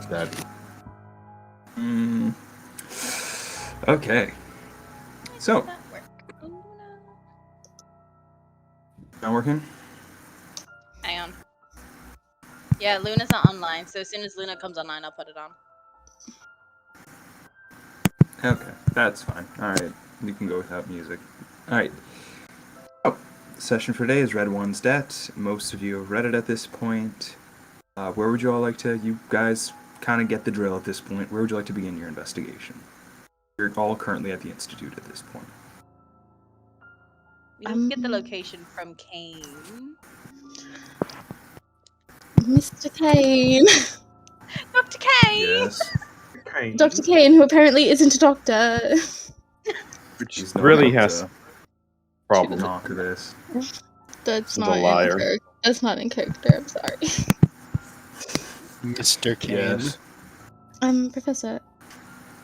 That. Okay. So, That work. Luna. not working? Hang on. Yeah, Luna's not online, so as soon as Luna comes online, I'll put it on. Okay, that's fine. Alright, you can go without music. Alright. Oh, session for today is Red One's Debt. Most of you have read it at this point. Where would you all like to... You guys kind of get the drill at this point. Where would you like to begin your investigation? You're all currently at the Institute at this point. We need to get the location from Kane. Mr. Kane. Dr. Kane! Yes. Okay. Dr. Kane, who apparently isn't a doctor. Which He's not really up has to problems. knock this. That's He's a not liar. in character. That's not in character, I'm sorry. Mr. Kane. Yes. Professor,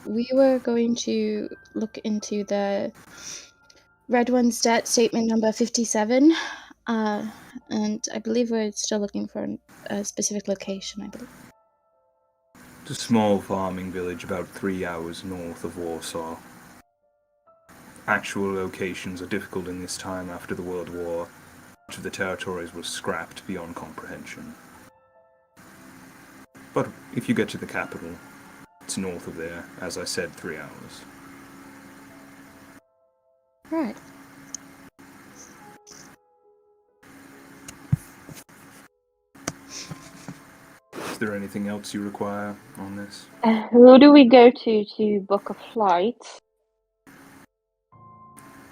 we were going to look into the Red One's Debt Statement number 57, and I believe we're still looking for a specific location, I believe. It's a small farming village about 3 hours north of Warsaw. Actual locations are difficult in this time after the World War. Much of the territories was scrapped beyond comprehension. But if you get to the capital, it's north of there, as I said, 3 hours. Right. Is there anything else you require on this? Who do we go to book a flight?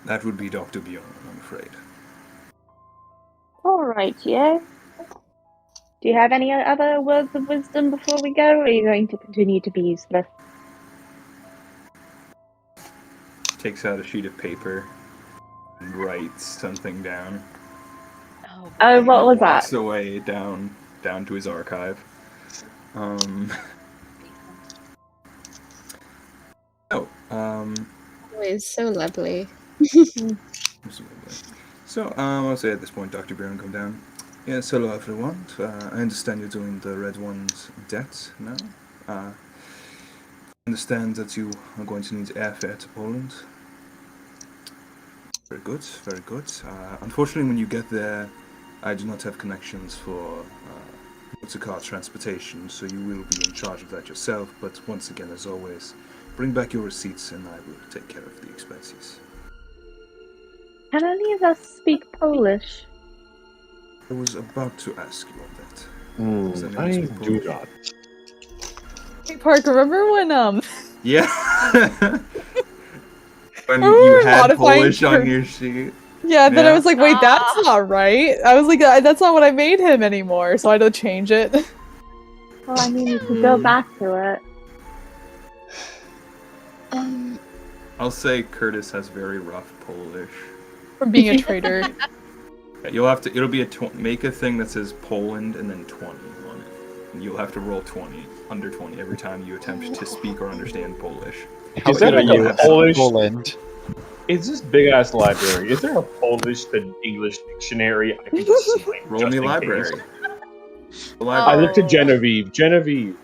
That would be Dr. Bjorn, I'm afraid. Alright, yeah. Do you have any other words of wisdom before we go, or are you going to continue to be useless? Takes out a sheet of paper and writes something down. Oh, what was that? Walks away down to his archive. Always so lovely. So, I'll say at this point, Dr. Bjorn, come down. Yes, hello everyone. I understand you're doing the Red One's debt now. I understand that you are going to need airfare to Poland. Very good, very good. Unfortunately, when you get there, I do not have connections for motorcar transportation, so you will be in charge of that yourself. But once again, as always, bring back your receipts and I will take care of the expenses. Can any of us speak Polish? I was about to ask you on that. I do not. Hey, Park, remember when Yeah. When Oh, you we're had modifying Polish on for- your sheet. yeah, then Yeah. I was like, wait, that's not right. I was like, that's not what I made him anymore, so I had to change it. Well, I mean, you could go back to it. I'll say Curtis has very rough Polish. From being a traitor. Yeah, you'll have to. It'll be make a thing that says Poland and then 20 on it. And you'll have to roll 20 under 20 every time you attempt to speak or understand Polish. Is that like a Polish? Poland. Is this big ass library? Is there a Polish to English dictionary? I can just cite Roll just me in library. case. The I library. looked at Genevieve. Genevieve,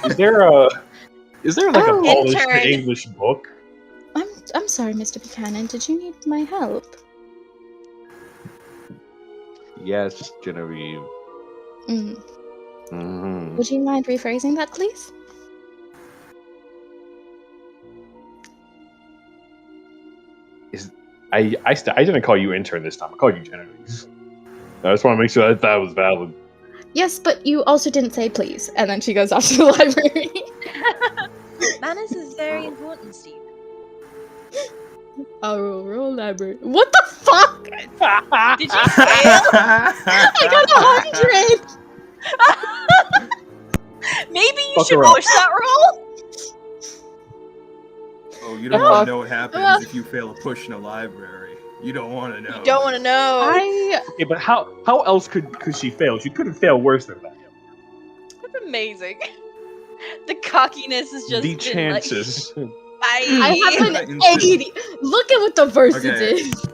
is there like a Oh. Polish to Intern. English book? I'm sorry, Mr. Buchanan. Did you need my help? Yes, Genevieve. Would you mind rephrasing that, please? I didn't call you intern this time. I called you Genevieve. I just want to make sure that was valid. Yes, but you also didn't say please. And then she goes off to the library. Manners is very important, Steve. Oh, roll library. What the fuck? Did you fail? I got 100! Maybe you Fuck should around. push that roll? Oh, you don't want to know what happens if you fail a push in a library. You don't want to know. You don't want to know. Okay, but how else could she fail? She couldn't fail worse than that. That's amazing. The cockiness is just The been chances. Like, I have bye. an 80. Look at what the versus Okay. is.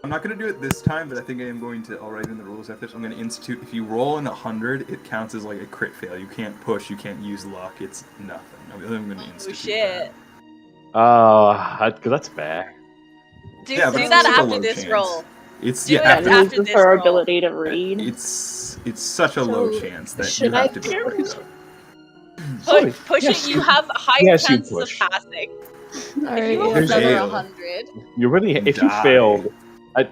I'm not going to do it this time, but I think I am going to, I'll write in the rules after this, I'm going to institute, if you roll in 100, it counts as like a crit fail. You can't push, you can't use luck, it's nothing. I'm going to Oh institute shit. Because that's fair. Do, Yeah, but do it's that such a after low this chance. roll. It's, Do yeah, it after, after loses this her roll. ability to read. it's such a low So, chance that you should have I to be able to push? do it. Push Yes, it, you have higher yes, you chances of push. passing. All If you right. roll Here's another Ale. 100, You really, if you Die. failed,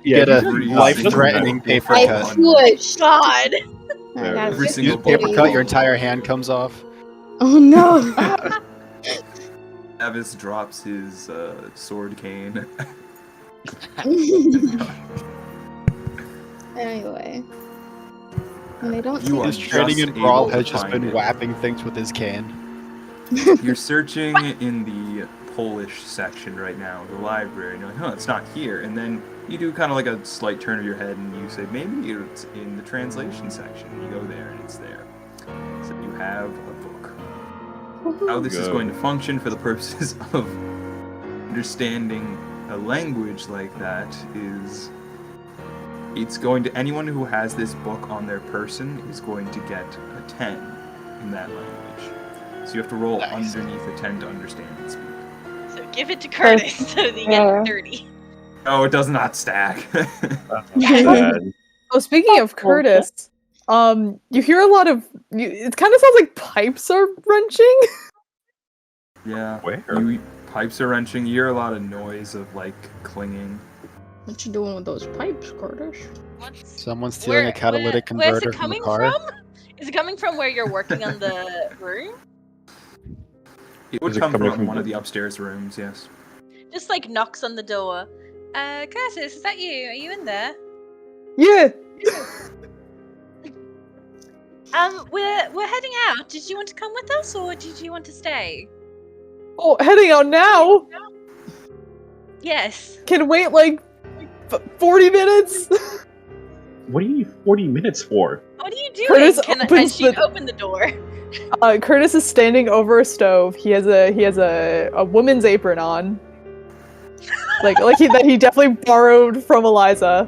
You get a Every life-threatening single paper I cut. push. God. I got Every You single use paper bullet. cut, your entire hand comes off. Oh no. Travis drops his sword cane. Anyway. And I don't You see are His training just in Brawl able to has just find been it. whapping things with his can. You're searching in the Polish section right now, the library, and you're like, huh, it's not here. And then you do kind of like a slight turn of your head and you say, maybe it's in the translation section. And you go there and it's there. So you have a book. How this is Good. going to function for the purposes of understanding a language like that is it's going to, anyone who has this book on their person is going to get a 10 in that language. So you have to roll Nice. underneath a 10 to understand and speak. So give it to Curtis so that you Yeah. get 30. Oh, it does not stack. Bad. Oh, speaking of Curtis, you hear a lot of. It kind of sounds like pipes are wrenching. Yeah. Where? Pipes are wrenching. You hear a lot of noise of like clinging. What you doing with those pipes, Curtis? What's... Someone's stealing a catalytic where's converter it from the coming car. from? Is it coming from where you're working on the room? It would Is it come coming from from one of the- the upstairs rooms, yes. Just like knocks on the door. Curtis, is that you? Are you in there? Yeah. We're heading out. Did you want to come with us or did you want to stay? Oh, heading out now. Yes. Can wait like 40 minutes. What do you need 40 minutes for? What are you doing? Curtis And opens she the- opened the door. Curtis is standing over a stove. He has a woman's apron on. Like that he definitely borrowed from Eliza.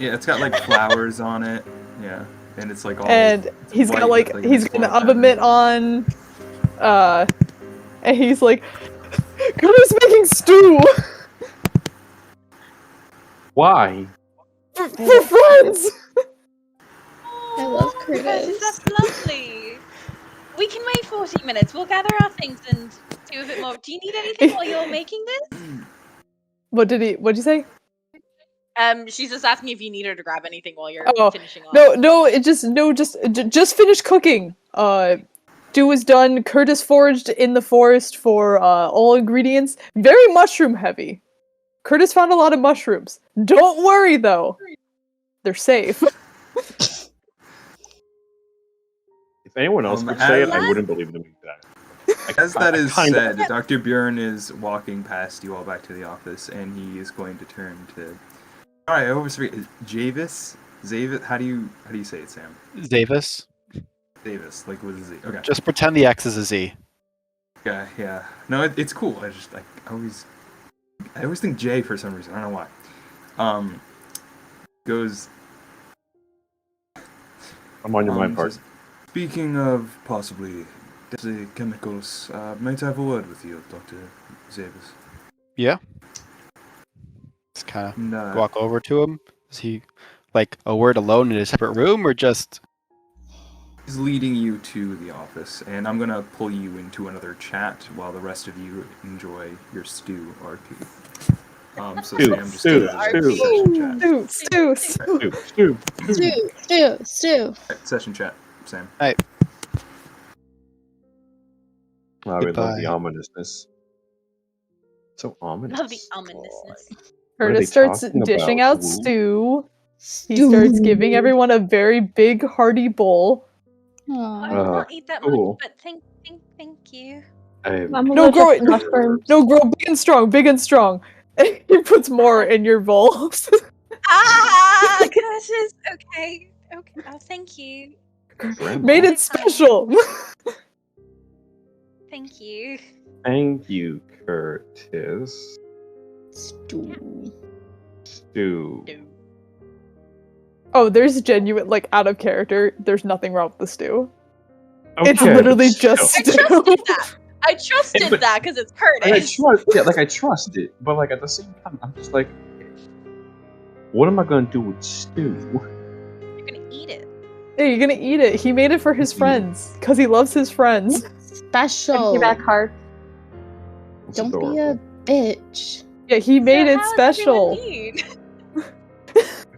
Yeah, it's got like flowers on it. Yeah. And it's like all And he's white got like with, he's this got an flower oven mitt on. And he's like, Curtis making stew Why? for friends. I love Curtis, Curtis. that's lovely. We can wait 40 minutes. We'll gather our things and do a bit more. Do you need anything while you're making this? What'd you say? She's just asking if you need her to grab anything while you're Oh, finishing off. Just finish cooking. Stew is done. Curtis foraged in the forest for all ingredients. Very mushroom heavy. Curtis found a lot of mushrooms. Don't worry though. They're safe. If anyone else could say it, I wouldn't believe them either. As that is Kinda. said, Dr. Bjorn is walking past you all back to the office, and he is going to turn to. All right, I always forget. Javis, Zavis. How do you say it, Sam? Zavis. Davis, like with a Z. Okay. Just pretend the X is a Z. Yeah, yeah. No, it's cool. I always think J for some reason. I don't know why. Goes. I'm on your mind, says, part. Speaking of possibly deadly chemicals, might I have a word with you, Dr. Zavis? Yeah. Just kind of And, walk over to him. Is he like a word alone in a separate room, or just? He's leading you to the office, and I'm gonna pull you into another chat while the rest of you enjoy your stew RP. So Stew, Sam just stew, does a stew. session chat. Stew. Stew. Stew. Right, session chat, Sam. I really love Goodbye. the ominousness. So ominous. Love the ominousness. What are Curtis they starts talking dishing about? out stew. He starts giving everyone a very big, hearty bowl. I Aw. will not eat that cool. much, but thank you. I'm No, allergic grow to it. mushrooms. No, grow big and strong, big and strong. And he puts more in your bowl. Ah, Curtis. Okay. Oh, thank you. Made it special. Thank you. Thank you, Curtis. Stew. stew. Oh, there's genuine, like, out of character. There's nothing wrong with the stew. It's Okay, literally but just still. I stew. trusted that. I trusted but- that because it's Like, I Curtis. trust, I trust it, but like at the same time, I'm just like, what am I gonna do with stew? You're gonna eat it. Yeah, you're gonna eat it. He made it for his friends because he loves his friends. Special. Back hard. It's Don't adorable. be a bitch. Yeah, he made it how is special. everyone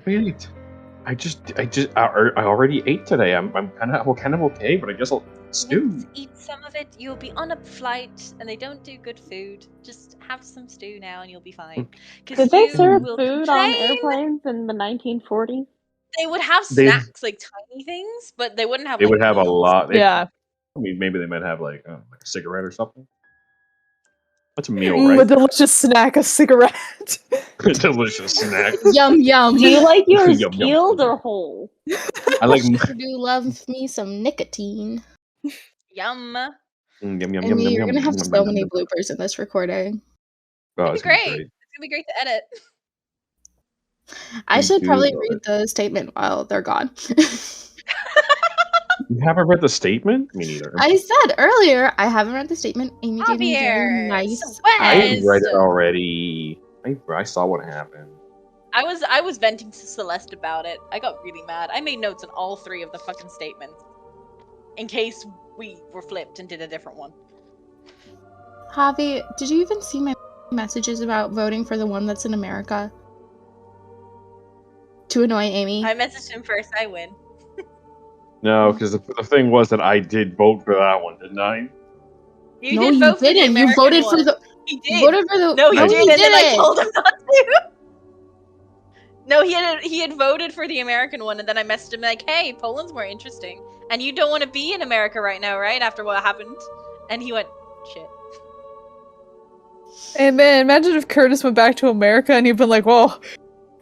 mean? I mean, I already ate today. I'm kind of okay, but I guess I'll stew. Let's eat some of it. You'll be on a flight, and they don't do good food. Just have some stew now, and you'll be fine. 'Cause Did they you serve will food on complain. airplanes in the 1940s? They would have They- snacks, like tiny things, but they wouldn't have. They like, would have a meals. lot. Yeah. I mean, maybe they might have like a cigarette or something. That's a meal, A right? delicious snack, a cigarette. Delicious snack. Yum yum. Do you like yours Yum, yum. peeled or whole? I like I do love me some nicotine. Yum. yum yum yum I mean, yum. you're gonna have yum, so yum, many yum. bloopers in this recording. Oh, It'd it's be gonna be great. It's gonna be great to edit. I Me should too, probably but- read the statement while they're gone. You haven't read the statement? Me neither. I said earlier I haven't read the statement. Amy gave me very Javier, nice. so I Yes. read it already. I saw what happened. I was venting to Celeste about it. I got really mad. I made notes on all 3 of the fucking statements, in case we were flipped and did a different one. Javi, did you even see my messages about voting for the one that's in America? To annoy Amy. I messaged him first. I win. No, because the thing was that I did vote for that one, didn't I? You no, did you vote for the didn't. You American voted one. for the. He You did. voted for the. No, he I did, and then I didn't. told him not to. No, he had voted for the American one, and then I messaged him like, "Hey, Poland's more interesting, and you don't want to be in America right now, right? After what happened." And he went, "Shit." And man, imagine if Curtis went back to America and he'd been like, "Well,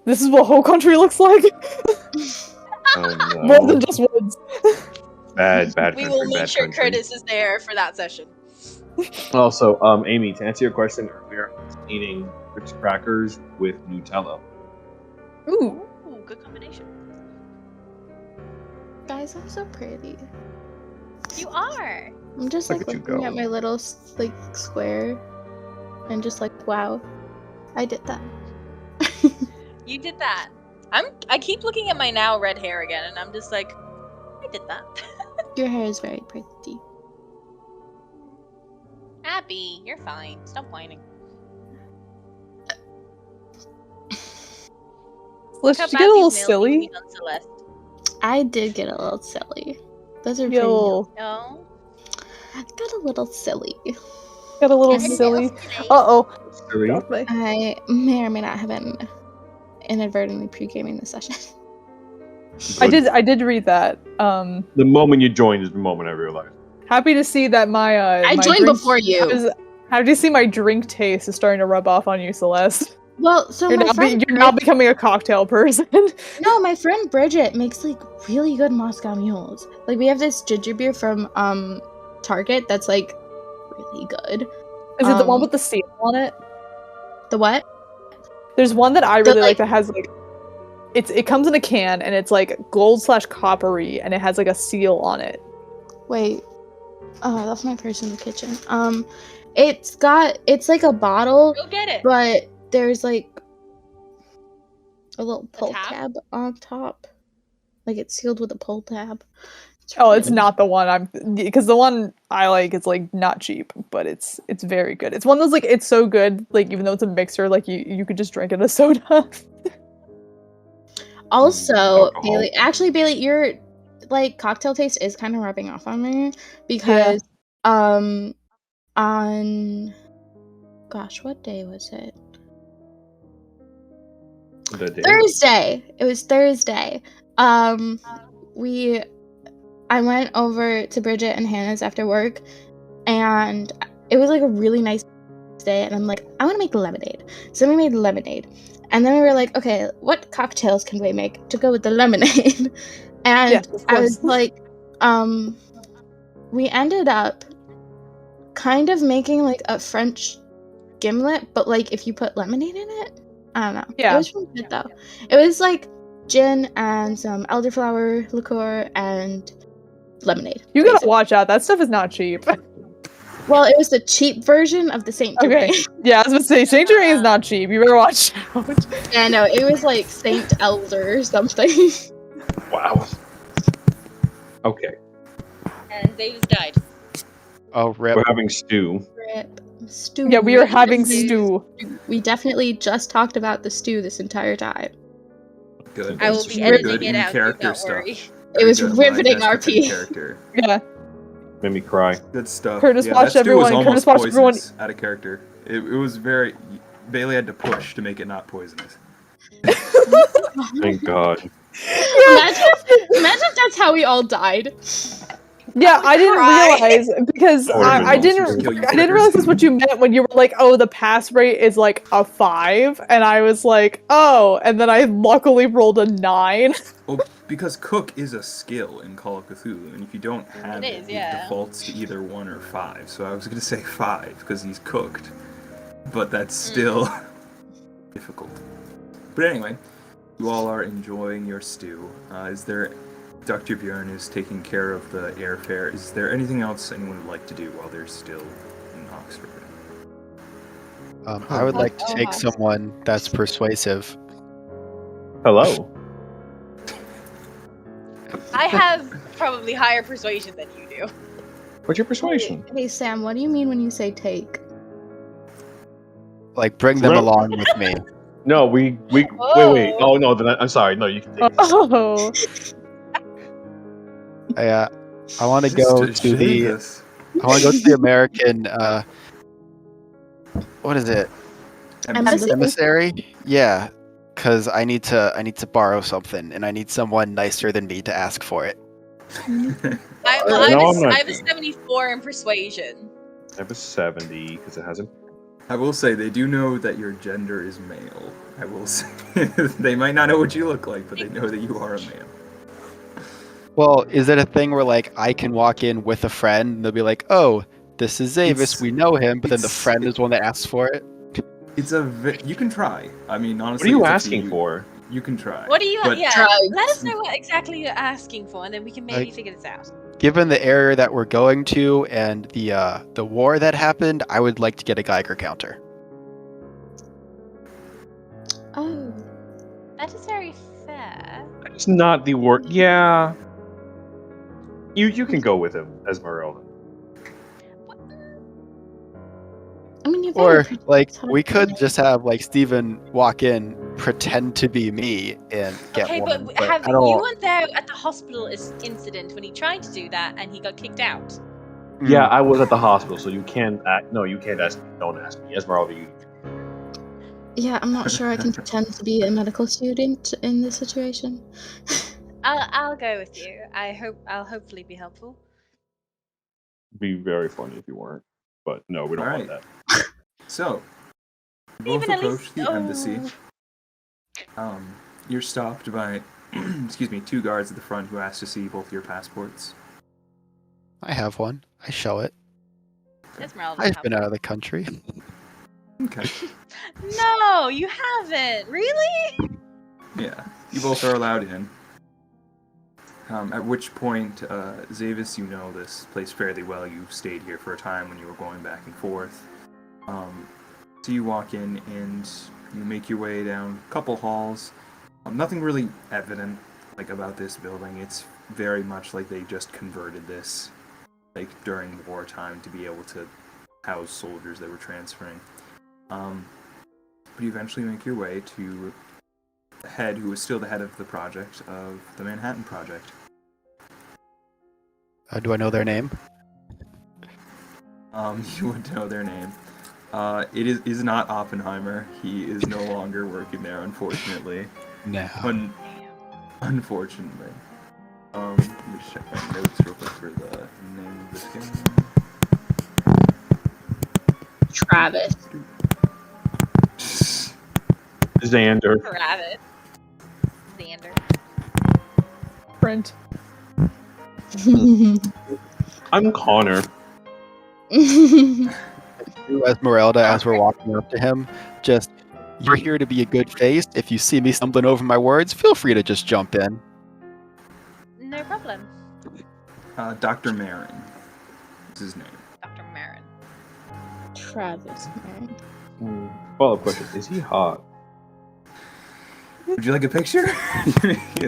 this is what whole country looks like, Oh more no. than just woods." Bad We country, will make bad sure country. Curtis is there for that session. Also, Amy, to answer your question earlier, I was eating Ritz crackers with Nutella. Ooh, Ooh, good combination. Guys, I'm so pretty. You are. I'm just Look like at you looking go. at my little like square, and just like, wow, I did that. You did that. I keep looking at my now red hair again, and I'm just like, I did that. Your hair is very pretty. Abby, you're fine. Stop whining. let's Look just how get a little Abby's nails silly. moving on Celeste. I did get a little silly. Those are Get a pretty. little, No. I got a little silly. get a little Get a silly. little silly. Uh oh. Silly. I may or may not have been inadvertently pre-gaming the session. I did read that. The moment you joined is the moment I realized. Happy to see that my I my joined drink- before you. Happy to see my drink taste is starting to rub off on you, Celeste. Well, so You're my now, friend you're now becoming a cocktail person. No, my friend Bridget makes like really good Moscow mules. Like we have this ginger beer from Target that's like really good. Is it the one Um, with the seal on it? The what? There's one that I really like like- that has like it comes in a can and it's like gold/coppery and it has like a seal on it. Wait. Oh, I left my purse in the kitchen. It's like a bottle, Go get it. but there's like a little pull tab? tab on top. Like it's sealed with a pull tab. Oh, it's not the one I'm because the one I like is like not cheap, but it's very good. It's one of those like it's so good, like even though it's a mixer, like you could just drink it as soda. Also, Alcohol. Bailey, your like cocktail taste is kind of rubbing off on me because on gosh, what day was it? The day. Thursday. It was Thursday. I went over to Bridget and Hannah's after work, and it was like a really nice day. And I'm like, I want to make lemonade. So we made lemonade, and then we were like, okay, what cocktails can we make to go with the lemonade? And Yes, of I was course. like, we ended up kind of making like a French gimlet, but like if you put lemonade in it. I don't know. Yeah. It was really good though. It was like gin and some elderflower liqueur and lemonade. You gotta basically. watch out. That stuff is not cheap. Well, it was the cheap version of the Saint Okay. Germain. Yeah, I was gonna say Saint Germain is not cheap. You better watch out. Yeah, no, it was like Saint Elder or something. Wow. Okay, And Davis died. Oh, rip. we're having stew. Rip. Stew. Yeah, we are having Stew. stew. We definitely just talked about the stew this entire time. Good. I will It's be just editing good it out. Do in-character not stuff. worry. It was Very good. riveting Like, RP. character. Yeah. Made me cry. Good stuff. Curtis yeah, watched that stew was everyone- almost Curtis watched everyone- poisonous out of character. It was very. Bailey had to push to make it not poisonous. Thank God. Imagine if that's how we all died. Yeah, I didn't cry. realize because That would've been I monsters. didn't realize that's what you meant when you were like, oh, the pass rate is like a 5, and I was like, oh, and then I luckily rolled a 9. Well, because cook is a skill in Call of Cthulhu, and if you don't have It is, it yeah. defaults to either 1 or 5. So I was gonna say 5 because he's cooked, but that's still difficult. But anyway, you all are enjoying your stew. Is there? Dr. Bjorn is taking care of the airfare. Is there anything else anyone would like to do while they're still in Oxford? I would like to Oh, take nice. someone that's persuasive. Hello. I have probably higher persuasion than you do. What's your persuasion? Hey Sam, what do you mean when you say take? Like, bring them Well- along with me. No, wait. Whoa. Oh no, then I'm sorry. No, you can take it. Oh, I want to go to the. Jesus. I want to go to the American. What is it? Embassy? Emissary? Yeah, because I need to borrow something, and I need someone nicer than me to ask for it. I No, I'm not. have a 74 in persuasion. I have a 70 because it hasn't. I will say they do know that your gender is male. I will say they might not know what you look like, but they know that you are a male. Well, is it a thing where like I can walk in with a friend and they'll be like, "Oh, this is Zavis, It's- we know him," but then the it's- friend is one that asks for it? It's you can try. I mean, What honestly, are you it's up to asking you. for? You can try. What do you? But- Yeah, Drugs. let us know what exactly you're asking for, and then we can maybe Like- figure this out. Given the area that we're going to and the war that happened, I would like to get a Geiger counter. Oh. That is very fair. It's not the word. Yeah. You can go with him, Esmeralda. I mean, you're Or very pretty. like It's hard we to could know. just have like Steven walk in, pretend to be me, and get Okay, one. but have I don't you want- weren't there at the hospital incident when he tried to do that and he got kicked out? Yeah, I was at the hospital, so you can't act. No, you can't ask me. Don't ask me, Esmeralda. You. Yeah, I'm not sure I can pretend to be a medical student in this situation. I'll go with you. I'll hopefully be helpful. Be very funny if you weren't, but no, we don't want Alright. that. So, you both Even at approach least- the embassy. oh. You're stopped by, excuse me, 2 guards at the front who ask to see both your passports. I have one. I show it. Esmeralda. I've been out of the country. Okay. No, you haven't. Really? Yeah, you both are allowed in. At which point, Zavis, you know this place fairly well. You stayed here for a time when you were going back and forth. So you walk in and you make your way down a couple halls. Nothing really evident like about this building. It's very much like they just converted this, like during wartime, to be able to house soldiers that were transferring. But you eventually make your way to the head, who is still the head of the project, of the Manhattan Project. Do I know their name? You would know their name. It is not Oppenheimer. He is no longer working there, unfortunately. No. Unfortunately. Let me just check my notes real quick for the name of this Travis. game. Xander. Rabbit. Xander. print. I'm Connor. To Esmeralda, as we're walking up to him, just You're here to be a good face. If you see me stumbling over my words, feel free to just jump in. No problem. Dr. Marin is his name. Dr. Marin. Travis, man. Follow-up question: is he hot? Would you like a picture?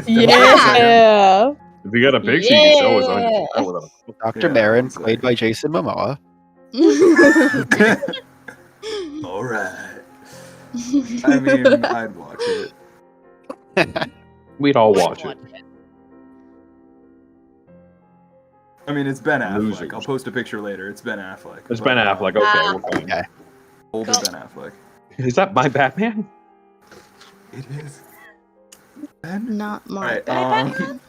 Yeah. If you got a picture, you can show us. Dr. Yeah, Marin, it's played like- by Jason Momoa. All right. I mean, I'd watch it. We'd all watch it. I mean, it's Ben Affleck. Losers. I'll post a picture later. It's Ben Affleck. It's Ben Affleck. Okay, we're fine. Okay. Older Cool. Ben Affleck. Is that my Batman? It is. Ben? Not my Alright, bad.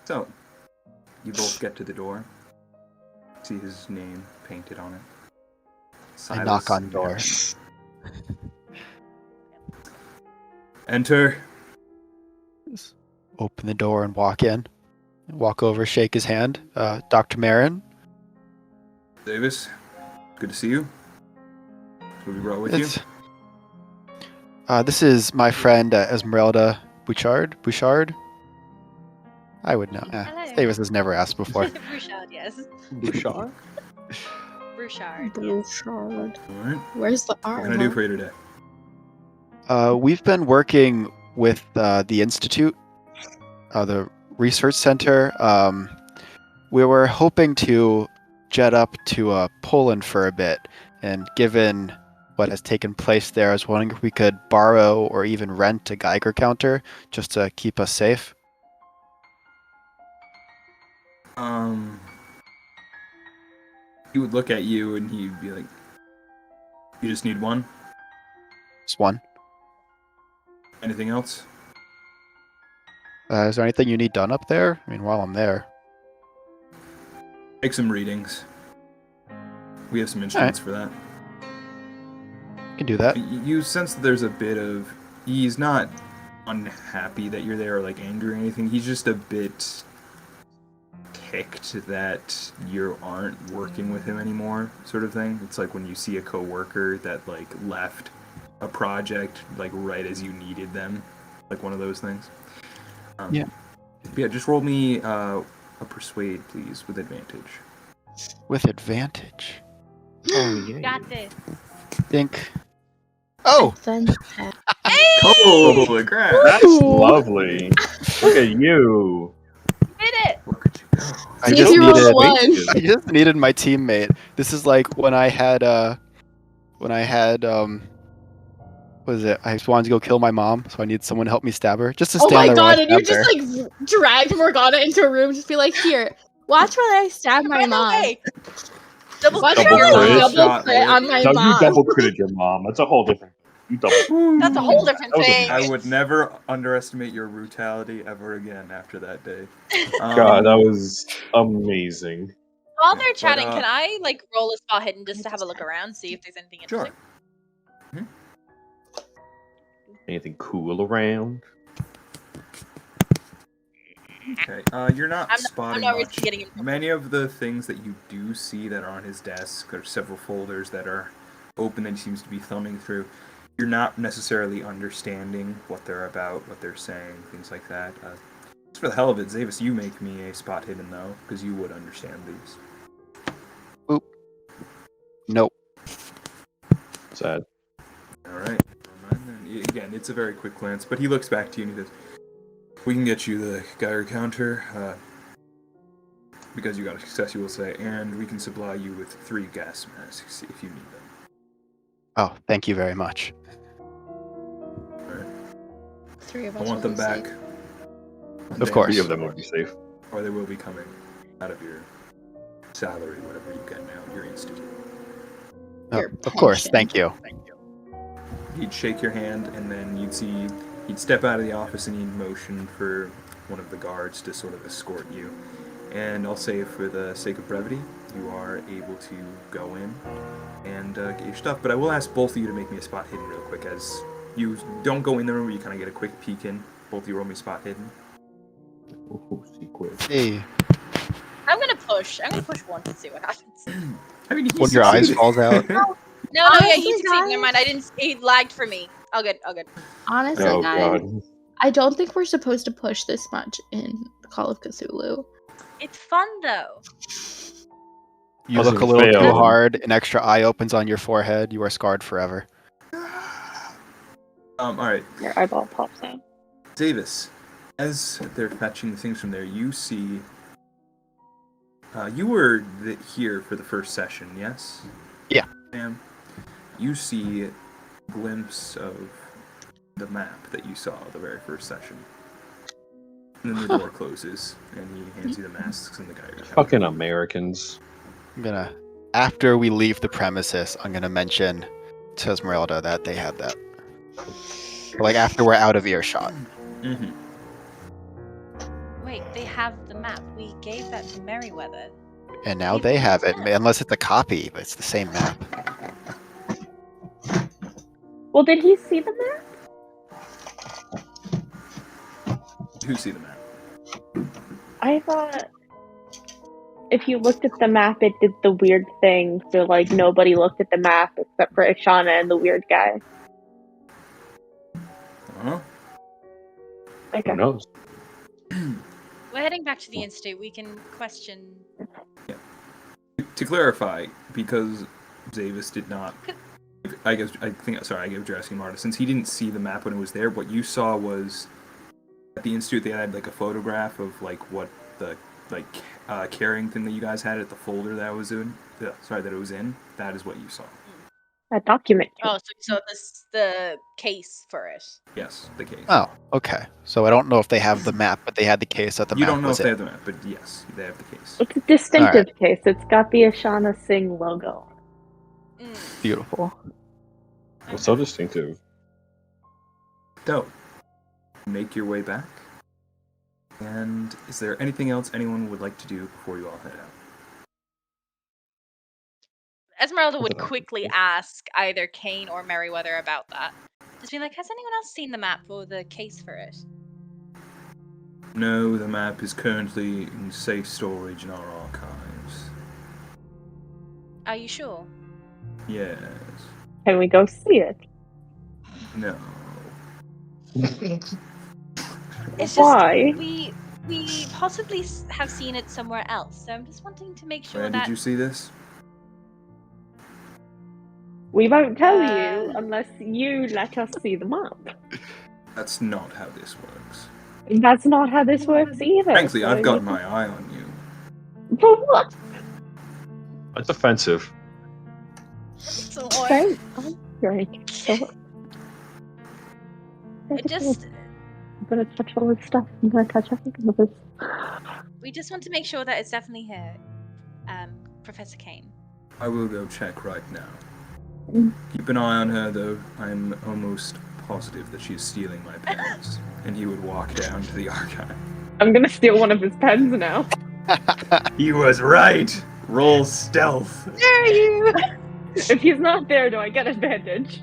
So, you both get to the door. See his name painted on it. I knock on door. Marin. Enter. Open the door and walk in. Walk over, shake his hand. Dr. Marin. Davis. Good to see you. Who we brought with you? This is my friend Esmeralda Bouchard. Bouchard? I would know. Hello. Davis has never asked before. Bouchard, yes. Bouchard? Bouchard. Bouchard. Alright. Where's the What R? can I do for you today? We've been working with the Institute, the research center. We were hoping to jet up to Poland for a bit, and given what has taken place there, I was wondering if we could borrow or even rent a Geiger counter just to keep us safe. He would look at you and he'd be like, "You just need one? Just one. Anything else?" Is there anything you need done up there? I mean, while I'm there. Take some readings. We have some instruments for that. You can do that. You sense that there's a bit of... He's not unhappy that you're there or like angry or anything. He's just a bit ticked that you aren't working with him anymore, sort of thing. It's like when you see a coworker that like left a project like right as you needed them, like one of those things. Yeah. Yeah, just roll me a persuade, please, with advantage. With advantage. Oh, yeah. Got this. Think. Oh! Fantastic. Holy crap! That's lovely. Look at you. Did it! Look at you go. I See just if you roll needed. one. I just needed my teammate. This is like when I had what is it? I just wanted to go kill my mom, so I need someone to help me stab her. Just to Oh stand my there while I god, and you stab her. just like dragged Morgana into a room, just be like, here, watch while I stab my By the mom. way, double Watch Double while I crit. double Shot, crit on my No, mom. you double critted your mom. That's a whole different. You double. that's a whole different That was a- thing. I would never underestimate your brutality ever again after that day. God, that was amazing. While they're But, chatting, can I like roll a spot hidden just to have a look around, see if there's anything Sure. interesting? Anything cool around? Okay, you're not I'm spotting not much. risking getting in trouble. Many of the things that you do see that are on his desk, there are several folders that are open that he seems to be thumbing through. You're not necessarily understanding what they're about, what they're saying, things like that. Just for the hell of it, Zavis, you make me a spot hidden though, because you would understand these. Nope. Sad. Alright. Again, it's a very quick glance, but he looks back to you and he says, "We can get you the Geiger counter, because you got a success, you will say, and we can supply you with 3 gas masks if you need them." Oh, thank you very much. Three of I us want will them be back. safe. Of course. 3 of them would be safe. Or they will be coming out of your salary, whatever you get now, your institute. Oh, Your of course, pension. thank you. He'd shake your hand, and then you'd see he'd step out of the office and he'd motion for one of the guards to sort of escort you. And I'll say, for the sake of brevity, you are able to go in and get your stuff. But I will ask both of you to make me a spot hidden real quick, as you don't go in the room, you kind of get a quick peek in. Both of you roll me spot hidden. Ooh, secret. Hey, I'm gonna push. I'm gonna push once and see what happens. I mean, when your eyes falls out. No, yeah, he Honestly, succeeded. Never guys- mind. I didn't. It lagged for me. All good. All good. Honestly, Oh guys, god. I don't think we're supposed to push this much in Call of Cthulhu. It's fun though. You look a Doesn't little too fail. hard, an extra eye opens on your forehead, you are scarred forever. All right, Your eyeball pops out. Davis. As they're fetching the things from there, you see. You were here for the first session, yes? Yeah. Sam. You see a glimpse of the map that you saw the very first session. And then the door closes, and he hands you the masks and the guy. Fucking Americans. I'm gonna, after we leave the premises, I'm gonna mention to Esmeralda that they had that. Like after we're out of earshot. Mm-hmm. Wait, they have the map. We gave that to Merryweather. And now they have it, unless it's a copy, but it's the same map. Well, did he see the map? Who see the map? I thought if you looked at the map, it did the weird thing. So, like, nobody looked at the map except for Ishana and the weird guy. Huh? Okay. Who knows? We're heading back to the Institute. We can question. To clarify, because Zavis did not, I gave Jurassic Marta, since he didn't see the map when it was there, what you saw was at the Institute they had like a photograph of like what the carrying thing that you guys had at the folder that was in. That it was in. That is what you saw. A document. Oh, so the case for it. Yes, the case. Oh, okay. So I don't know if they have the map, but they had the case that the you map don't know was if they in. have the map, but yes, they have the case. It's a distinctive case. It's got the Ishana Singh logo. Mm. Beautiful. It's so distinctive. Dope. Make your way back. And is there anything else anyone would like to do before you all head out? Esmeralda would quickly ask either Kane or Merryweather about that. Just be like, has anyone else seen the map or the case for it? No, the map is currently in safe storage in our archives. Are you sure? Yes. Can we go see it? No. It's just Why? we possibly have seen it somewhere else. So I'm just wanting to make sure Where that did you see this? We won't tell you unless you let us see the map. That's not how this works. That's not how this works either. Frankly, so I've got you- my eye on you. For what? That's offensive. so Great. Oh, great. So- it just I'm gonna touch all this stuff. I'm gonna touch everything of this. we just want to make sure that it's definitely here, Professor Kane. I will go check right now. Mm. Keep an eye on her, though. I'm almost positive that she's stealing my pens. And he would walk down to the archive. I'm gonna steal one of his pens now. He was right! Roll stealth. Dare you? If he's not there, do I get advantage?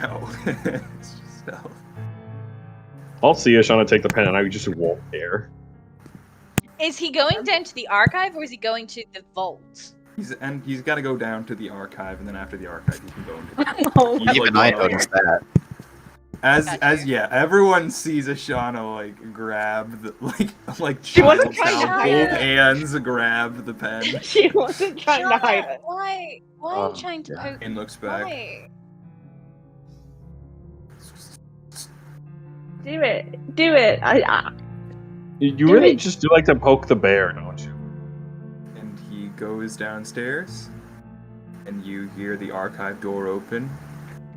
No. It's just stealth. I'll see Ashana take the pen and I just won't care. Is he going down to the archive or is he going to the vault? He's got to go down to the archive, and then after the archive, he can go into the Oh, He's Even like I going noticed that. everyone sees Ashana like grab the like She wasn't child trying to style, hide both it. hands grab the pen she wasn't trying to hide it. Why are you trying to poke? and looks back. Why? Do it. Do it. You Do really it. just do like to poke the bear, don't you? And he goes downstairs, and you hear the archive door open.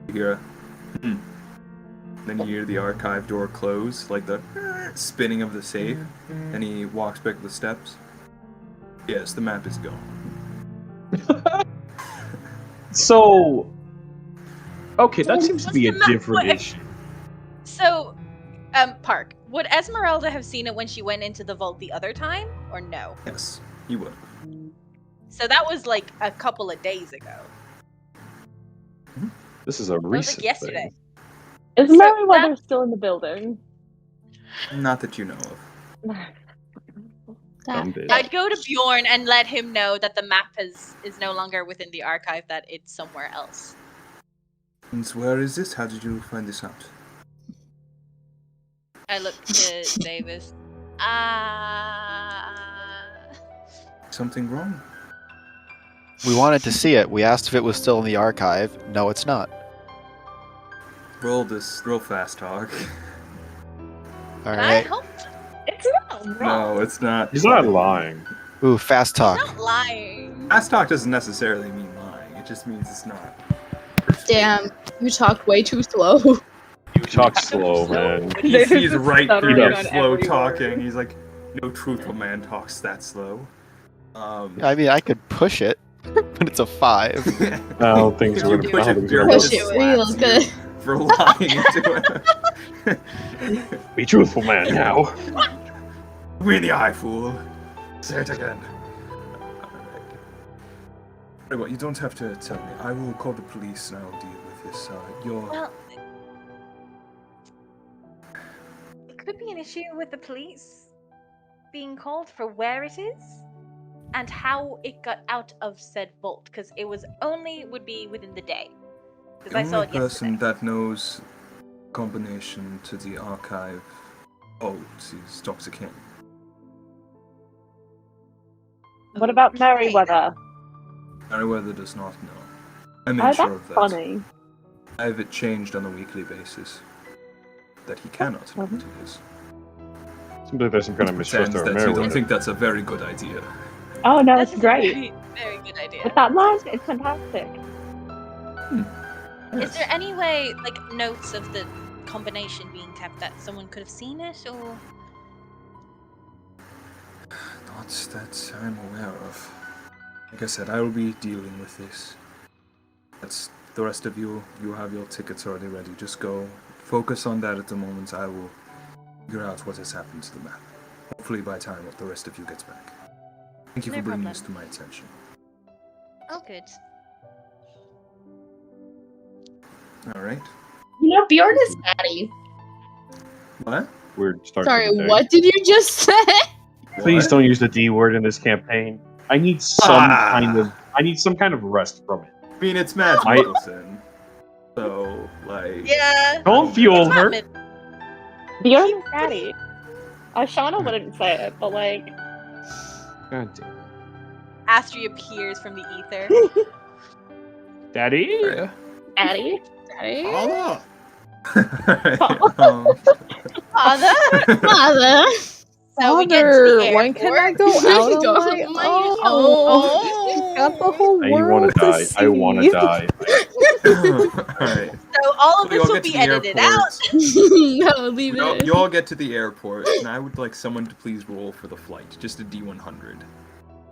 You hear a then you hear the archive door close, like the spinning of the safe, and he walks back the steps. Yes, the map is gone. So, okay, that seems to What's be a the map different with? issue. So, Park, would Esmeralda have seen it when she went into the vault the other time, or no? Yes, you would. So that was like a couple of days ago. This is a That was recent like yesterday. thing. Is So Merryweather still in the building? Not that you know of. Dumb bitch. I'd go to Bjorn and let him know that the map is no longer within the archive, that it's somewhere else. And where is this? How did you find this out? I looked to Davis. Something wrong? We wanted to see it. We asked if it was still in the archive. No, it's not. Roll fast talk. All I right. hope It's not wrong. No, it's not. He's not lying. Ooh, fast talk. not lying. Fast talk doesn't necessarily mean lying. It just means it's not. Damn, you talked way too slow. You talk slow, man. He's right through stuttering your on slow every talking. word. He's like, no truthful man talks that slow. I mean, I could push it, but it's a 5. I don't think If so. you I don't push think it, so. Jeremy Push just it real slaps good. you for lying to it. Be truthful, man. Now. Me in the eye, fool. Say it again. Alright. Well, you don't have to tell me. I will call the police and I will deal with this. Well, it could be an issue with the police being called for where it is and how it got out of said vault, because it would be within the day. Because The I saw only it person yesterday. that knows combination to the archive vault is Dr. King. What about Okay. Merryweather? Meriwether does not know. I made Oh, sure that's of that. funny. I have it changed on a weekly basis. That he cannot know what it is. Seems like there's some kind of mistrust Pretends over that you don't Merriweather. think that's a very good idea. Oh no, That's it's a great. Very, very good idea. With that line, it's fantastic. Is there any way, like, notes of the combination being kept that someone could have seen it, or? Not that I'm aware of. Like I said, I will be dealing with this. That's the rest of you. You have your tickets already ready. Just go focus on that at the moment. I will figure out what has happened to the map. Hopefully by the time the rest of you gets back. Thank you No for bringing problem. this to my attention. Oh, good. Alright. You know, Bjorn is fatty. What? Weird start. Sorry, to the day. what did you just say? Please What? don't use the D word in this campaign. I need some kind of rest from it. I mean, it's Mads I- Mikkelsen. So, like... Yeah. Don't fuel It's her. not mid- Bjorn is daddy. Shauna wouldn't say it, but like, God damn. Astrid appears from the ether. Daddy? Alright. daddy. Daddy? Alright, Father. Mother. So we get to Father, the when can I airport. go out of Go my on my own? own. Got the whole I world want to to die. I want to see. die. Alright. So all of We this all will get to be the edited airport. out. No, leave You it. you all get to the airport, and I would like someone to please roll for the flight. Just a D100.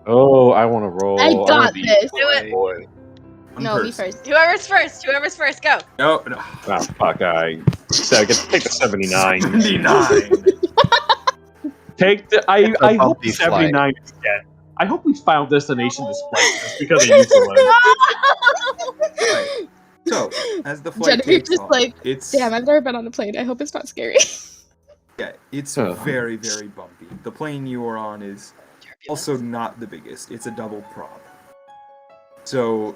Oh, I want to roll. I wanna got be- this. Do it. Boy. One No, me person. first. Whoever's first. Whoever's first. Go. No, no. Ah, fuck. I get to take the 79. 79. Take the. It's I a hope bumpy the 79 is dead. I hope we Final Destination this flight just because I used the one. Right. So, as the flight Genevieve takes just off, like, it's damn, I've never been on a plane. I hope it's not scary. yeah, it's Oh. very, very bumpy. The plane you are on is also not the biggest. It's a double prop. So,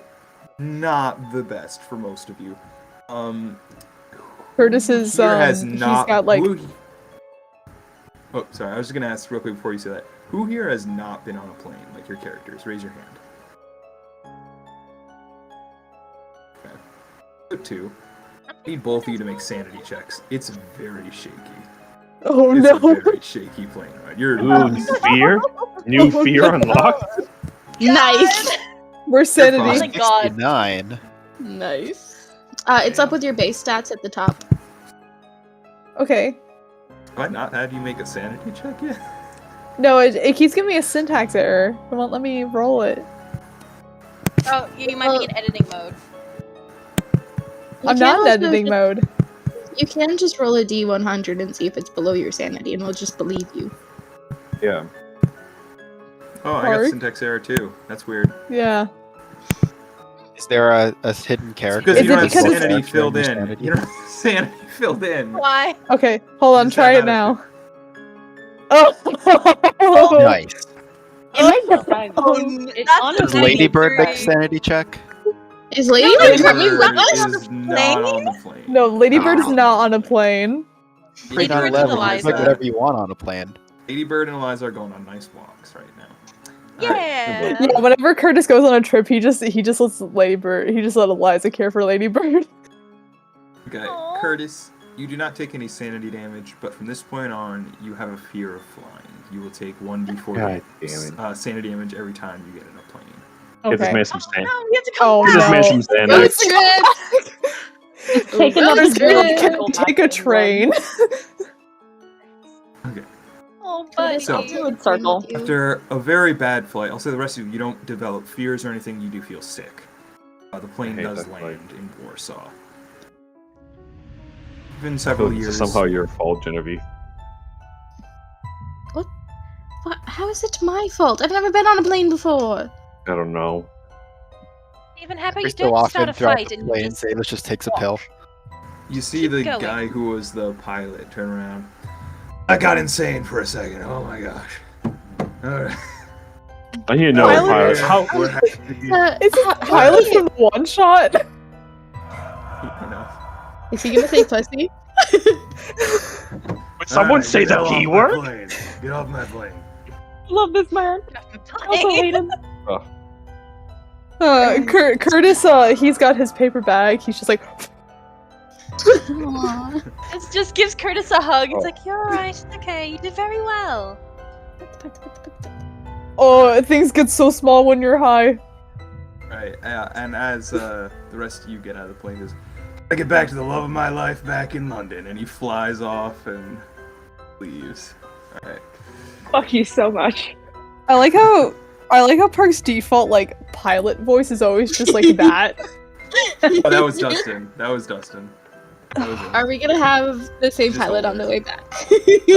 not the best for most of you. Curtis is Here has he's not. got like Oh, sorry. I was just gonna ask real quick before you say that. Who here has not been on a plane, like your characters? Raise your hand. Okay. Good two. I need both of you to make sanity checks. It's very shaky. oh It's a no. very shaky plane ride. You're Ooh, new fear? New fear unlocked? Nice. We're sanity. Oh my god. 69. Nice. It's up with your base stats at the top. Okay. Have I not had you make a sanity check yet? No, it keeps giving me a syntax error. It won't let me roll it. Oh, you might be in editing mode. You I'm can not in also editing just- mode. You can just roll a D100 and see if it's below your sanity, and we'll just believe you. Yeah. Oh, I got Park? syntax error too. That's weird. Yeah. Is there a hidden character? Because Is you it don't have because it's- sanity filled in. Sanity? You don't have sanity filled in. Why? Okay, hold on, Just try have it now. attitude. Oh! Nice. It might depend. Oh, It's that's honestly Does Ladybird very- make a sanity check? Is Lady No, Bird it's coming not with on us? the is not on the plane. No, Ladybird is Oh. not on a plane. Lady Not Bird's 11, with you can Eliza. pick whatever you want on a plane. Ladybird and Eliza are going on nice walks right now. Alright, Yeah. Yeah, whenever Curtis goes on a trip, he just lets Ladybird. He just let Eliza care for Ladybird. Okay, Aw. Curtis, you do not take any sanity damage, but from this point on, you have a fear of flying. You will take 1d4 God damn it. sanity damage every time you get in a plane. Get this Okay. man some Oh, sand. no, we have to come Oh, Get back. this man no. some Road Xanax. Take another Curtis good can circle take back a and train. Oh, buddy. So- Good circle. After a very bad flight, I'll say the rest of you don't develop fears or anything, you do feel sick. The plane I hate does that land in Warsaw. It's been several This is years. somehow your fault, Genevieve. What? How is it my fault? I've never been on a plane before. I don't know. Even how about Every you so don't start often a throughout fight the and plane, just Zalis just takes a pill. You see Keep the going. guy who was the pilot turn around. I got insane for a second. Oh my gosh. Alright. I need to know, Pilot- Pilot. How? We're happy. Is it Pilot from the one shot? You know. Is he gonna say pussy? Would someone Alright, say get the off P my word? plane. Get off my plane. Love this man. Also hate him. Curtis, he's got his paper bag. He's just like, Aww. It just gives Curtis a hug. It's Oh. like, you're alright, it's okay, you did very well. oh, things get so small when you're high. Right, and as the rest of you get out of the plane, goes, I get back to the love of my life back in London, and he flies off and leaves. Alright. Fuck you so much. I like how Park's default like pilot voice is always just like that. Oh, that was Dustin. That was Dustin. That was him. Are we gonna have the same Just pilot hold on the it. way back?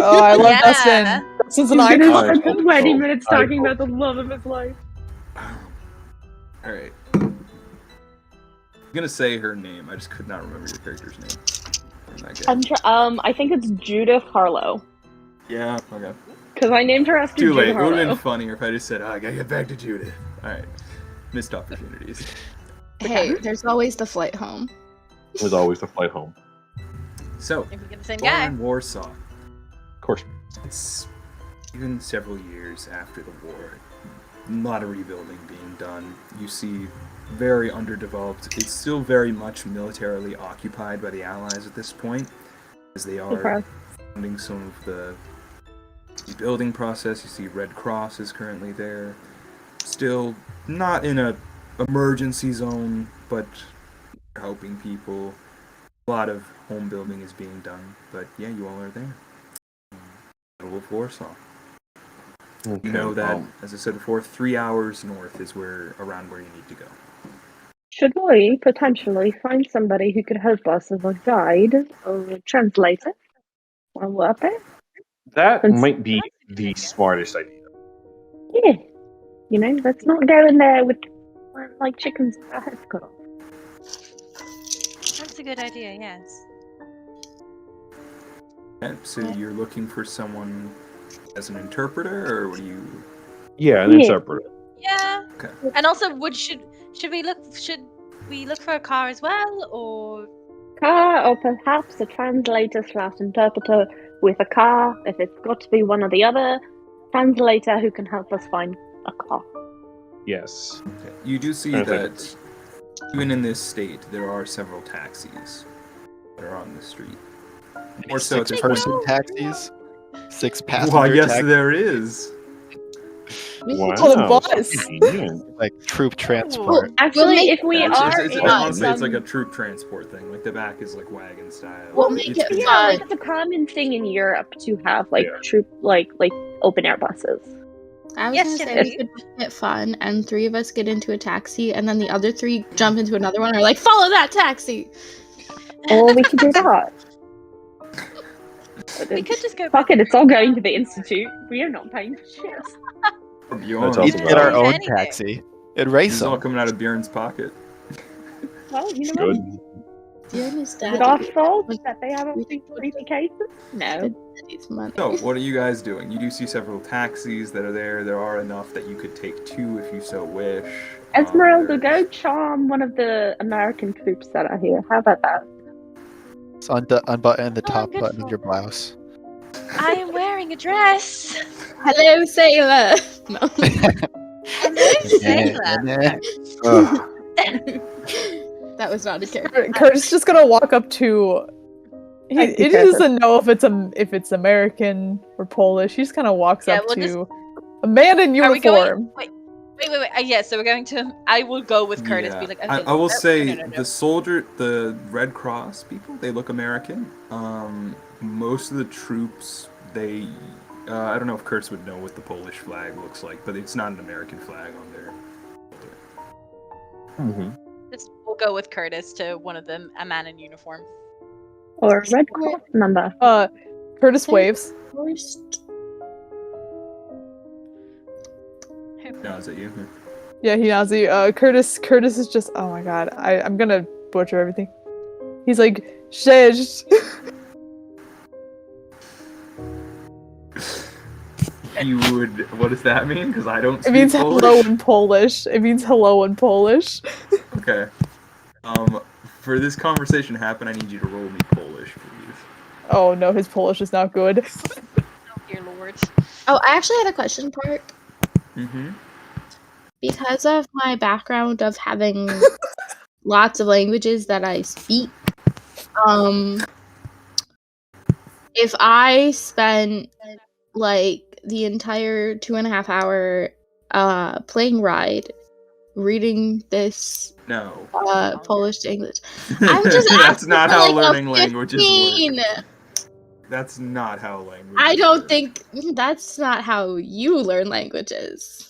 Oh, I love Yeah. Dustin. Dustin's an He's gonna icon. spend hope 20 so. minutes I talking hope about the love of his life. Alright. I'm gonna say her name, I just could not remember your character's name. Okay. I think it's Judith Harlow. Yeah, okay. Because I named her after Too late. Judith It would have Harlow. been funnier if I just said, oh, I gotta get back to Judith. Alright. Missed opportunities. Hey, there's always the flight home. It was always the flight home. So, If we get the same born guy. in Warsaw. Of course. It's even several years after the war. A lot of rebuilding being done. You see very underdeveloped. It's still very much militarily occupied by the Allies at this point, as they are Okay. funding some of the rebuilding process. You see Red Cross is currently there. Still not in a emergency zone, but helping people. A lot of home building is being done, but yeah, you all are there. Battle of Warsaw. You know that, as I said before, 3 hours north is around where you need to go. Should we potentially find somebody who could help us as a guide or a translator while we're up there? That That's- might be the smartest idea. Yeah. You know, let's not go in there with like chickens with our heads cut off. That's a good idea, yes. Okay, so you're looking for someone as an interpreter, or what do you? Yeah, an Yeah. interpreter. Yeah. Okay. And also, should we look for a car as well, or Car or perhaps a translator / interpreter with a car, if it's got to be one or the other. Translator who can help us find a car. Yes. Okay. You do see Perfect. that even in this state, there are several taxis that are on the street. Or so at this point. 6-person taxis, 6 passenger Why, yes, taxis, there is. Wow. On the bus. Convenient. like troop transport. Actually, make- if we It's, are it's, in honestly, it's some- like a troop transport thing. Like the back is like wagon style. We'll make It's it convenient. Yeah, fun. like it's a common thing in Europe to have like Yeah. troop like open air buses. I was Yes, gonna say Genevieve. we could make it fun, and 3 of us get into a taxi, and then the other 3 jump into another one, and are like, follow that taxi. Or we could do that. But we it's- could just go. Fuck it, it's all going to the institute. We are not paying for shit. Or Bjorn. That's Each also get our valid. own Anything. taxi and race This is all them. coming out of Bjorn's pocket. Well, you know Good. what? Fiona's Is it our fault Like, that they have all these crazy cases? No. Daddy's money. So, what are you guys doing? You do see several taxis that are there. There are enough that you could take two if you so wish. Esmeralda, There's- go charm one of the American troops that are here. How about that? So unbutton the Oh, top good button of for- your blouse. I am wearing a dress. Hello, sailor. No. Hello, sailor. Ugh. That was not a character. Curtis is just gonna walk up to. Thank you, He Curtis. doesn't know if it's American or Polish. He just kind of walks Yeah, up we'll to just- a man in Are we going? uniform. Wait. Yeah, so we're going to. I will go with Curtis. Yeah. Be like, okay, I will no, say no. the soldier, the Red Cross people, they look American. Most of the troops, they, I don't know if Kurtz would know what the Polish flag looks like, but it's not an American flag on there. Mhm. Just we'll go with Curtis to one of them, a man in uniform. Or a Red Cross member. Curtis waves. First, No, is that you? Yeah, he nods at you. Curtis is just. Oh my god, I'm gonna butcher everything. He's like, "Cześć." You would. What does that mean? Because I don't. It means speak hello Polish. in Polish. It means hello in Polish. Okay. For this conversation to happen, I need you to roll me Polish, please. Oh no, his Polish is not good. Oh, dear lord. oh, I actually had a question, Park. Mm-hmm. Because of my background of having lots of languages that I speak, if I spent like the entire 2.5 hour plane ride reading this No. Polish to English, I'm just That's asking not for, how like, a learning languages 15. work. That's not how language. I don't think that's not how you learn languages.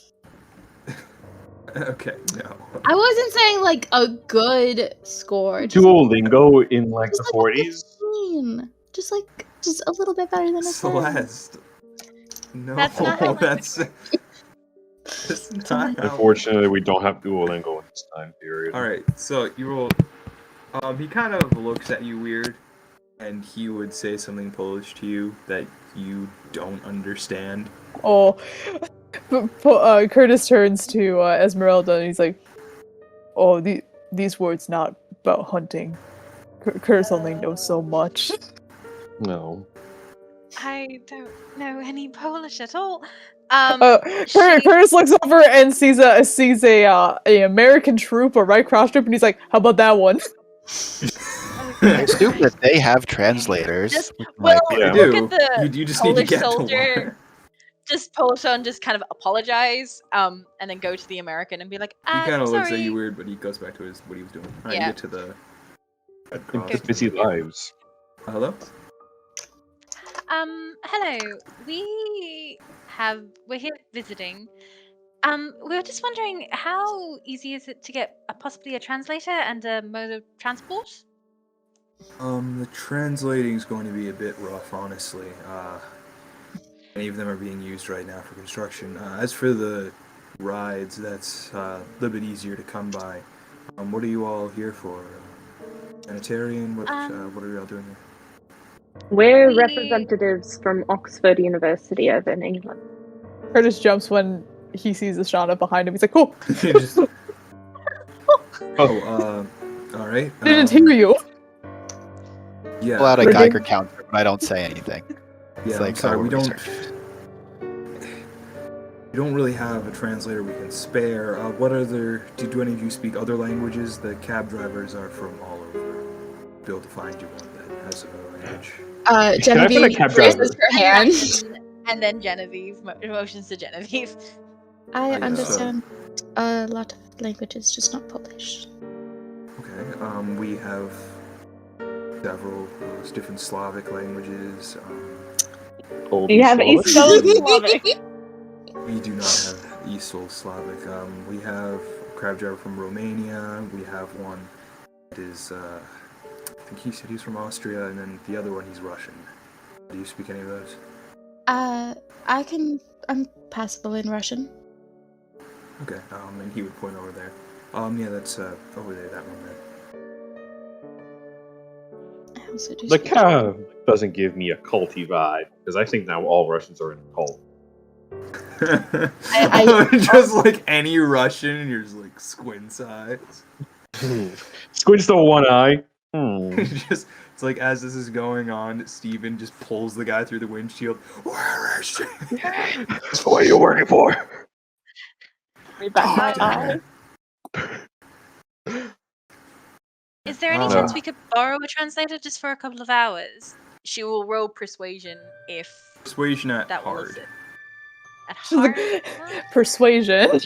Okay, no. I wasn't saying like a good score. Just Duolingo in like the Just like a 40s. 15. Just a little bit better than a 10. Celeste. No, That's not how that's not how. Unfortunately, we don't have Duolingo in this time period. Alright, so you roll. He kind of looks at you weird, and he would say something Polish to you that you don't understand. Oh, Curtis turns to Esmeralda and he's like, "Oh, these words not about hunting. Curtis only knows so much." No. I don't know any Polish at all. Curtis looks over and sees a American troop, a Red Cross troop, and he's like, "How about that one?" I assume that they have translators. Just- We can, well, Yeah. They look do. at the You just need to Polish get soldier. to one. Just Polish on, just kind of apologize, and then go to the American and be like, He kind of sorry. looks at you weird, but he goes back to what he was doing. Alright, Yeah. you get to the Red Cross. The busy lives. Hello? Hello. We're here visiting. We were just wondering how easy is it to get possibly a translator and a mode of transport? The translating is going to be a bit rough, honestly. Many of them are being used right now for construction. As for the rides, that's a little bit easier to come by. What are you all here for? Sanitarian? What are you all doing here? We're We- representatives from Oxford University over in England. Curtis jumps when he sees Ashana behind him. He's like, "Cool, Just- alright. didn't hear you." Yeah. pull out a We're doing- Geiger counter, but I don't say anything. Yeah, It's I'm like, sorry, oh, we don't. research. We don't really have a translator we can spare. What other? Do any of you speak other languages? The cab drivers are from all over. Be able to find you one that has a language. Can I find a Genevieve cab raises driver? her hand. And then Genevieve motions to Genevieve. I guess so. understand a lot of languages, just not Polish. Okay. We have several different Slavic languages. Old You have Slavic? East Slavic. We do not have East Slavic. We have a crab driver from Romania. We have one that is, I think he said he's from Austria, and then the other one he's Russian. Do you speak any of those? I'm passable in Russian. Okay. And he would point over there. Yeah, that's over there. That one there. also do The speak cab doesn't give me a culty vibe because I think now all Russians are in a cult. Just like any Russian, and you're just like squint eyes. Squints the one eye. Just it's like as this is going on, Steven just pulls the guy through the windshield. Where is she? What are you working for? Me back my eye. Is there any Oh. chance we could borrow a translator just for a couple of hours? She will roll persuasion if Persuasion at that hard. was it. At She's like, heart? persuasion.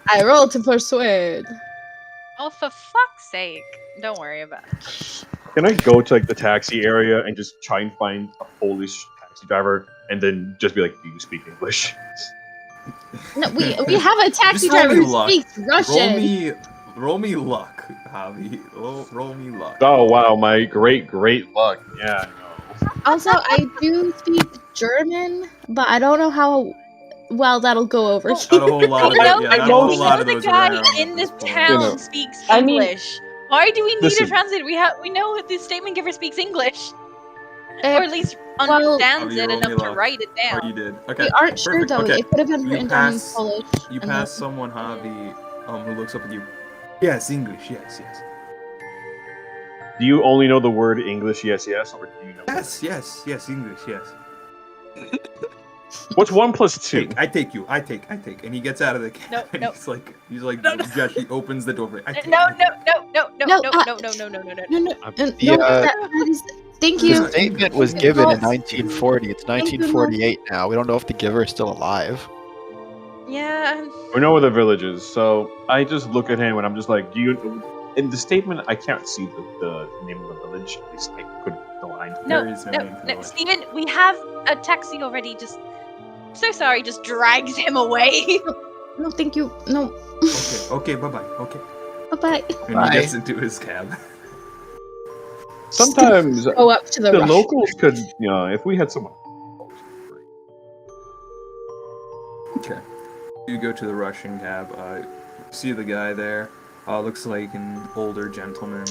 I roll to persuade. Oh, for fuck's sake! Don't worry about it. Can I go to like the taxi area and just try and find a Polish taxi driver and then just be like, "Do you speak English?" No, we have a taxi Just roll driver me who luck. speaks Russian. Roll me luck, Javi. Roll me luck. Oh wow, my great luck. Yeah. No. Also, I do speak German, but I don't know how well that'll go over Not a here. whole lot of We know, it. Yeah, not a know whole we lot know of the those guy around in at this this point. town You know. speaks I mean- English. Why do we need Listen. a translator? We know the statement giver speaks English, or Uh, at least well- understands Oh, you it rolled me enough to luck. write it Oh, down. you did. Okay. we aren't sure perfect. though. Okay. It could have been You written down in pass- Polish. You and pass then- someone, Javi, who looks up at you. Yes, English. Yes. Do you only know the word English? Yes, or do you know? Yes, English. Yes. What's 1 plus 2? I take you. I take. And he gets out of the cab. No, and no. he's like, No, no. Josh, he opens the door. For I take, No, I take. no. No, that is. Thank The you. statement was given in No. 1940. It's 1948 now. We don't know if the giver is still alive. Yeah. We know where the village is, so I just look at him and I'm just like, "Do you?" In the statement, I can't see the name of the village. At least I could the line. There is no name for the No, village. Steven, we have a taxi already. Just so sorry. Just drags him away. No, thank you. No. Okay, bye-bye. Okay. Bye-bye. And Bye. he gets into his cab. Sometimes Go up to the, the Russian. locals could, if we had someone. Okay. You go to the Russian cab. See the guy there. Looks like an older gentleman.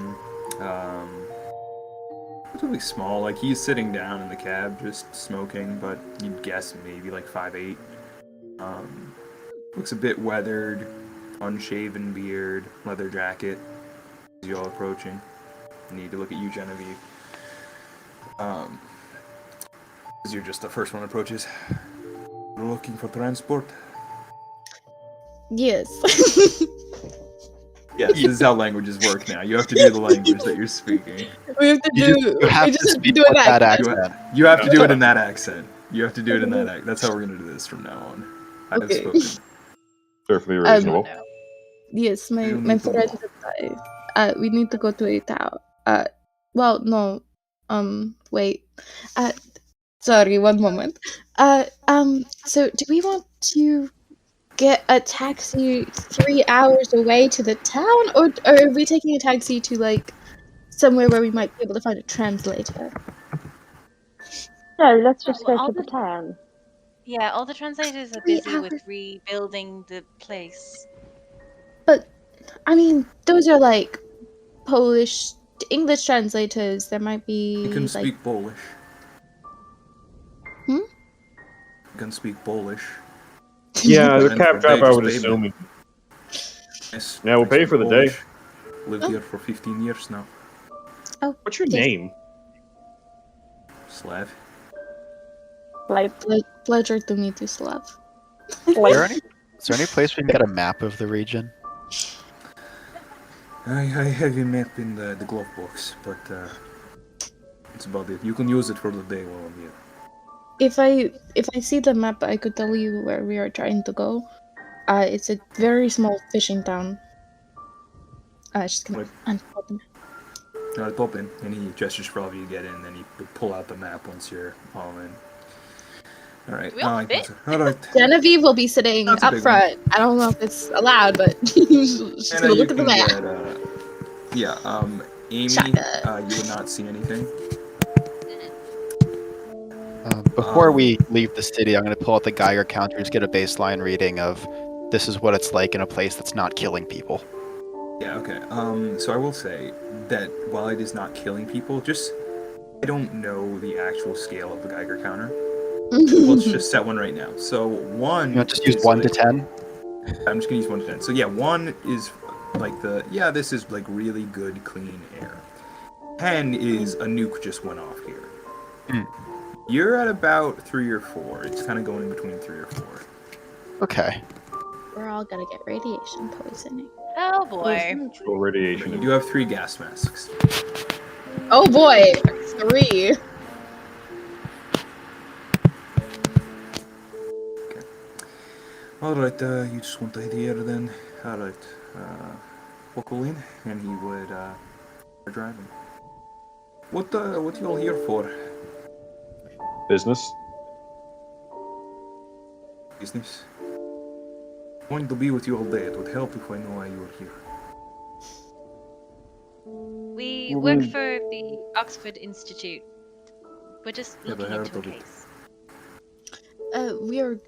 Relatively small. Like he's sitting down in the cab, just smoking. But you'd guess maybe like 5'8". Looks a bit weathered. Unshaven beard, leather jacket. As you all approaching. Need to look at you, Genevieve. As you're just the first one approaches. Looking for transport. Yes. Yes, this is how languages work now. You have to do the language that you're speaking. we have to You do. you have we to just have to speak do with it that back. accent. You have to do it in that accent. You have to do it in that accent. That's how we're gonna do this from now on. I have Okay. spoken. Perfectly reasonable. Yes, my You my need to friend go. replied. We need to go to a town. Well, no. Wait. Sorry, one moment. So do we want to get a taxi 3 hours away to the town, or are we taking a taxi to like somewhere where we might be able to find a translator? No, let's just Well, go all to the the- town. Yeah, all the translators are 3 busy with hours. rebuilding the place. I mean, those are like Polish to English translators. There might be You can like speak Polish. Hmm? You can speak Polish. Yeah, the And cab for driver, I would Vegas, assume. baby. Yes, Yeah, we'll I pay speak for the day. Polish. Lived Oh. here for 15 years now. What's your Yes. name? Slav. Like, pleasure to meet you, Slav. Is there any place we can get a map of the region? I have a map in the glove box, but that's about it. You can use it for the day while I'm here. If I see the map, I could tell you where we are trying to go. It's a very small fishing town. Just gonna Wait. unfold the map. Alright, pop in. And he gestures for all of you to get in, then he pull out the map once you're all in. Alright. We all fit? Alright. Genevieve will be sitting That's a up big front. I don't know if it's allowed, but she's Anna, gonna you look at the can map. get, Amy, Shaka. you would not see anything. Before we leave the city, I'm going to pull out the Geiger counter, just get a baseline reading of this is what it's like in a place that's not killing people. Yeah, okay. So I will say that while it is not killing people, I don't know the actual scale of the Geiger counter. Let's just set one right now. So 1 You want to just use is 1 to like- 10? I'm just gonna use 1 to 10. So yeah, 1 is like this is like really good, clean air. 10 is a nuke just went off here. Hmm. You're at about 3 or 4. It's kind of going in between 3 or 4. Okay. We're all gonna get radiation poisoning. Oh boy. Actual radiation. You do have 3 gas masks. Oh boy, 3. Alright, you just want the air then. Alright, buckle in, and he would, start driving. What you all here for? Business. Business? I'm going to be with you all day. It would help if I know why you were here. We work for the Oxford Institute. We're just Never looking heard into a of it. case. We are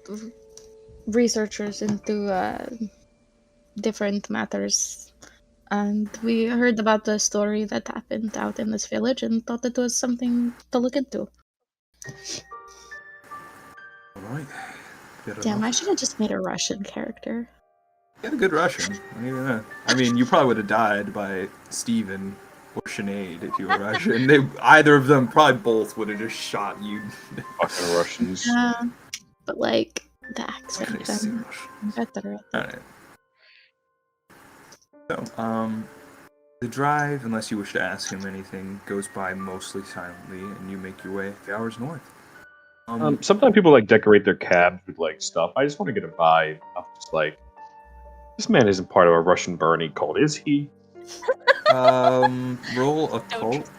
researchers into different matters, and we heard about the story that happened out in this village and thought it was something to look into. Alright. Damn, I should have just made a Russian character. You had a good Russian. I mean, you probably would have died by Steven or Sinead if you were Russian. Either of them, probably both, would have just shot you. Fucking Russians. But like the accent, Crazy I'm Russian. better at that. Alright. So, the drive, unless you wish to ask him anything, goes by mostly silently, and you make your way a few hours north. Sometimes people like decorate their cabs with like stuff. I just want to get a vibe of just like, this man isn't part of a Russian Bernie cult, is he? Roll occult.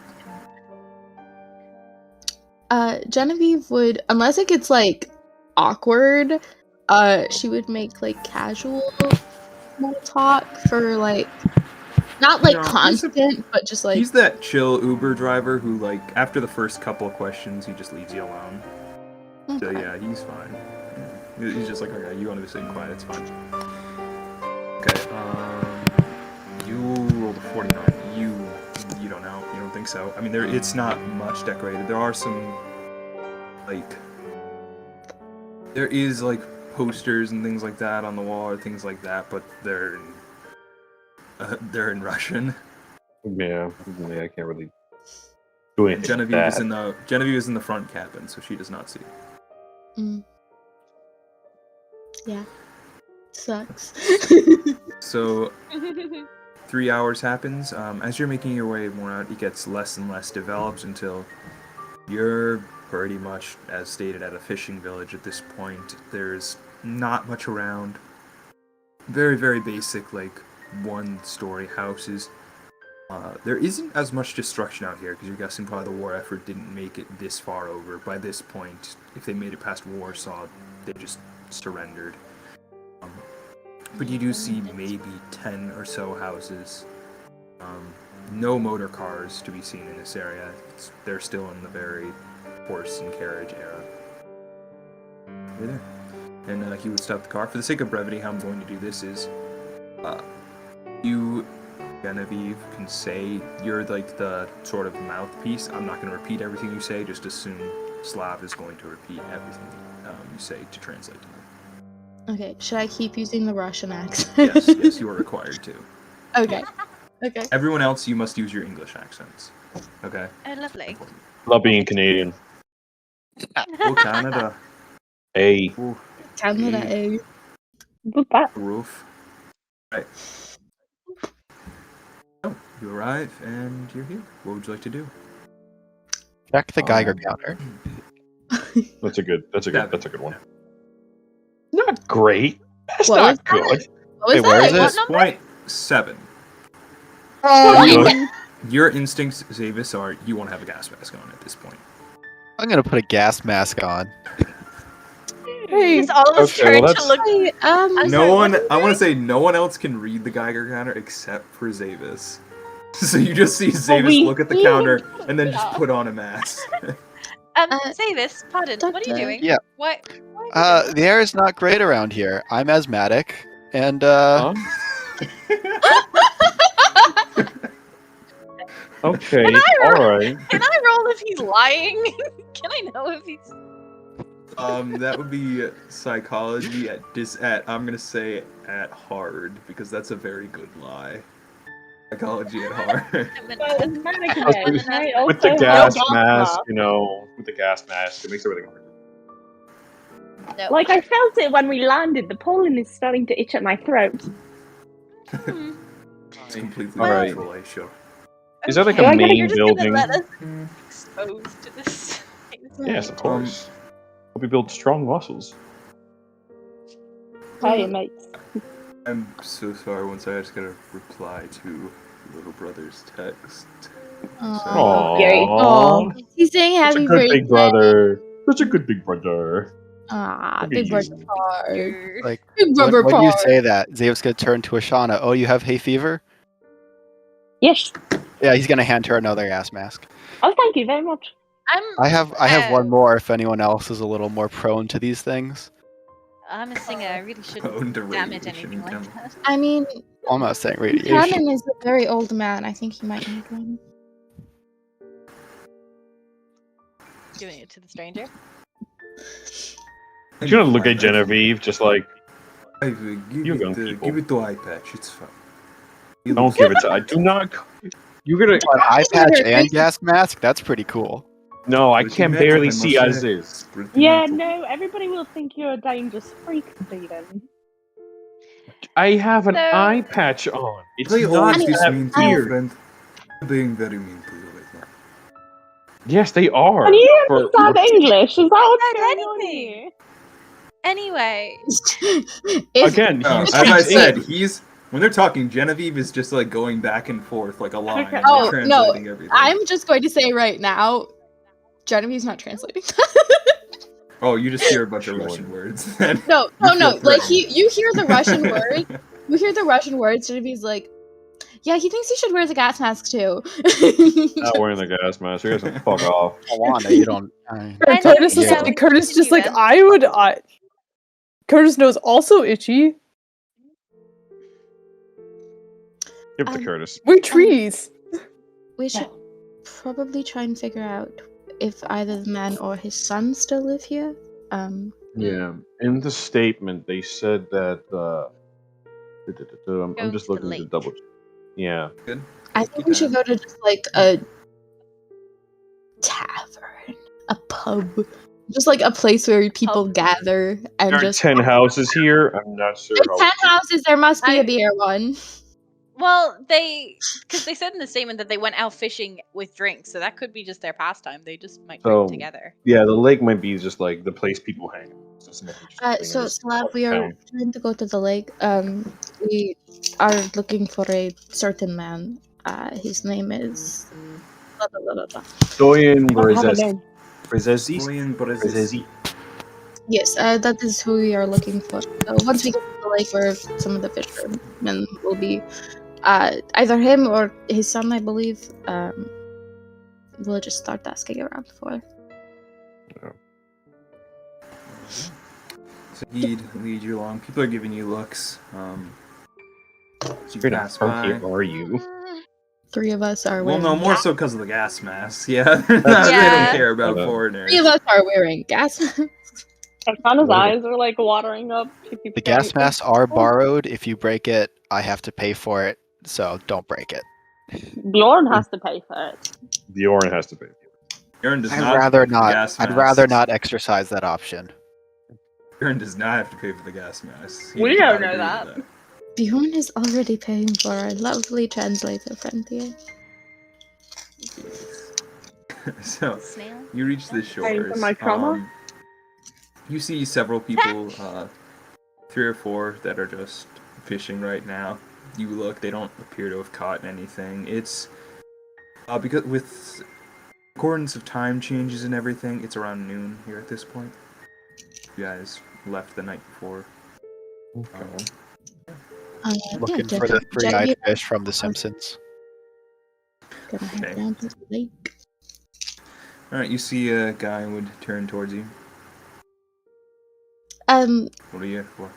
Genevieve would, unless it gets like awkward, she would make like casual small talk for like not like No, constant, but just like He's that chill Uber driver who, like, after the first couple of questions, he just leaves you alone. So okay. yeah, he's fine. Yeah. He's just like, okay, you want to be sitting quiet, it's fine. Okay, you rolled a 49. You don't know. You don't think so. I mean, it's not much decorated. There are some, like, there is, like, posters and things like that on the wall or things like that, but they're in Russian. Yeah, I can't really do anything. Genevieve is in the front cabin, so she does not see. Yeah. Sucks. So 3 hours happens. As you're making your way more out, it gets less and less developed until you're pretty much, as stated, at a fishing village at this point. There's not much around. Very, very basic, like, one-story houses. There isn't as much destruction out here, because you're guessing probably the war effort didn't make it this far over. By this point, if they made it past Warsaw, they just surrendered. But you do see maybe 10 or so houses. No motor cars to be seen in this area. They're still in the very horse and carriage era. You're there. And he would stop the car. For the sake of brevity, how I'm going to do this is... you, Genevieve, can say you're like the sort of mouthpiece. I'm not going to repeat everything you say, just assume Slav is going to repeat everything you say to translate to them. Okay, should I keep using the Russian accent? Yes, you are required to. Okay. Everyone else, you must use your English accents. Okay? Oh, lovely. Love being Canadian. Oh, Canada. Hey. Ooh, Canada, eh? What's that? roof. Right. Oh, you arrive and you're here. What would you like to do? Check the Geiger counter. That's a good Yeah. one. Not great. That's What not was that? good. What was Wait, where that? is it? What number? Point 7. Good. Your instincts, Zavis, are you won't have a gas mask on at this point. I'm gonna put a gas mask on. Hey, It's all of us Okay, well, turned to that's- look. Hey, I'm No sorry, one, what did I you want to say? say no one else can read the Geiger counter except for Zavis. So you just see Well, Zavis we- look at the counter and then just put on a mask. Zavis, pardon. What are you Doctor. doing? Yeah. Why are you doing The air is not great around here. I'm asthmatic, and Huh? Okay, Can I roll? alright. Can I roll if he's lying? Can I know if he's? That would be psychology at I'm gonna say at hard because that's a very good lie. Psychology at hard. Well, mannequin With head might also With the have gas asthma. mask, with the gas mask, it makes everything harder. No. Like, I felt it when we landed. The pollen is starting to itch at my throat. It's completely Alright. natural, Aisha. Is there like Okay. a I gotta- main You're just building? gonna let us exposed to this. Yes, of course. Hope we build strong muscles. Hey, mates. I'm so sorry. Once I just gotta reply to little brother's text. Aw. Aww. He's saying Such a happy good birthday. big brother. Such a good big brother. Ah, Look big at brother you. part. Like, Big rubber when you part. say that, Zeus gonna turn to Ashana. Oh, you have hay fever? Yes. Yeah, he's gonna hand her another gas mask. Oh, thank you very much. I have one more if anyone else is a little more prone to these things. I'm a singer. I really Prone shouldn't to damage radiation, anything like Tim. that. I mean, I'm not saying radiation. Buchanan is a very old man. I think he might need one. Doing it to the stranger. You're gonna look at Genevieve just like, Give You young it people. give it the eye patch. It's fine. don't give it to. I do not. You're gonna. An eye patch and gas mask? That's pretty cool. No, I can barely see as is. Yeah, no, everybody will think you're a dangerous freak, Steven. I have an So- eye patch on. It's They not always this that mean to you, weird. friend. They're being very mean to you right now. Yes, they are. Can you For- understand English? Is that what's Said going on anything. here? Anyway, If- Again, he As speaks I said, English. when they're talking, Genevieve is just like going back and forth like a line. Okay. and Oh, they're no, translating everything. I'm just going to say right now, Genevieve's not translating. Oh, you just hear a bunch of Sure. Russian words. Then no, You no, no. feel Like threatened. you hear the Russian word. You hear the Russian words. Genevieve's like, yeah, he thinks he should wear the gas mask too. Not wearing the gas mask. You guys can fuck off. Alana, you don't. I know, Curtis is yeah. like, Curtis just like, Steven. Curtis knows also itchy. Give it to Um, Curtis. We're trees. We should probably try and figure out if either the man or his son still live here. Yeah. In the statement, they said that. I'm Go just to the looking to lake. double. Yeah. Good. I think we should go to just like a tavern, a pub, just like a place where people gather and There are just. 10 houses here. I'm not sure There's how. 10 houses. There must be I- a beer one. well, because they said in the statement that they went out fishing with drinks, so that could be just their pastime. They just might drink So- together. Yeah, the lake might be just like the place people hang. It's just an interesting thing in So this Slav, we are town. trying to go to the lake. We are looking for a certain man. His name is. Blah, blah, blah, blah, blah. Stoyan I don't have a name. Florian Brzezinski. Yes, that is who we are looking for. So once we get to the lake where some of the fishermen will be, either him or his son, I believe, we'll just start asking around for. So he'd lead you along. People are giving you looks. So you Where the pass fuck by. are you? 3 of us are Well, wearing. no, more gas- so because of the gas masks. Yeah, they Yeah. don't care about Okay. foreigners. 3 of us are wearing gas. Arcana's What? eyes are like watering up. She keeps The gas going, masks are borrowed. If you break it, I have to pay for it. So don't break it. Bjorn has to pay for it. Bjorn has to pay. Aaron does I'd not rather pay for the not. gas I'd rather masks. not exercise that option. Aaron does not have to pay for the gas masks. He We does not don't know agree with Bjorn is already paying for our lovely translator friend here. that. So Snail. you reach the Paying for shores. my trauma? You see several people, 3 or 4 that are just fishing right now. You look; they don't appear to have caught anything. It's because with accordance of time changes and everything, it's around noon here at this point. You guys left the night before. Looking yeah, for the three-eyed Genevieve- fish from The Simpsons. Gonna head Okay. down to the lake. All right, you see a guy would turn towards you. What are you here for?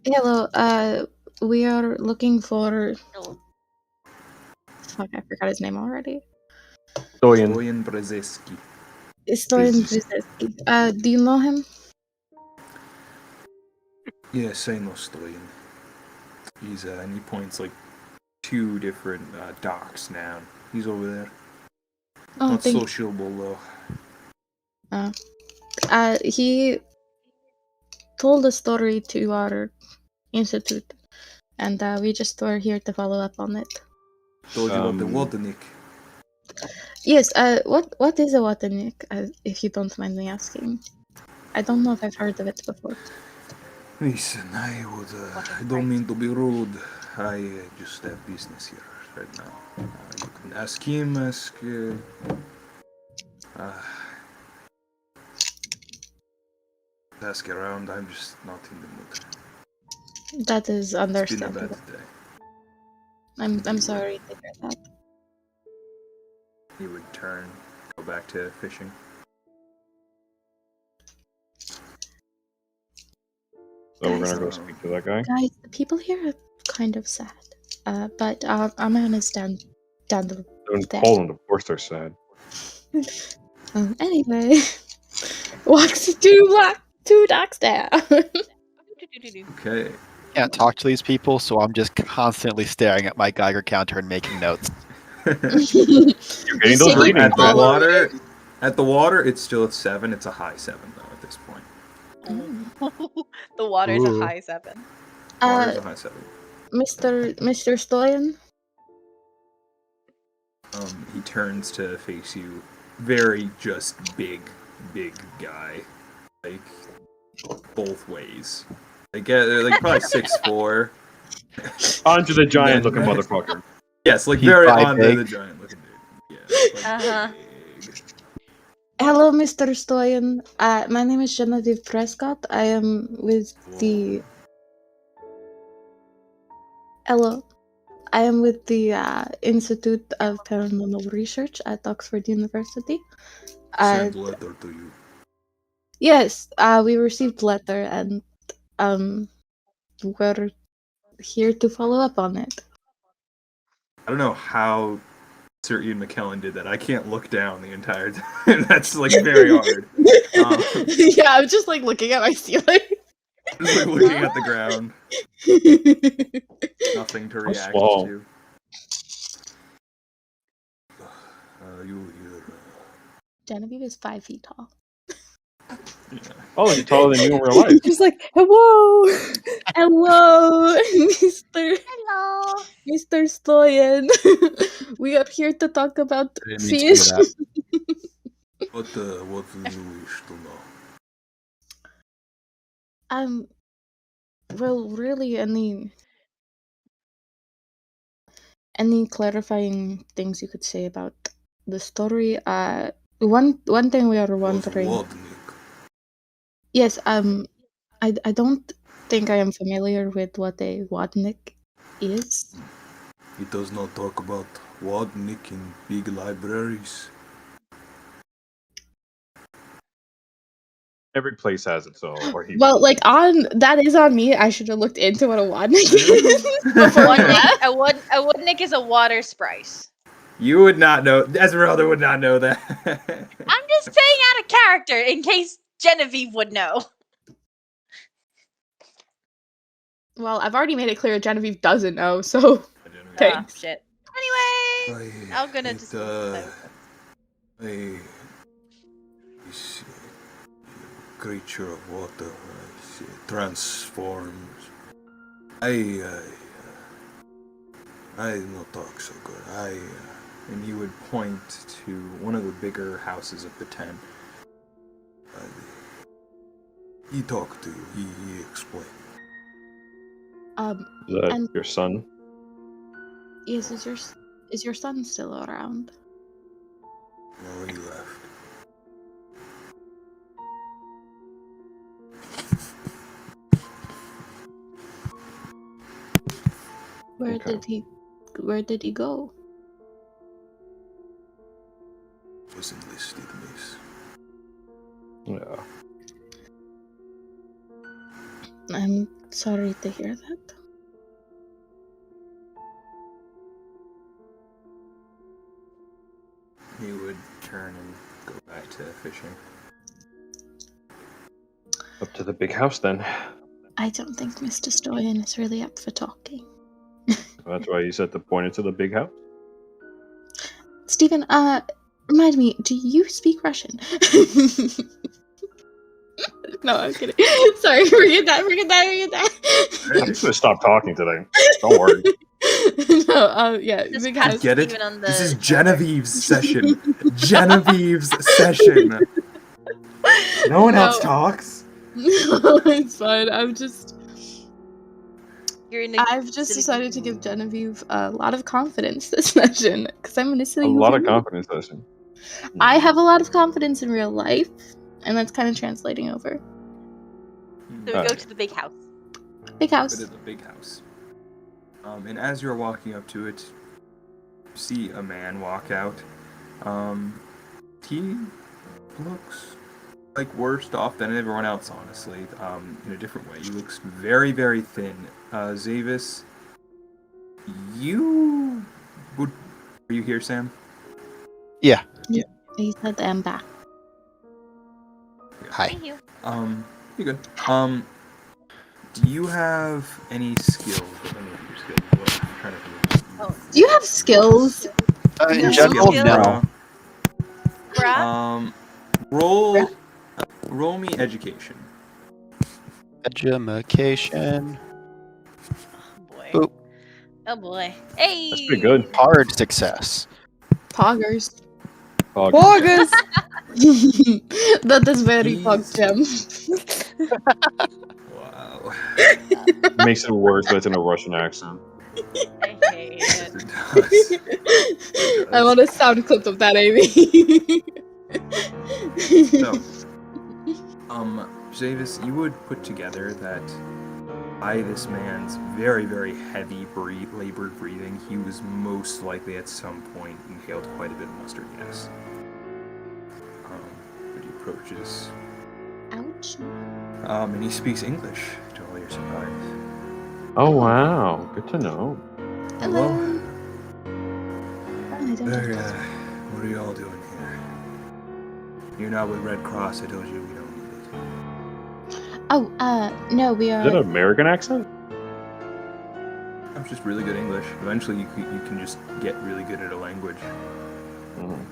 Hello, we are looking for fuck, I forgot his name already. Stoyan. Stoyan Brzezinski. Stoyan Jesus. Brzezinski. Do you know him? Yes, I know Stoyan. He's and he points like 2 different docks now. He's over there. Oh, Not thank sociable though. He told a story to our institute, and we just were here to follow up on it. Told you about the Watanik. Yes, what is a Watanik, if you don't mind me asking? I don't know if I've heard of it before. Listen, I don't mean to be rude. I just have business here right now. You can ask him, ask around. I'm just not in the mood. That is It's been a understandable. bad day. I'm sorry to hear that. He would turn, go back to fishing. So we're Guys, gonna go speak to that guy. Guys, the people here are kind of sad. But I'm gonna stand there. In Poland, of course, they're sad. Anyway, walks two docks down. Okay. Can't talk to these people, so I'm just constantly staring at my Geiger counter and making notes. You're getting those So readings, At the man. water, it's still at 7. It's a high 7 though at this point. The water's Ooh. a high 7. Water's a high 7. Mr. Stoyan. He turns to face you. Very just big guy. Like both ways. Like probably 6'4". Onto the giant-looking motherfucker. Yes, like He's very bi on big. the giant looking dude. Yeah. Like big. Hello, Mr. Stoyan. My name is Genevieve Prescott. I am with the. Hello. I am with the Institute of Paranormal Research at Oxford University. Send letter to you. Yes, we received letter and we're here to follow up on it. I don't know how Sir Ian McKellen did that. I can't look down the entire time. That's like very hard. Yeah, I'm just like looking at my ceiling. Just like looking at the ground. Nothing to react small. to. You here. Genevieve is 5 feet tall. Oh, you're taller than you in real life. Just like, hello. Hello, Mr. Hello. Mr. Stoyan. We are here to talk about I didn't mean to do fish. that. What do you wish to know? Well, really, any clarifying things you could say about the story? One thing we are wondering. Wodnik. Yes, I don't think I am familiar with what a Wodnik is. He does not talk about Wodnik in big libraries. Every place has its own. Or he. Well, like that is on me. I should have looked into what a Wodnik is before I left. A Woodnick is a water sprite. You would not know. Esmeralda would not know that. I'm just saying out of character in case Genevieve would know. Well, I've already made it clear Genevieve doesn't know, so thanks. Shit. Anyway, I'm gonna just. Creature of water transforms. I not talk so good. And he would point to one of the bigger houses of the 10. He talked to you. He explained. Is that and- your son? Yes, is your son still around? No, he left. Where Okay. did he go? Was enlisted, miss. Yeah. I'm sorry to hear that. turn and go back to fishing. Up to the big house then. I don't think Mr. Stoyan is really up for talking. That's why you said to point it to the big house. Stephen, remind me, do you speak Russian? No, I'm kidding. Sorry, forget that. I'm just gonna stop talking today. Don't worry. No, yeah, Just big pass house. Get it? Steven on This the is shoulder. Genevieve's session. Genevieve's session. No one else No. talks. No, it's fine. I've just Sitting- decided to give Genevieve a lot of confidence this session because I'm A listening. lot of confidence session. I have a lot of confidence in real life, and that's kind of translating over. So we go Alright. to the big house. Big Go house. to the big house. And as you're walking up to it, you see a man walk out. He looks like worse off than everyone else, honestly, in a different way. He looks very, very thin. Zavis, are you here, Sam? Yeah. He said that I'm back. Hi. Thank you. You're good. Do you have any skills? Any of your skills? What I'm trying to do. Oh, Do you have skills? In No general, skills. no. Brad? Roll me education. Education. Oh boy. Boop. Oh boy. Hey. That's pretty good. Hard success. Poggers. Oh, Bogus! That is very Please. pog gem. Wow. makes it worse, but it's in a Russian accent. I hate it. It does. I want a sound clip of that, Amy. So, Zavis, you would put together that by this man's very, very heavy labored breathing, he was most likely at some point inhaled quite a bit of mustard gas. But he approaches, Ouch. and he speaks English, to all your surprise. Oh wow, good to know. Hello. Hello. I don't There, have what are you all doing here? You're not with Red Cross, I told you we don't need it. Oh, no, we Is that an are. American accent? I'm just really good English. Eventually you can just get really good at a language. Mhm.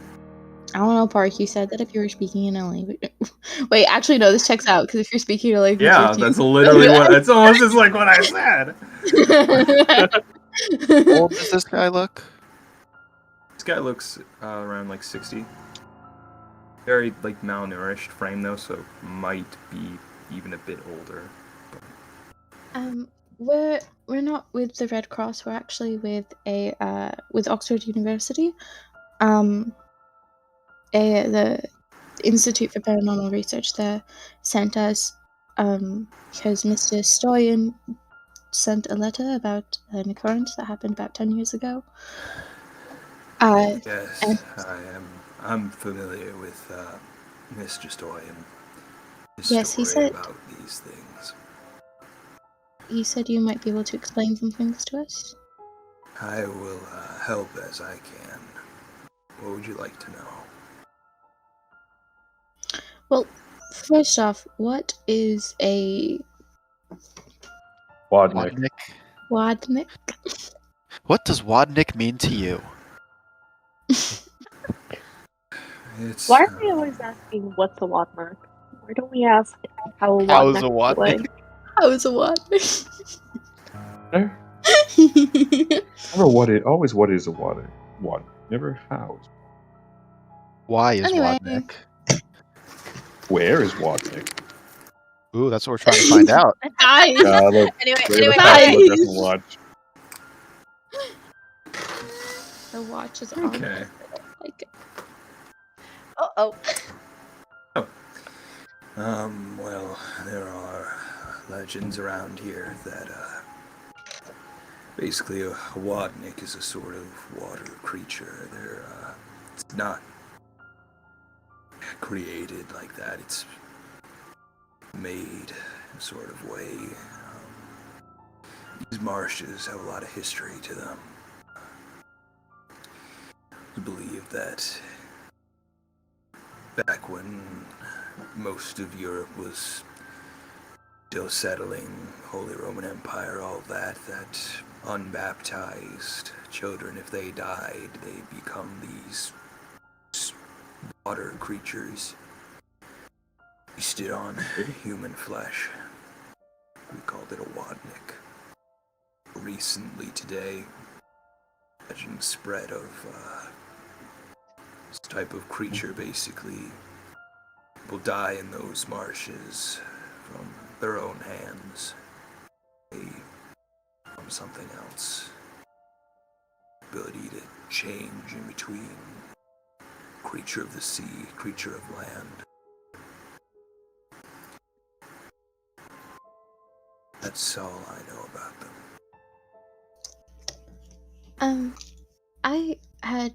I don't know, Park. You said that if you were speaking in a language. Wait, actually, no, this checks out because if you're speaking in a language. Yeah, like you- that's literally that's almost just like what I said. How old does this guy look? This guy looks around like 60. Very like malnourished frame though, so might be even a bit older. We're not with the Red Cross. We're actually with with Oxford University. The Institute for Paranormal Research there sent us because Mr. Stoyan sent a letter about an occurrence that happened about 10 years ago. Yes, and- I'm familiar with Mr. Stoyan. His Yes, he story said- about these things. You said you might be able to explain some things to us. I will help as I can. What would you like to know? Well, first off, what is a Wadnik. Wadnik. wadnik? What does Wadnik mean to you? It's Why are we always asking what's a Wadmark? Why don't we ask how a How is Wadmark a Wadnik? How is a wadnik? Never what it. Always what is a water. What? Never how. Why is Anyway. Wadnik? Where is Wadnik? Ooh, that's what we're trying to find out. Nice. Look, Anyway, look at anyway, the Nice. password, doesn't watch. The watch is on. okay. Like, oh. Well, there are legends around here that, basically a Wadnik is a sort of water creature. It's not created like that. It's made a sort of way. These marshes have a lot of history to them. We believe that back when most of Europe was still settling, Holy Roman Empire, all that unbaptized children, if they died, they become these water creatures feasted on human flesh. We called it a wadnik. Recently today, imagine the spread of this type of creature, basically. People die in those marshes from their own hands. From something else. Ability to change in between. Creature of the sea, creature of land. That's all I know about them. I had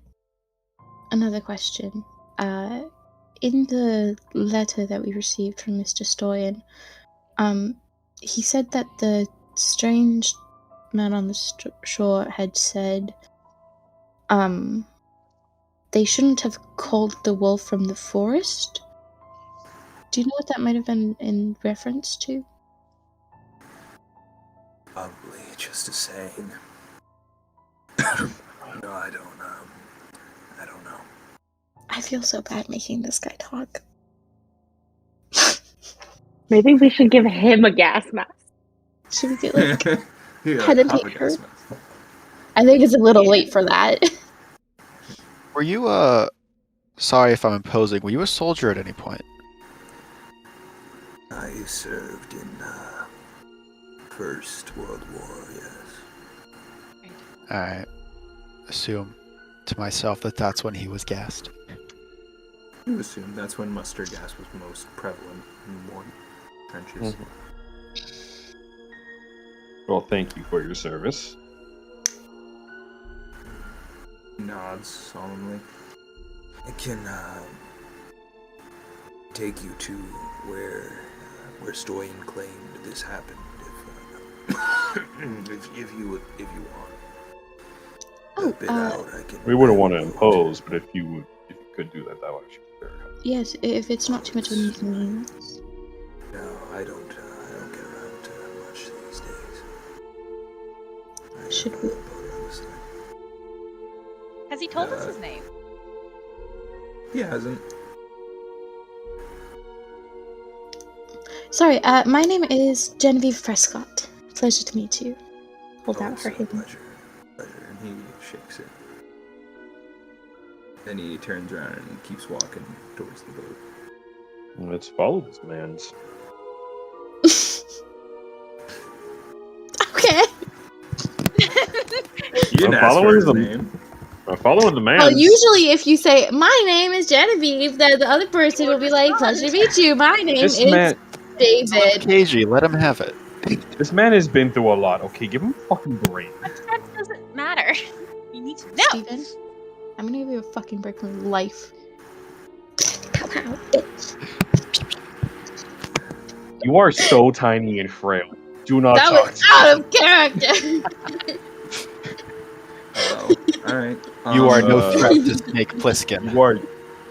another question. In the letter that we received from Mr. Stoyan, he said that the strange man on the shore had said, they shouldn't have called the wolf from the forest. Do you know what that might have been in reference to? Probably just a saying. No, I don't know. I feel so bad making this guy talk. Maybe we should give him a gas mask. Should we get like Yeah, pedicate Papa her? Gas Mask. I think it's a little late for that. Were you sorry if I'm imposing, were you a soldier at any point? I served in First World War, yes. I assume to myself that that's when he was gassed. You assume that's when mustard gas was most prevalent in war trenches. Well, thank you for your service. Nods solemnly. I can take you to where Stoyan claimed this happened, if you want. Oh, A bit out, I can. We wouldn't want to impose, but if you could do that, that would actually be very helpful. Yes, if it's not too much of an inconvenience. No, I don't get around to much these days. Should we? Has he told us his name? He hasn't. Sorry, my name is Genevieve Prescott. Pleasure to meet you. Hold out It's for a him. pleasure, and he shakes it. Then he turns around and keeps walking towards the boat. Let's follow this man's. Okay. You didn't ask for his name. I'm following the man. Well, usually if you say, my name is Genevieve, then the other person will be like, pleasure to meet you. My name This is man, David. KG, let him have it. this man has been through a lot. Okay, give him a fucking break. That doesn't matter. You need to know. Steven, I'm gonna give you a fucking break from life. Pow, pow, bitch. You are so tiny and frail. Do not That talk was to out of character. Oh, alright. You are no Uh, threat to Snake me. Plissken.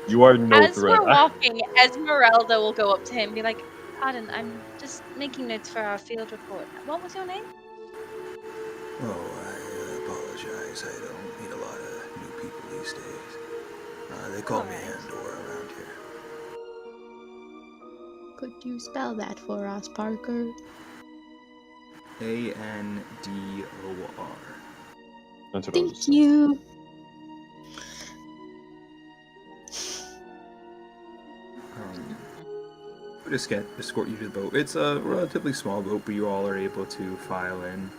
You are no As threat. we're walking, Esmeralda will go up to him and be like, pardon, I'm just making notes for our field report. What was your name? Oh, I apologize. I don't meet a lot of new people these days. They call me Alright. Andor around here. Could you spell that for us, Parker? Andor. That's what I was Thank saying. you. We just escort you to the boat. It's a relatively small boat, but you all are able to file in.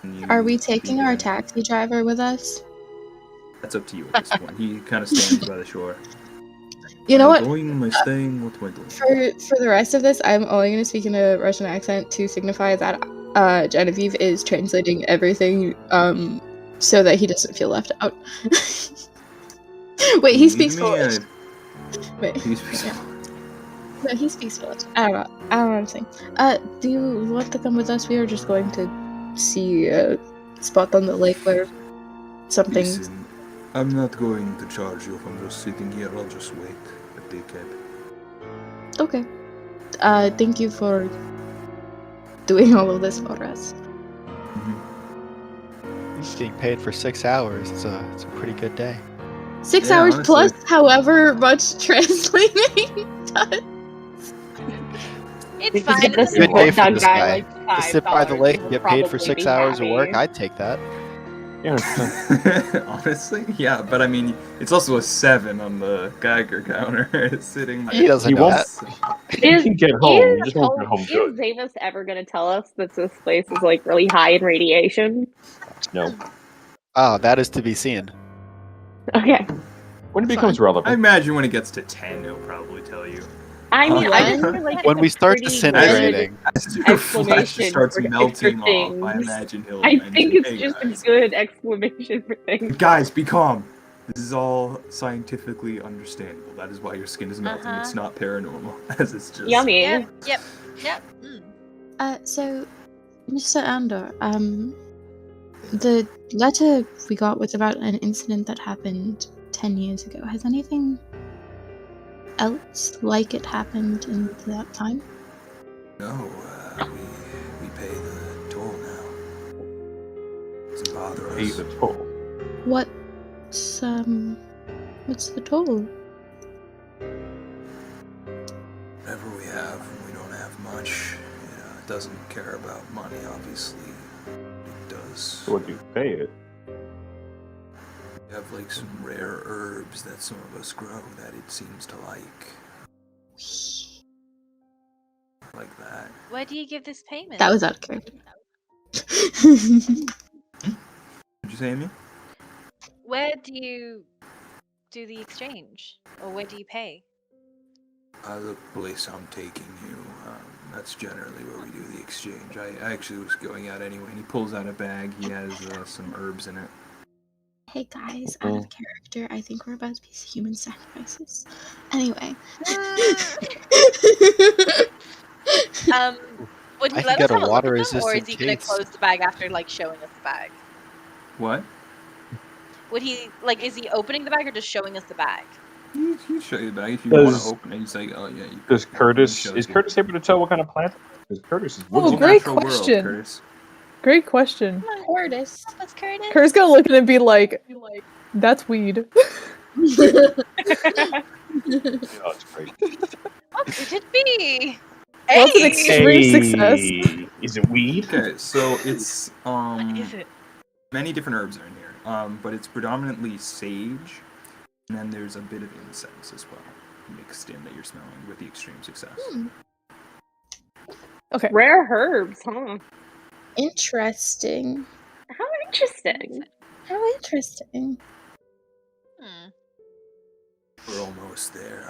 And Are we you taking our begin. taxi driver with us? That's up to you at this point. He kind of stands by the shore. You know what? Going, am I staying? What am I doing? For the rest of this, I'm only going to speak in a Russian accent to signify that Genevieve is translating everything so that he doesn't feel left out. Wait, he speaks Polish. Wait, He speaks yeah. No, he speaks Polish. I don't know what I'm saying. Do you want to come with us? We are just going to see a spot on the lake where something. Listen, I'm not going to charge you if I'm just sitting here. I'll just wait. But dickhead. Okay. Thank you for doing all of this for us. He's getting paid for 6 hours. It's a pretty good day. 6 Yeah, hours honestly. plus however much translating does. It's We fine. could get It's this Good day hot for dog this guy guy. like To sit by the $5, lake he and would get paid for probably 6 be hours of work, happy. I'd take that. Yeah, 100%. Honestly, yeah, but I mean, it's also a 7 on the Geiger counter. It's sitting there. He doesn't He know won't. that. He can get home. He just won't get home Is good. Zavis ever going to tell us that this place is like really high in radiation? No. Oh, that is to be seen. Okay. When it becomes I relevant. imagine when it gets to 10, it'll probably tell you. I mean, I just When? feel like When it's we a start pretty disintegrating, As your flesh Exclamation starts for melting off, I things. imagine he'll I mention, think it's "Hey, just guys, a good exclamation for things. guys, be calm. This is all scientifically understandable. That is why your skin is melting. It's not paranormal, as it's just... Yummy. Yep. So, Mr. Andor, the letter we got was about an incident that happened 10 years ago. Has anything else like it happened in that time? No, we pay the toll now. Doesn't bother us. He's a toll. What's the toll? Whatever we have, we don't have much. It doesn't care about money, obviously. It does. So what do you pay it? We have like some rare herbs that some of us grow that it seems to like. Like that. Where do you give this payment? That was out of character. Did you say, Amy? Where do you do the exchange, or where do you pay? The place I'm taking you, that's generally where we do the exchange. I actually was going out anyway, and he pulls out a bag. He has some herbs in it. Hey guys, out of character. I think we're about to be human sacrifices. Anyway. Would he I can let get us a have a look at them, or water-resistant is he gonna case. close the bag after like showing us the bag? What? Would he like? Is he opening the bag or just showing us the bag? He'll show you the bag if you want Does- to open it. He's like, oh yeah. You Does Curtis shows is you. Curtis able to tell what kind of plant? Because Curtis is Oh, woodsy. great Natural world, question. Curtis. Great question. Curtis. What's Curtis? Kurt's gonna look at it and be like, that's weed. Oh, it's great. What could it be? That's an Hey! extreme success. Is it weed? Okay, so it's What is it? many different herbs are in here, but it's predominantly sage, and then there's a bit of incense as well mixed in that you're smelling with the extreme success. Okay. Rare herbs, huh? Interesting. How interesting. How interesting. We're almost there.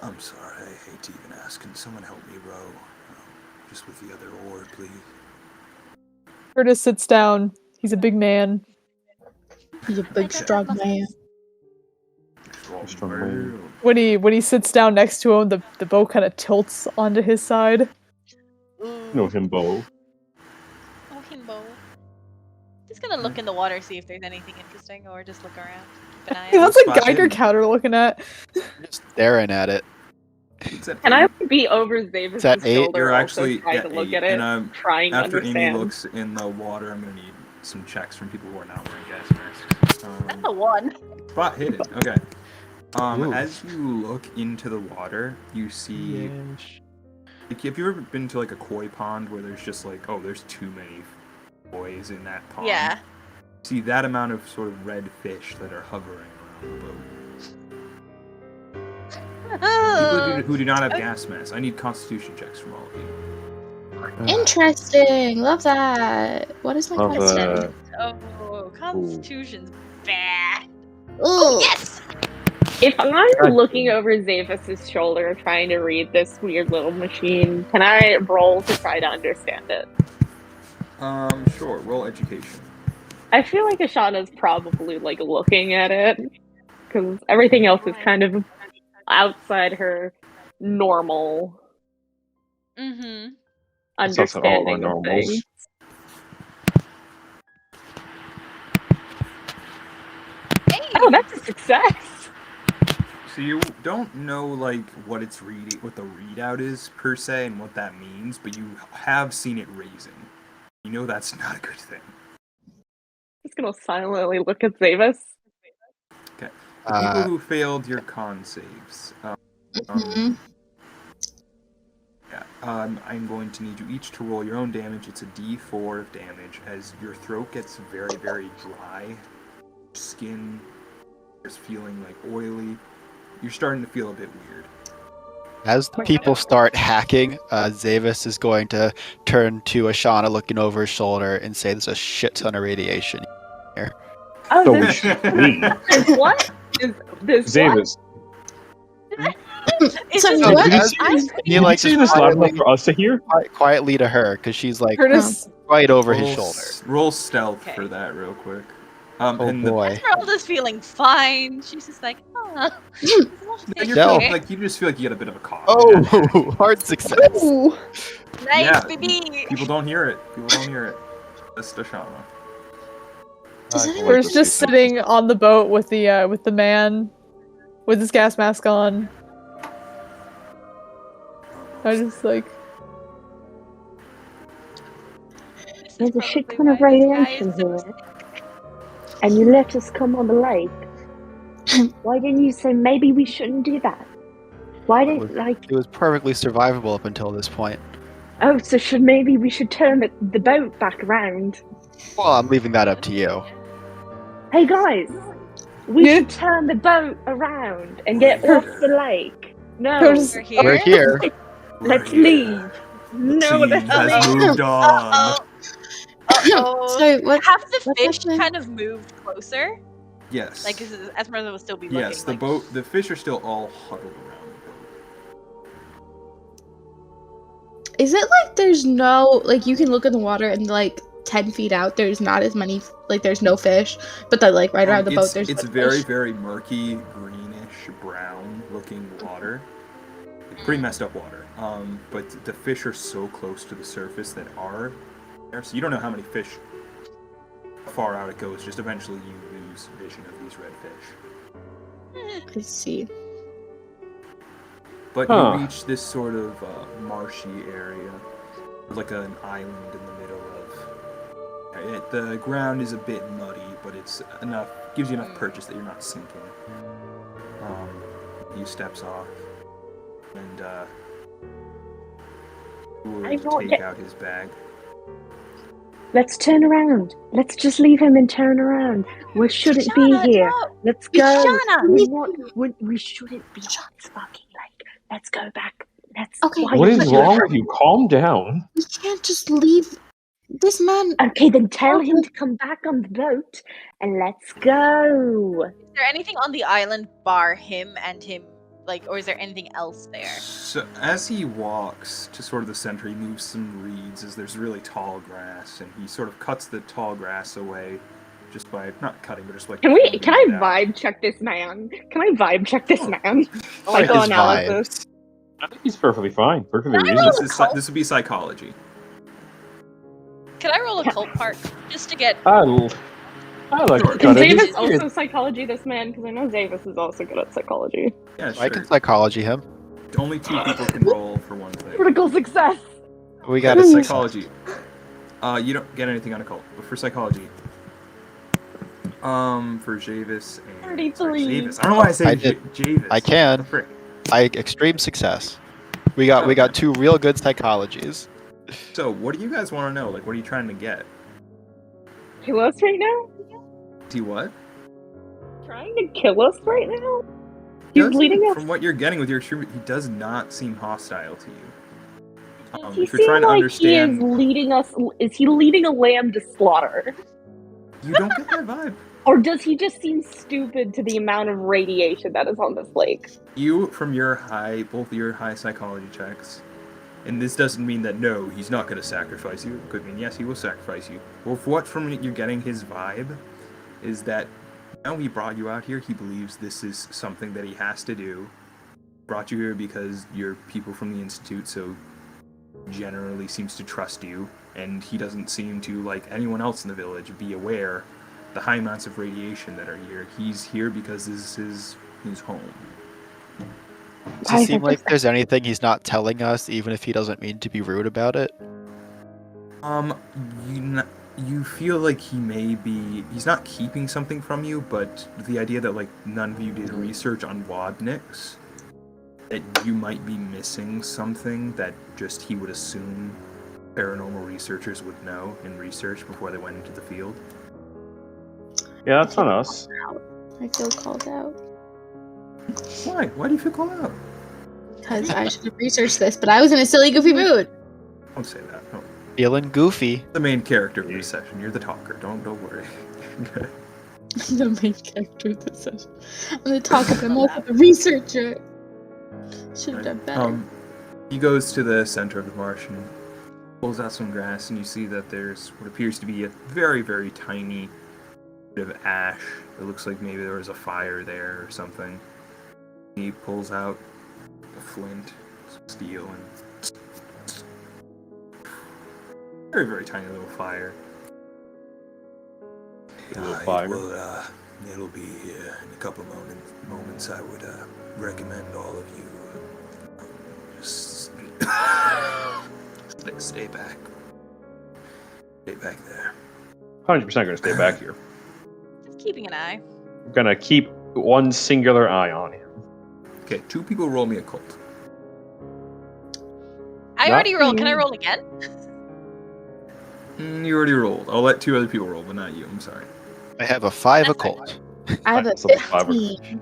I'm sorry, I hate to even ask. Can someone help me row? Just with the other oar, please. Curtis sits down. He's a big man. He's a big, strong man. Strong man. When he sits down next to him, the boat kind of tilts onto his side. No himbo. Oh, himbo. Just gonna look in the water, see if there's anything interesting, or just look around. Keep an eye Hey, out. that's a Spot Geiger hidden. counter looking at. just staring at it. Can I be over Zavis' that 8? shoulder You're also actually trying at to look 8, at it, and trying to after Amy understand? looks in the water, I'm gonna need some checks from people who are not wearing gas masks. That's a one. Spot hidden. Okay. Ooh. As you look into the water, you see. Like, have you ever been to like a koi pond where there's just like, oh, there's too many kois in that pond? Yeah. See that amount of sort of red fish that are hovering around the boat. People who do not have gas masks. I need constitution checks from all of you. Interesting. Love that. What is my Love question? Oh, Constitution's bad. Ooh. Yes. If I'm looking over Zavis' shoulder trying to read this weird little machine, can I roll to try to understand it? Sure. Roll education. I feel like Ashana's probably like looking at it because everything else is kind of outside her normal Mm-hmm. It's outside all of our understanding of normals. things. Hey. Oh, that's a success. So you don't know like what it's reading, what the readout is per se, and what that means, but you have seen it raising. You know that's not a good thing. Just gonna silently look at Zavis. Okay. The people who failed your con saves. Mhm. Yeah. I'm going to need you each to roll your own damage. It's a D4 of damage as your throat gets very, very dry. Skin is feeling like oily. You're starting to feel a bit weird. As people start hacking, Zavis is going to turn to Ashana looking over his shoulder and say there's a shit ton of radiation here. Oh, So there's, there's what? There's what? Zavis, Is So this what? good? As I'm he like see just this loud enough quietly, for us to hear? quietly to her because she's like Curtis, right over roll, his shoulder. Roll stealth Okay. for that real quick. Oh and boy. Esmeralda's feeling fine. She's just like, You're okay. feeling like you just feel like you get a bit of a cough. Oh, hard success. ooh, Nice, Yeah. baby. People don't hear it. People don't hear it. Just Ashana. Does anyone- Curtis just sitting on the boat with the man with his gas mask on. I just like, This is There's a shit probably ton of why this guy is radiation so here. And you let us come on the lake. Why didn't you say maybe we shouldn't do that? Why didn't, like, It was perfectly survivable up until this point. oh, so maybe we should turn the boat back around? Well, I'm leaving that up to you. Hey guys, we Yeah. should turn the boat around and get off the lake. No, Curtis, We're here. We're here. let's We're here. leave. No, Team let's has leave. moved on. Uh-oh. Uh-oh. Sorry, what? Have the what's fish happening? kind of moved closer? Yes. Like, Esmeralda will still be looking. Yes, the like, boat. The fish are still all huddled around the boat. Is it like there's no like you can look in the water and like 10 feet out there's not as many like there's no fish, but then like right around the boat there's It's like, very, fish. very murky, greenish, brown looking water. Pretty messed up water. But the fish are so close to the surface that are there, so you don't know how many fish far out it goes. Just eventually you lose vision of these red fish. I see. But Huh. you reach this sort of marshy area, like an island in the middle of. The ground is a bit muddy, but it's enough. Gives you enough purchase that you're not sinking. He steps off, and I would won't take get- out his bag. Let's turn around. Let's just leave him and turn around. We shouldn't Shauna, be here. no. Let's go. Shauna! We shouldn't be on this fucking lake. Let's go back. Let's. Okay, why What did is you- wrong with you? Calm down. We can't just leave this man. Okay, then tell him to come back on the boat and let's go. Is there anything on the island bar him and him, like, or is there anything else there? So as he walks to sort of the center, he moves some reeds as there's really tall grass, and he sort of cuts the tall grass away, just by not cutting, but just like. Can I pulling it out. vibe check this man? Can I vibe check this man? I like his Psychoanalysis. vibes. I think he's perfectly fine. Perfectly Can I reasonable. This would be psychology. Can I roll a cult part just to get? I like Sure. to Can cut it. Zavis It's also weird. psychology this man? Because I know Zavis is also good at psychology. Yeah, sure. I can psychology him. Only 2 people can roll for one thing. Critical success. We got a 6. Psychology. You don't get anything on a cult, but for psychology. For Javis and 33. sorry, Javis. I don't know why I say I did. Javis. I can. What the frick? Extreme success. We got 2 real good psychologies. So, what do you guys want to know? Like, what are you trying to get? Kill us right now? Do what? Trying to kill us right now? He's Doesn't- leading us. From what you're getting with your extreme, he does not seem hostile to you. Does he If you're seem trying to like understand, he is leading us? Is he leading a lamb to slaughter? you don't get that vibe. Or does he just seem stupid to the amount of radiation that is on this lake? You, from your both your high psychology checks, and this doesn't mean that no, he's not going to sacrifice you. It could mean yes, he will sacrifice you. Well, what from you're getting his vibe is that now he brought you out here. He believes this is something that he has to do. Brought you here because you're people from the Institute, so generally seems to trust you, and he doesn't seem to, like anyone else in the village, be aware the high amounts of radiation that are here. He's here because this is his home. Does it seem like there's anything he's not telling us, even if he doesn't mean to be rude about it? You feel like he's not keeping something from you, but the idea that like none of you did research on Wadniks, that you might be missing something that just he would assume paranormal researchers would know and research before they went into the field. Yeah, that's on us. I feel called out. Why? Why do you feel called out? Because I should have researched this, but I was in a silly, goofy mood. Don't say that. No. Feeling goofy. The main character of this session. You're the talker. Don't worry. The main character of this session. I'm the talker, but I'm also the researcher. Should have done better. He goes to the center of the marsh and pulls out some grass, and you see that there's what appears to be a very, very tiny bit of ash. It looks like maybe there was a fire there or something. He pulls out a flint, some steel, and very, very tiny little fire. It'll be here in a couple of moments. I would recommend all of you just stay back. Stay back there. 100% gonna stay back here. Just keeping an eye. I'm gonna keep one singular eye on him. Okay, 2 people roll me a cult. I already rolled. Can I roll again? You already rolled. I'll let 2 other people roll, but not you. I'm sorry. I have a 5 occult. I have a So the five are- 15.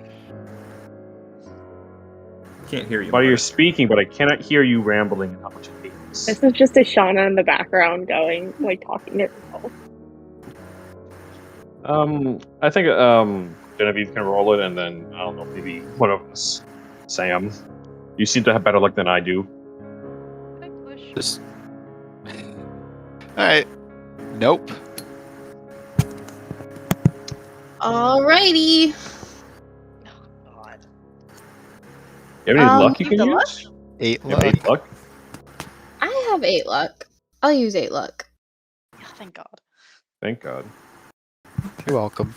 Can't hear you. But you're Mark. speaking, but I cannot hear you rambling and how much it means. This is just Ishana in the background going, like, talking to herself. I think Genevieve can roll it, and then I don't know, maybe one of us, Sam. You seem to have better luck than I do. Can I push? Just. Alright. Nope. Alrighty. Oh God. You have any luck you you can have the use? 8 You have 8 luck. luck? I have 8 luck. I'll use 8 luck. Oh, thank God. Thank God. You're welcome.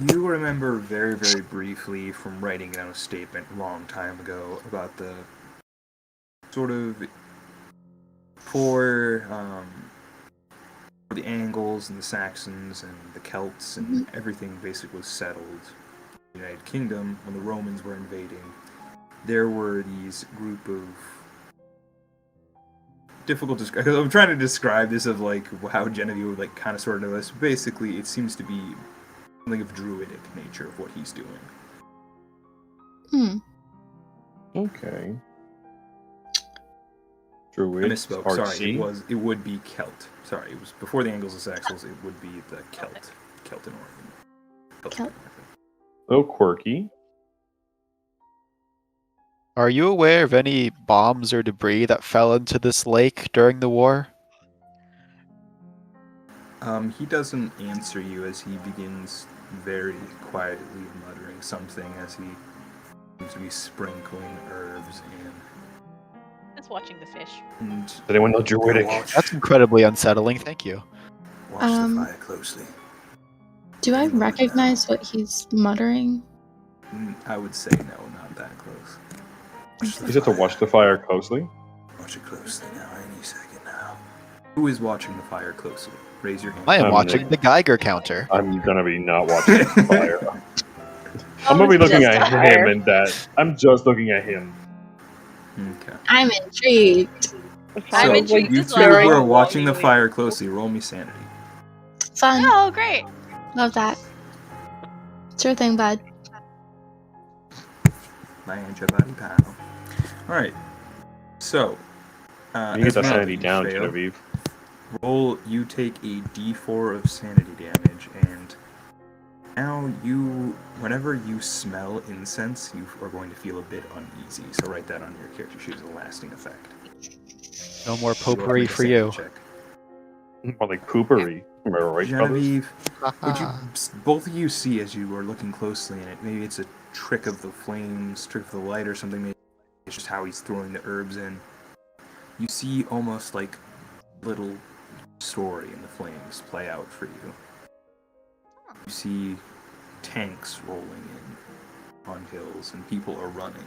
You remember very, very briefly from writing down a statement a long time ago about the sort of for the Angles and the Saxons and the Celts and everything basically was settled in the United Kingdom when the Romans were invading. There were these group of difficult to describe. I'm trying to describe this of like how Genevieve would like kind of sort of know this. Basically, it seems to be something of druidic nature of what he's doing. Okay. I Druid. misspoke. hard to Sorry, see. it would be Celt. Sorry, it was before the Angles and Saxons. It would be the Celt in Oregon. Celt. A little quirky. Are you aware of any bombs or debris that fell into this lake during the war? He doesn't answer you as he begins very quietly muttering something as he seems to be sprinkling herbs Just watching the fish. and Does anyone know Druidic? That's incredibly unsettling, thank you. Watch the Um, fire closely. Do I recognize what he's muttering? I would say no, not that close. Watch the You have to fire. watch the fire closely. Watch it closely now. Any second now. Who is watching the fire closely? Raise your hand. I am I'm watching Nick. the Geiger counter. I'm gonna be not watching the fire. I'm gonna Oh, be looking just at fire. him and that. I'm just looking at him. Okay. I'm intrigued. I'm So, intrigued you as two well. who are watching the Wait. fire closely, roll me sanity. Fun. Oh, great. Love that. Sure thing, bud. Land your body pal. Alright. So, You get as that not sanity you down, fail, Genevieve. roll, you take a d4 of sanity damage, and now whenever you smell incense, you are going to feel a bit uneasy. So write that on your character sheet as a lasting effect. No more Go ahead and potpourri make a for sanity you. More like poopery. Remember, right, brothers? Genevieve, what you both of you see as you are looking closely in it, maybe it's a trick of the flames, trick of the light or something, maybe it's just how he's throwing the herbs in. You see almost like a little story in the flames play out for you. You see tanks rolling in on hills and people are running.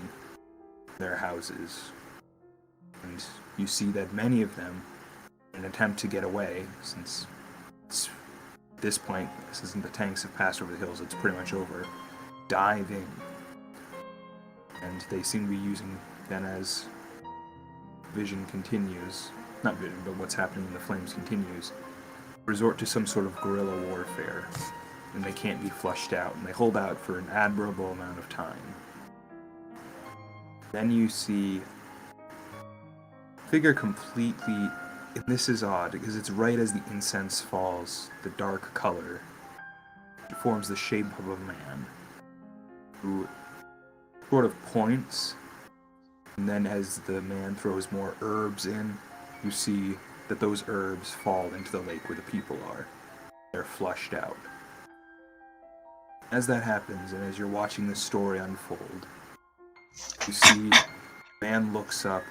their houses. And you see that many of them, in an attempt to get away, since at this point, since the tanks have passed over the hills, it's pretty much over, dive in. And they seem to be using then as vision continues, not vision, but what's happening in the flames continues, resort to some sort of guerrilla warfare. And they can't be flushed out, and they hold out for an admirable amount of time. Then you see a figure completely, and this is odd, because it's right as the incense falls, the dark color, it forms the shape of a man, who sort of points, and then as the man throws more herbs in, you see that those herbs fall into the lake where the people are. They're flushed out. As that happens, and as you're watching this story unfold, you see the man looks up,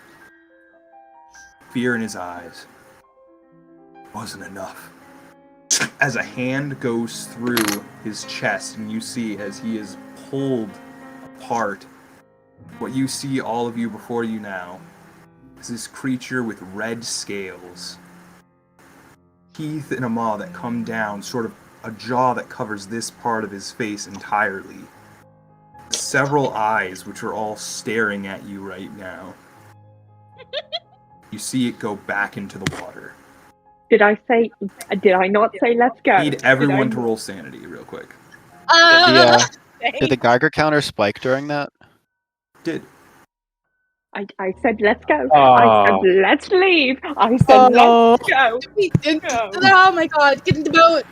fear in his eyes. Wasn't enough. As a hand goes through his chest, and you see as he is pulled apart, what you see, all of you before you now, is this creature with red scales, teeth and a maw that come down, sort of a jaw that covers this part of his face entirely. Several eyes, which are all staring at you right now. You see it go back into the water. Did I not say let's go? Need everyone to roll sanity real quick. Did the Geiger counter spike during that? Did. I said let's go. Oh. I said let's leave. I said let's go. Oh my god, get in the boat!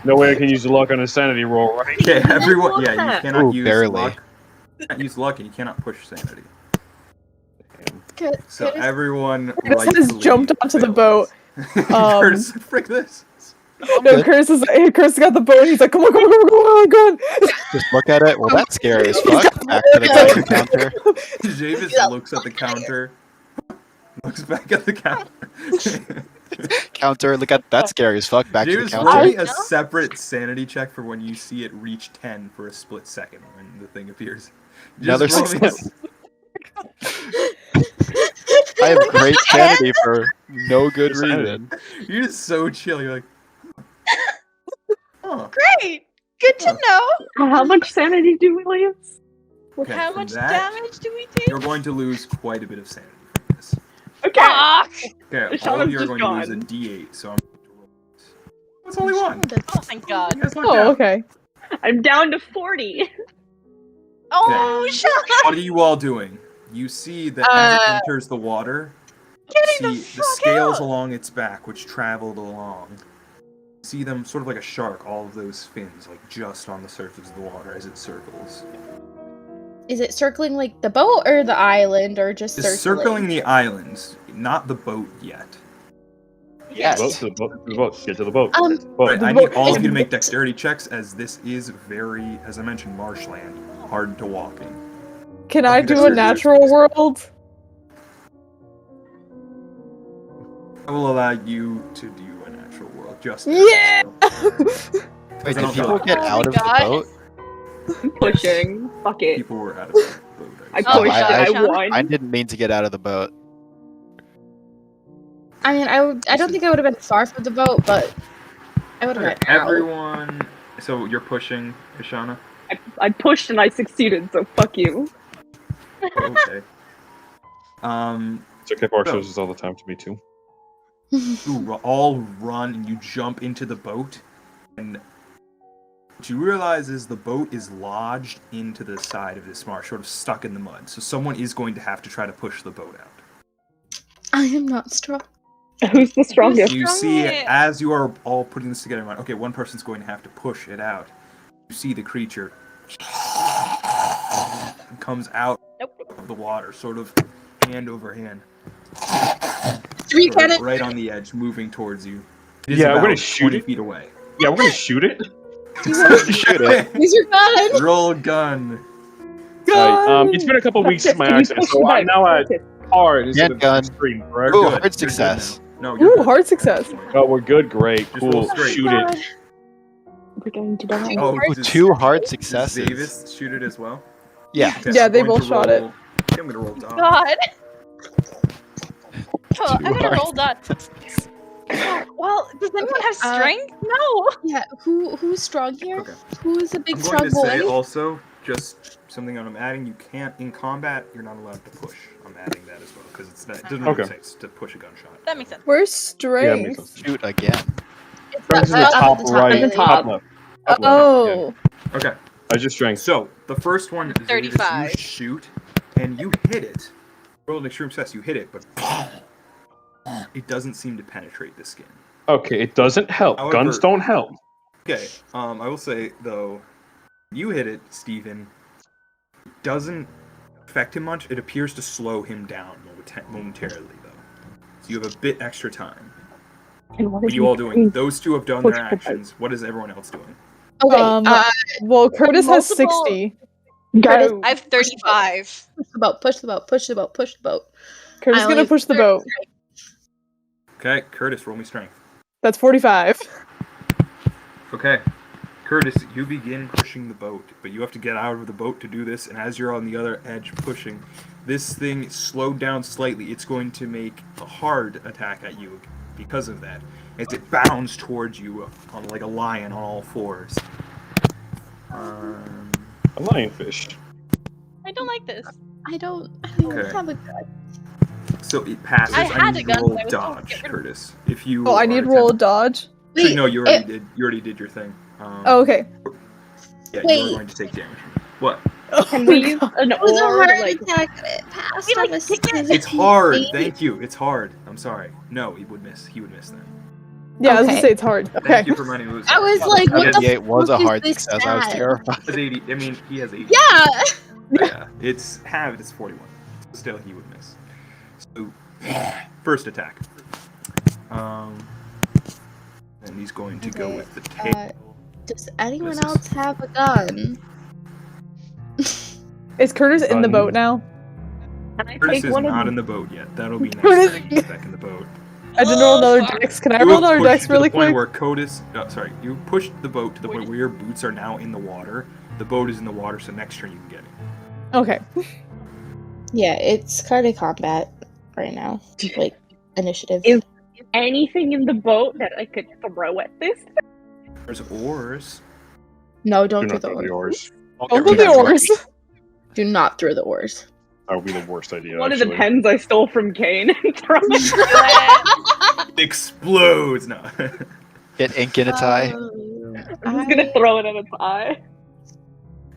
No way I can use the luck on a sanity roll, right? Yeah, everyone. Yeah, you cannot use barely. luck. You can't use luck, and you cannot push sanity. Good. So everyone Curtis has jumped onto the boat. Curtis, frick this. No, Curtis got the boat. And he's like, come on. Just look at it. Well, that's scary as fuck. Back to the Geiger counter. Javis looks at the counter. Looks back at the counter. Counter. Look at that's scary as fuck. Back to the Javis, counter. roll me a separate sanity check for when you see it reach 10 for a split second when the thing appears. Another roll me a- success. I have great sanity for no good reason. You're just so chill. You're like, huh. Great! Good to know! How much sanity do we lose? Okay, How from much that, damage do we take? You're going to lose quite a bit of sanity from this. Okay. Fuck! Okay, Sean all of is you are just going to lose a gone. D8, so I'm going to roll this. It's only one. Oh, thank God. You guys lucked Oh, out. okay. I'm down to 40. Oh, shut up! What are you all doing? You see that as it enters the water, Getting you the see the fuck scales out! along its back, which traveled along. You see them sort of like a shark, all of those fins, like just on the surface of the water as it circles. Is it circling like the boat or the island or just It's circling the islands, not the boat yet. Yes. To the boat. Get to the boat. Um, Boat. Right, I need all of you to make dexterity checks, as this is very, as I mentioned, marshland, hard to walk in. Can I do a Dexterity. natural world? I will allow you to do a natural world just Yeah! Wait, I did don't people know. get Oh out my of the God. boat? I'm pushing. Fuck it. People were out of the boat. I Oh pushed my it. I gosh. won. I didn't mean to get out of the boat. I mean, I don't think I would have been far from the boat, but I would have Okay, been out. everyone. So you're pushing, Ishana? I pushed and I succeeded, so fuck you. Okay. It's okay, Park shows this all the time to me too. You all run and you jump into the boat, and what you realize is the boat is lodged into the side of this marsh, sort of stuck in the mud. So someone is going to have to try to push the boat out. I am not strong. Who's the strongest? You Strong see, it. as you are all putting this together, like, okay, one person's going to have to push it out. You see the creature comes out of the water, sort of hand over hand. Three Sort of cannon. right on the edge, moving towards you. It is Yeah, we're about gonna shoot 20 it. feet away. Yeah, we're gonna shoot it. Shoot it. Use your gun. Roll gun. It's been a couple weeks since my Can you accident, push so the I'm boat? now at hard. Is Hand it gun. extreme, correct? Ooh, Good. hard You're good success. now. No, you're Ooh, good. hard success. Oh, we're good. Great. Just roll Cool. straight. Shoot it. We're going to die. Oh, Ooh, does- 2 hard does successes. Davis shoot it as well? Yeah. Okay, Yeah, I'm they going both to shot it. roll I'm gonna roll dodge. God. Oh, Too I'm gonna hard. roll that. Well, does anyone have uh, strength? No. Yeah, who's strong here? Okay. Who's the big I'm strong going to say boy? also, just something that I'm adding, you can't, in combat, you're not allowed to push. I'm adding that as well, because it doesn't really Okay. say it's to push a gunshot. That makes sense. Where's Yeah, makes strength? sense. Shoot again. It's Strength is in the up top at the right, At the top top. left. Top left. Oh. Okay, I just strength. so the first one is 35. you shoot, and you hit it. Roll an extreme success, you hit it, but it doesn't seem to penetrate the skin. Okay, it doesn't help. However- Guns don't help. Okay, I will say, though, you hit it, Steven. It doesn't affect him much. It appears to slow him down momentarily, though. So you have a bit extra time. And what What is are you all doing? Those two have done their Push the boat. actions. What is everyone else doing? Okay, Well, Curtis has multiple- 60. Curtis, Go. I have 35. push the boat, push the boat, push the boat, push the boat. Curtis I is only gonna have push the 30 boat. strength. Okay, Curtis, roll me strength. That's 45. Okay, Curtis, you begin pushing the boat, but you have to get out of the boat to do this, and as you're on the other edge pushing, this thing slowed down slightly. It's going to make a hard attack at you because of that, as it bounds towards you on like a lion on all fours. A lionfish. I don't like this. I don't Okay. have a gun. So it passes. I had need a you gun, to roll but I was told to dodge, get rid of it. Curtis. If you Oh, I are need to roll a attempting- dodge. Actually, Wait, no, you already did your thing. Oh, okay. Yeah, Wait. you're going to take damage. What? Can we use an It was a or heart to, like attack. It passed We, like, on a kick it. It's hard. 17. Thank you. It's hard. I'm sorry. No, he would miss. He would miss then. Yeah, I was gonna Okay. say it's hard. Okay. Thank you for reminding me. I was like, what the 78 was a fuck is hard this success. I was stat? terrified. He has 80. I mean, he has 80. Yeah. Yeah. It's halved. It's 41. Still, he would miss. So, first attack. And he's going to go Okay, with the tail. Does anyone This is- else have a gun? Is Curtis in the Gun. boat now? Can I Curtis take is one of not them? in the boat yet. That'll be next Curtis- time he's back in the boat. I didn't roll another fuck. dex. Can I You roll will another push dex to really the point quick? where Codis, you pushed the boat to the point where your boots are now in the water. The boat is in the water, so next turn you can get it. Okay. Yeah, it's kind of combat right now. Like initiative. Is anything in the boat that I could throw at this? There's oars. No, Do don't not throw throw the the oars. oars. Don't do the oars. Do not throw the oars. That would be the worst idea. One of the actually. pens I stole from Kane and throw Explodes! No. Get ink in its eye. I'm just gonna throw it at its eye.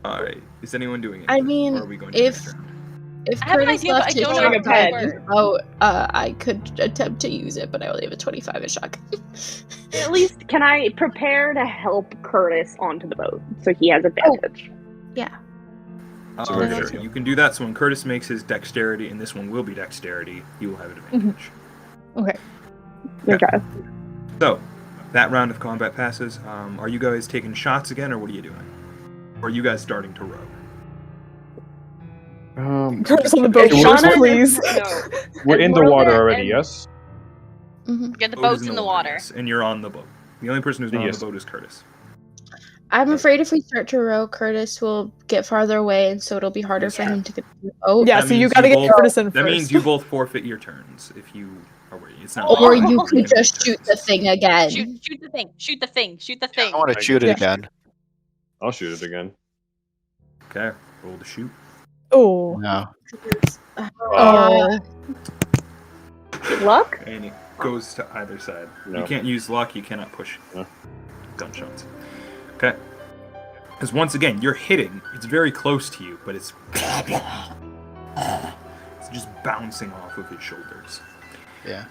Alright. Is anyone doing it? I mean, Or are we going to if- next round? If I have an Curtis idea, but left I his don't know shotgun how to in his work. boat, I could attempt to use it, but I only have a 25 in shotgun. At least, can I prepare to help Curtis onto the boat so he has advantage? That's a very good Sure. idea. You can do that, so when Curtis makes his dexterity, and this one will be dexterity, you will have an advantage. Okay. Okay. So, that round of combat passes. Are you guys taking shots again, or what are you doing? Or are you guys starting to row? Curtis on the boat, Hey, first, we're- please. No. We're in the We're water there, already, and- yes? Mhm. Yeah, the Boat is boat's in the water. yes, and you're on the boat. The only person who's not Yes. on the boat is Curtis. I'm afraid if we start to row, Curtis will get farther away, and so it'll be harder for him to get to the boat. Yeah, That so you means gotta you get both- Curtis in That first. means you both forfeit your turns if you are waiting. It's not. Or like you you're could giving just shoot the turns. thing again. Shoot the thing. Shoot the thing. Shoot the I thing. want to shoot it Yeah. again. I'll shoot it again. Okay, roll to shoot. Oh. No. Oh. Luck? And it goes to either side. No. You can't use luck, you cannot push No. gunshots. Okay. Because once again, you're hitting. It's very close to you, but it's just bouncing off of his shoulders. Yeah.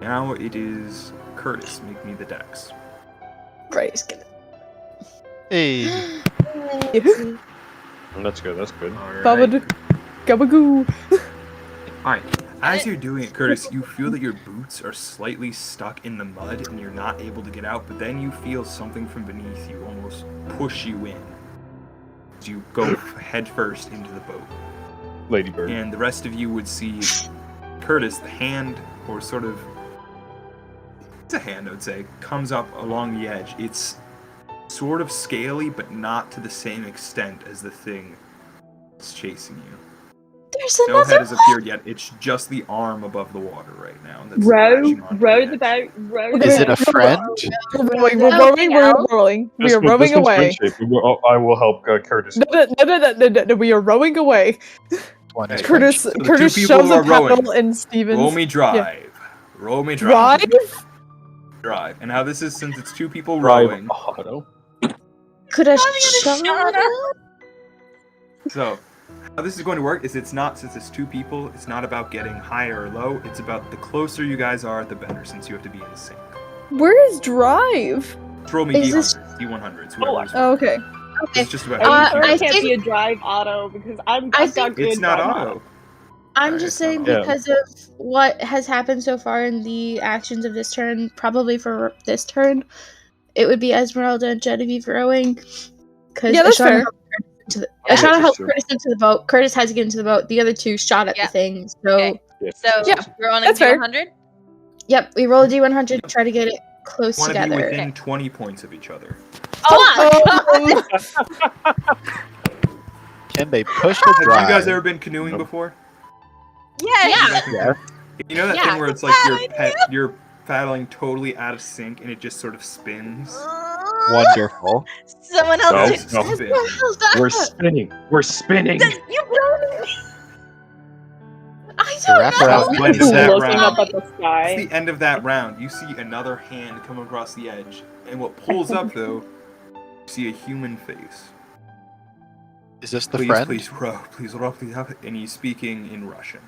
Now it is Curtis. Make me the dex. Right, just get Hey. it. That's good, that's good. Alright. Babadoo. Gabagoo. Alright. As you're doing it, Curtis, you feel that your boots are slightly stuck in the mud and you're not able to get out, but then you feel something from beneath you almost push you in. As you go head first into the boat. Ladybird. And the rest of you would see Curtis, the hand, or sort of. It's a hand, I would say, comes up along the edge. It's sort of scaly, but not to the same extent as the thing that's chasing you. There's No head another has appeared yet. It's just the arm above the water right now. That's Row, lashing onto row the the edge. boat, row Okay. Is the it a boat. friend? We're rowing, we're rowing, we're rowing. We are rowing away. I will help Curtis. No, we are rowing away. One is Curtis, So the Curtis two people shoves who a are rowing. paddle in Stevens. Roll me drive. Roll me drive. Drive? Drive. And how this is, since it's two people Drive rowing. auto. Could I Shut up. So, how this is going to work is it's not, since it's two people, it's not about getting higher or low. It's about the closer you guys are, the better, since you have to be in sync. Where is drive? Just roll me Is this- D100s, Oh, whoever's Oh, okay. Okay. It's just about Are you Uh, sure I it can't think- be a drive auto because I've I got think- good It's not drive auto. I'm Alright, just it's not saying auto. because of what has happened so far in the actions of this turn, probably for this turn, it would be Esmeralda and Genevieve rowing. Because Yeah, that's fair. Ashana helped Curtis into the boat. Curtis has to get into the boat. The other two shot at Yeah. the thing. So, Okay. So Yeah, we're on a that's fair. D100. yep, we roll a D100 to try to get it close Want to be together. within 20 points of each other. Oh, Can they push or Have drive? you guys ever been canoeing before? yeah. Yeah. You know that Yeah. thing where it's like you're paddling totally out of sync and it just sort of spins? Wonderful. Someone else. No, did- no. What the hell's that? We're spinning. We're spinning. You don't. I To don't wrap know. around When is that looking round? up at the It's sky. the end of that round. You see another hand come across the edge. And what pulls up, though, you see a human face. Is this the Please, friend? please row. Please row. Please help. And he's speaking in Russian.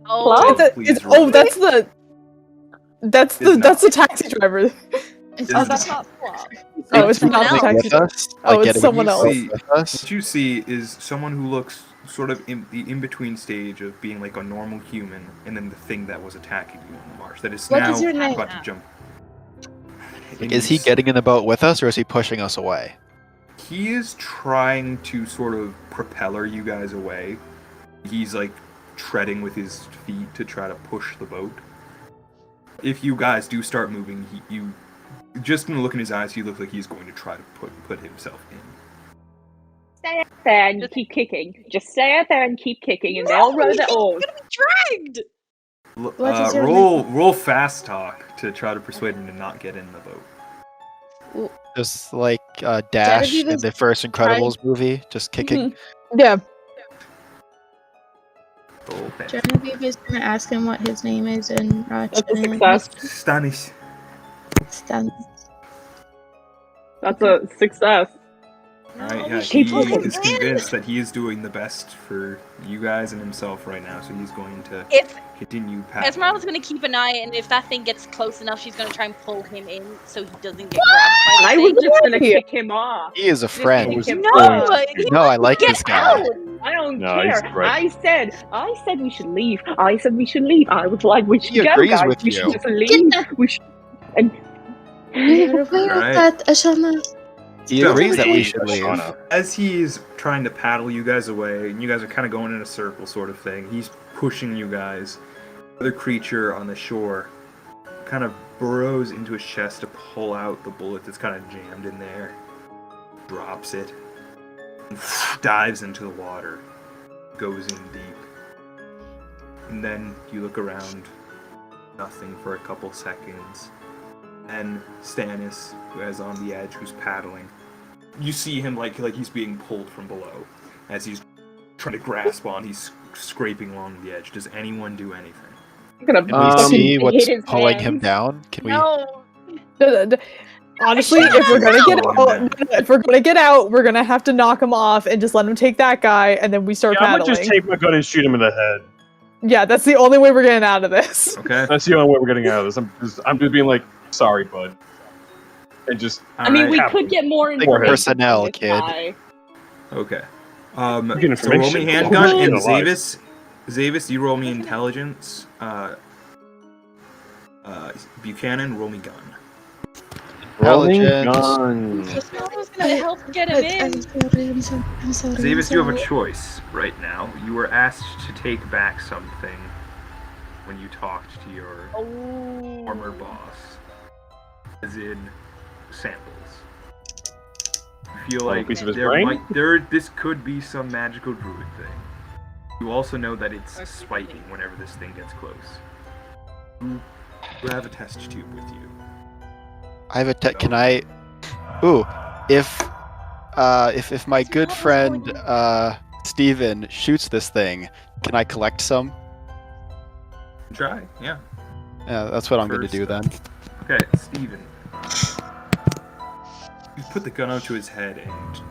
Oh, It's a- Please it's- roll. oh, that's the. That's It's the taxi driver. It's Oh, That's not flop. Oh, it's someone not the else. taxi With driver. us? Oh, Like it's getting someone you else. both with us? What you see is someone who looks sort of in the in-between stage of being like a normal human and then the thing that was attacking you in the marsh that is What now is your name? about to jump. Like, is he getting in the boat with us, or is he pushing us away? He is trying to sort of propeller you guys away. He's like treading with his feet to try to push the boat. If you guys do start moving, you just gonna look in his eyes. He looks like he's going to try to put himself in. Stay out there and keep kicking. Just stay out there and keep kicking, and they'll row the oars. dragged. What is your Roll fast talk to try to persuade him to not get in the boat. Just like Dash Genevieve in is the first Incredibles movie, just kicking. Yeah. Roll fast. Genevieve is going to ask him what his name is in That's a Russian. success. Stanis. Stan. That's a success. Alright, yeah, Keep he looking. is convinced that he is doing the best for you guys and himself right now, so he's going to If continue paddling. Esmeralda's gonna keep an eye, and if that thing gets close enough, she's gonna try and pull him in so he doesn't get grabbed by I the was thing. just gonna Yeah. kick him off. He is a friend. kick him No, off. he No, I like get this guy. out. I don't No, he's care. right. I said we should leave. I said we should leave. I was like, we should He go, agrees guys. with we you. should just leave. We should. And You're aware Alright. of that, Ashana? He So- agrees that we should leave. Shauna. As he's trying to paddle you guys away, and you guys are kind of going in a circle sort of thing, he's pushing you guys. The other creature on the shore kind of burrows into his chest to pull out the bullet that's kind of jammed in there, drops it, and dives into the water, goes in deep. And then you look around, nothing for a couple seconds. And Stannis, who is on the edge, who's paddling, you see him like he's being pulled from below as he's trying to grasp on. He's scraping along the edge. Does anyone do anything? I'm gonna Can we see hit what's his pulling him hands. down? Can we? No. Honestly, if we're gonna get out, we're gonna have to knock him off and just let him take that guy, and then we start Yeah, I'm gonna paddling. just take my gun and shoot him in the head. Yeah, that's the only way we're getting out of this. Okay. That's the only way we're getting out of this. I'm just being like, sorry, bud, and just. I mean, we Alright. could get more Think information. personnel, from this kid. guy. Okay. Get So roll me information. handgun Oh, and alive. Zavis, you roll me intelligence. Buchanan, roll me gun. Rolling Intelligence. gun. Esmeralda's gonna help get him in. I'm sorry. Zavis, you have a choice right now. You were asked to take back something when you talked to your Oh. former boss, as in samples. You feel Like a like piece of his brain? this could be some magical druid thing. You also know that it's spiking whenever this thing gets close. You have a test tube with you. I have a can I? Ooh, if my good friend Steven shoots this thing, can I collect some? Try, yeah. Yeah, that's what I'm going to do then. Okay, Steven. You put the gun up to his head and you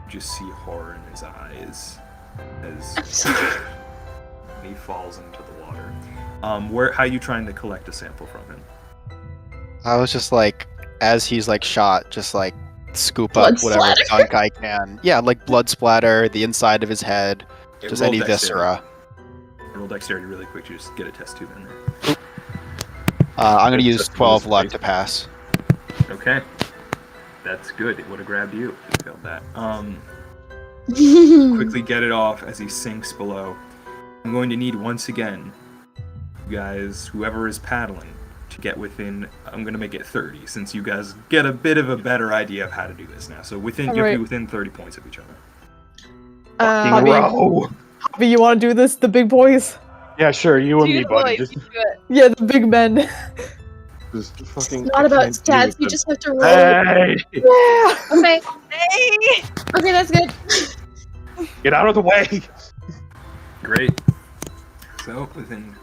just see horror in his eyes as he falls into the water. How are you trying to collect a sample from him? I was just like, as he's like shot, just like scoop Blood up whatever splatter? gunk I can. Yeah, like blood splatter, the inside of his head, just Roll any dexterity. viscera. Roll dexterity really quick to just get a test tube in there. I'm gonna use Just 12 bonus luck dice. to pass. Okay. That's good. It would have grabbed you if you failed that. Quickly get it off as he sinks below. I'm going to need once again, you guys, whoever is paddling, to get within. I'm going to make it 30 since you guys get a bit of a better idea of how to do this now. So you have to be Alright. within 30 points of each other. Hobby, Bro. Hobby, you want to do this? The big boys? Yeah, sure. You and Dude, me, buddy. boys, Just, you do it. Yeah, the big men. just fucking. It's not about I can't stats. deal You with just have to roll. Hey! Yeah. Okay. Hey! Okay, that's good. Get out of the way! Great. So within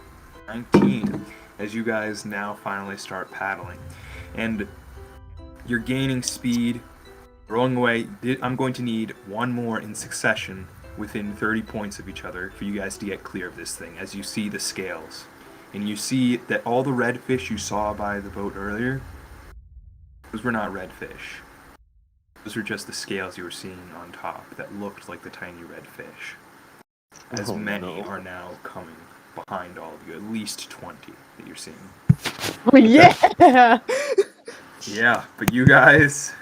19, as you guys now finally start paddling, and you're gaining speed, rolling away. I'm going to need one more in succession within 30 points of each other for you guys to get clear of this thing. As you see the scales, and you see that all the red fish you saw by the boat earlier, those were not red fish. Those were just the scales you were seeing on top that looked like the tiny red fish. As Oh, many no. are now coming behind all of you, at least 20 that you're seeing. Oh, yeah. Yeah, but you guys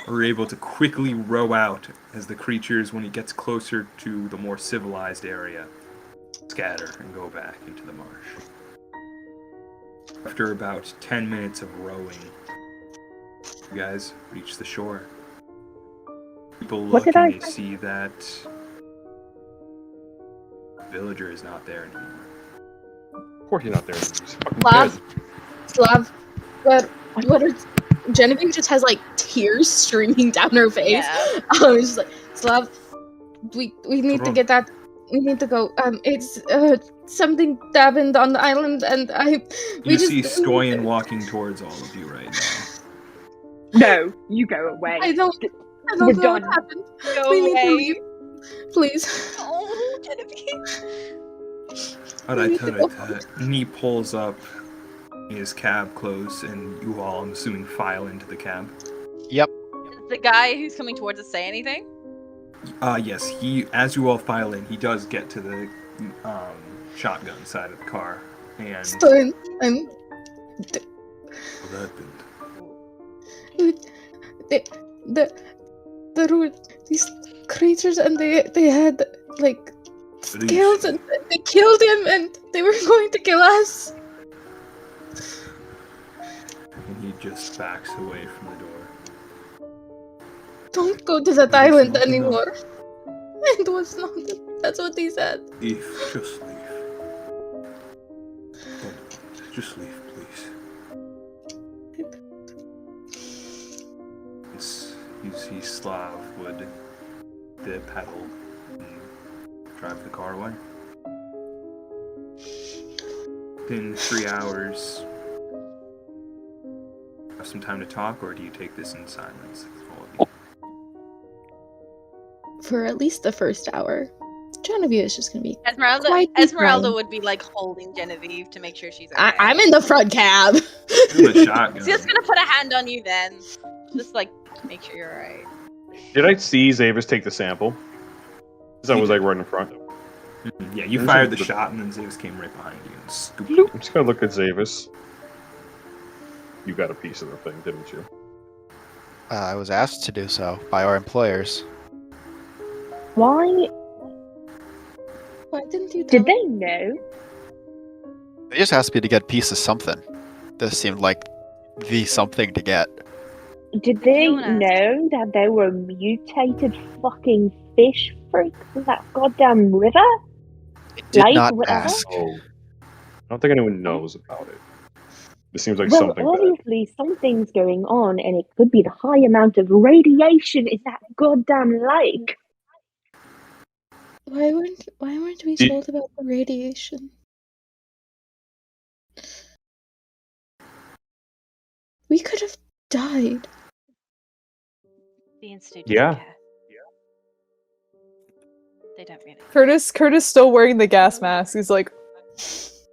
are able to quickly row out as the creatures, when it gets closer to the more civilized area, scatter and go back into the marsh. After about 10 minutes of rowing, you guys reach the shore. People What look did and I they see that the villager is not there anymore. Of course you're not there. He's fucking Slav. dead. Slav. What are Genevieve just has like tears streaming down her face. Yeah. It's just like, Slav, we need to wrong? get that. We need to go. It's something happened on the island, and You see Stoyan walking towards all of you right now. No, you go away. I don't We're know what done. happened. Go We need to away. leave. Please. Oh, Genevieve. Alright. And he pulls up his cab close, and you all, I'm assuming, file into the cab. Yep. Does the guy who's coming towards us say anything? Yes, as you all file in, he does get to the shotgun side of the car, and Stein, What happened? there were these creatures, and they had like scales, and they killed him, and they were going to kill us. and he just backs away from the door. Don't go to that It's island not enough. anymore. It was not. That's what he said. Leave. Just leave. Don't. Just leave, please. You see Slav would the pedal and drive the car away. Within 3 hours, have some time to talk, or do you take this in silence? All of you? For at least the first hour. Genevieve is just gonna be Esmeralda, Quite Esmeralda fine. would be like holding Genevieve to make sure she's okay. I'm in the front cab. With a shotgun. She's gonna put a hand on you then. Just like make sure you're alright. Did I see Zavis take the sample? Because I was like right in front. Yeah, you There's fired the some- shot, and then Zeus came right behind you and scooped it. I'm just gonna look at Zavis. You got a piece of the thing, didn't you? I was asked to do so by our employers. Why? Why didn't you tell Did they know? They just asked me to get a piece of something. This seemed like the something to get. Did they No one asked. know that they were mutated fucking fish freaks in that goddamn river? I did Like, not whatever? ask. Oh, I don't think anyone knows about it. It seems like Well, something bad. obviously something's going on, and it could be the high amount of radiation in that goddamn lake. Why weren't we Did- told about the radiation? We could have died. The Institute doesn't Yeah. care. They don't really. Curtis still wearing the gas mask. He's like,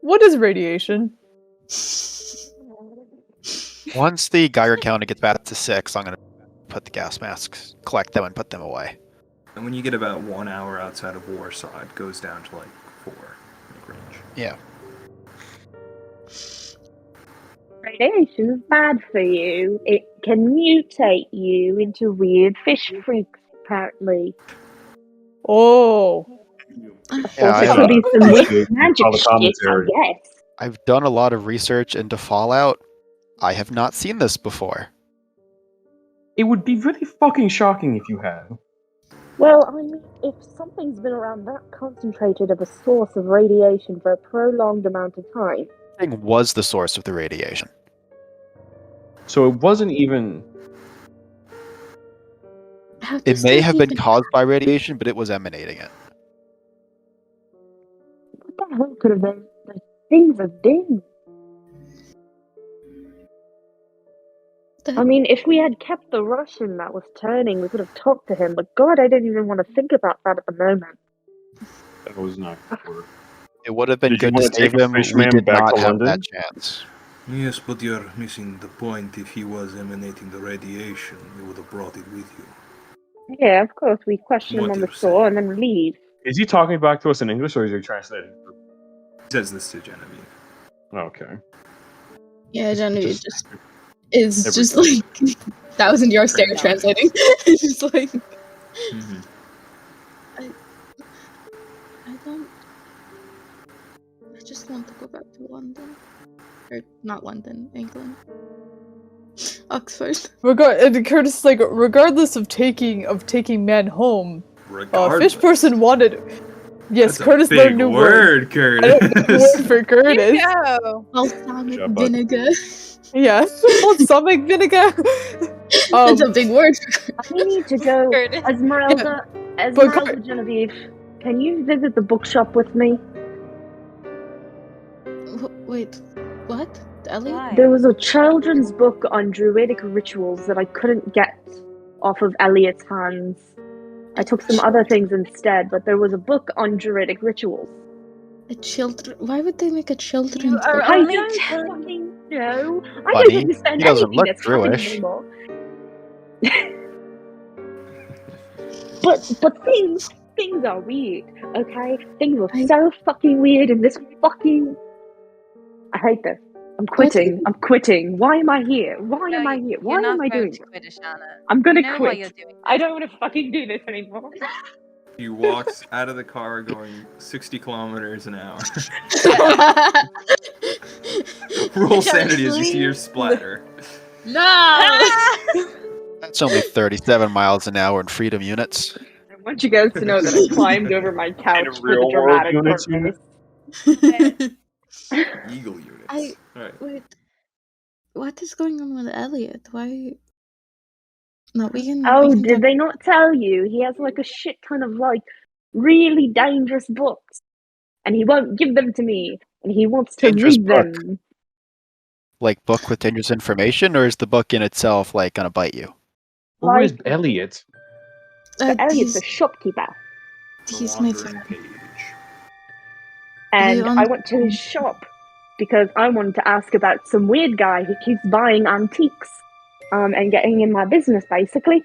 what is radiation? Once the Geiger counter gets back to 6, I'm gonna put the gas masks, collect them, and put them away. And when you get about 1 hour outside of Warsaw, it goes down to like 4 like range. Yeah. Radiation is bad for you. It can mutate you into weird fish freaks, apparently. Oh. Yeah, There I, could be some weird Appreciate magic all the shit, I commentary. guess. I've done a lot of research into Fallout. I have not seen this before. It would be really fucking shocking if you had. Well, I mean, if something's been around that concentrated of a source of radiation for a prolonged amount of time, Thing was the source of the radiation. So it wasn't even. How It does may that have been even- caused by radiation, but it was emanating it. what the hell could have those things have been? I mean, if we had kept the Russian that was turning, we could have talked to him, but God, I didn't even want to think about that at the moment. That was not good. It would have been Did you good to wanna save take him. We Fishman did back not to have London? that chance. Yes, but you're missing the point. If he was emanating the radiation, you would have brought it with you. Yeah, of course, we question him What on you're the store and then leave. Is he talking back to us in English or is he translating? He says this to Genevieve. Okay. Yeah, Genevieve Just- just is every just time. like that was in your stare translating. It's just like Mm-hmm. I don't. I just want to go back to London. Or not London, England. Oxford. Curtis is like, regardless of taking men home, Regardless. fish person wanted. Yes, That's a Curtis big learned a new word. Curtis. I don't know the word for Curtis. Yo! Balsamic Shut up. vinegar. Yes, balsamic vinegar. that's a big word. We need to go. Curtis. Esmeralda Genevieve, can you visit the bookshop with me? Wait, what? Elliot? Why? There was a children's book on druidic rituals that I couldn't get off of Elliot's hands. I took some other things instead, but there was a book on druidic rituals. A children? Why would they make a children's You are book? I only don't telling- fucking know. I Buddy, don't understand he doesn't anything look that's happening Jewish. anymore. but things are weird, okay? Things are so fucking weird in this fucking. I hate this. I'm quitting. I'm quitting. Why am I here? Why am I here? Why You're not am I going doing to this? quit, Ashana. I'm gonna You know why quit. you're doing I don't want to fucking do this anymore. He walks out of the car going 60 kilometers an hour. Roll sanity as you see your splatter. No! That's only 37 miles an hour in freedom units. I want you guys to know that I climbed over my couch In for the real world dramatic units, purpose. Eagle units. I- Alright. Wait, what is going on with Elliot? Why? No, we can. Oh, we can did talk- they not tell you? He has like a shit ton of like really dangerous books, and he won't give them to me, and he wants to Dangerous read book? them. Like book with dangerous information, or is the book in itself like gonna bite you? Who is Like- Elliot? But Elliot's a he's, shopkeeper, he's The my wandering friend. page. and on- I went to his shop because I wanted to ask about some weird guy who keeps buying antiques, and getting in my business basically.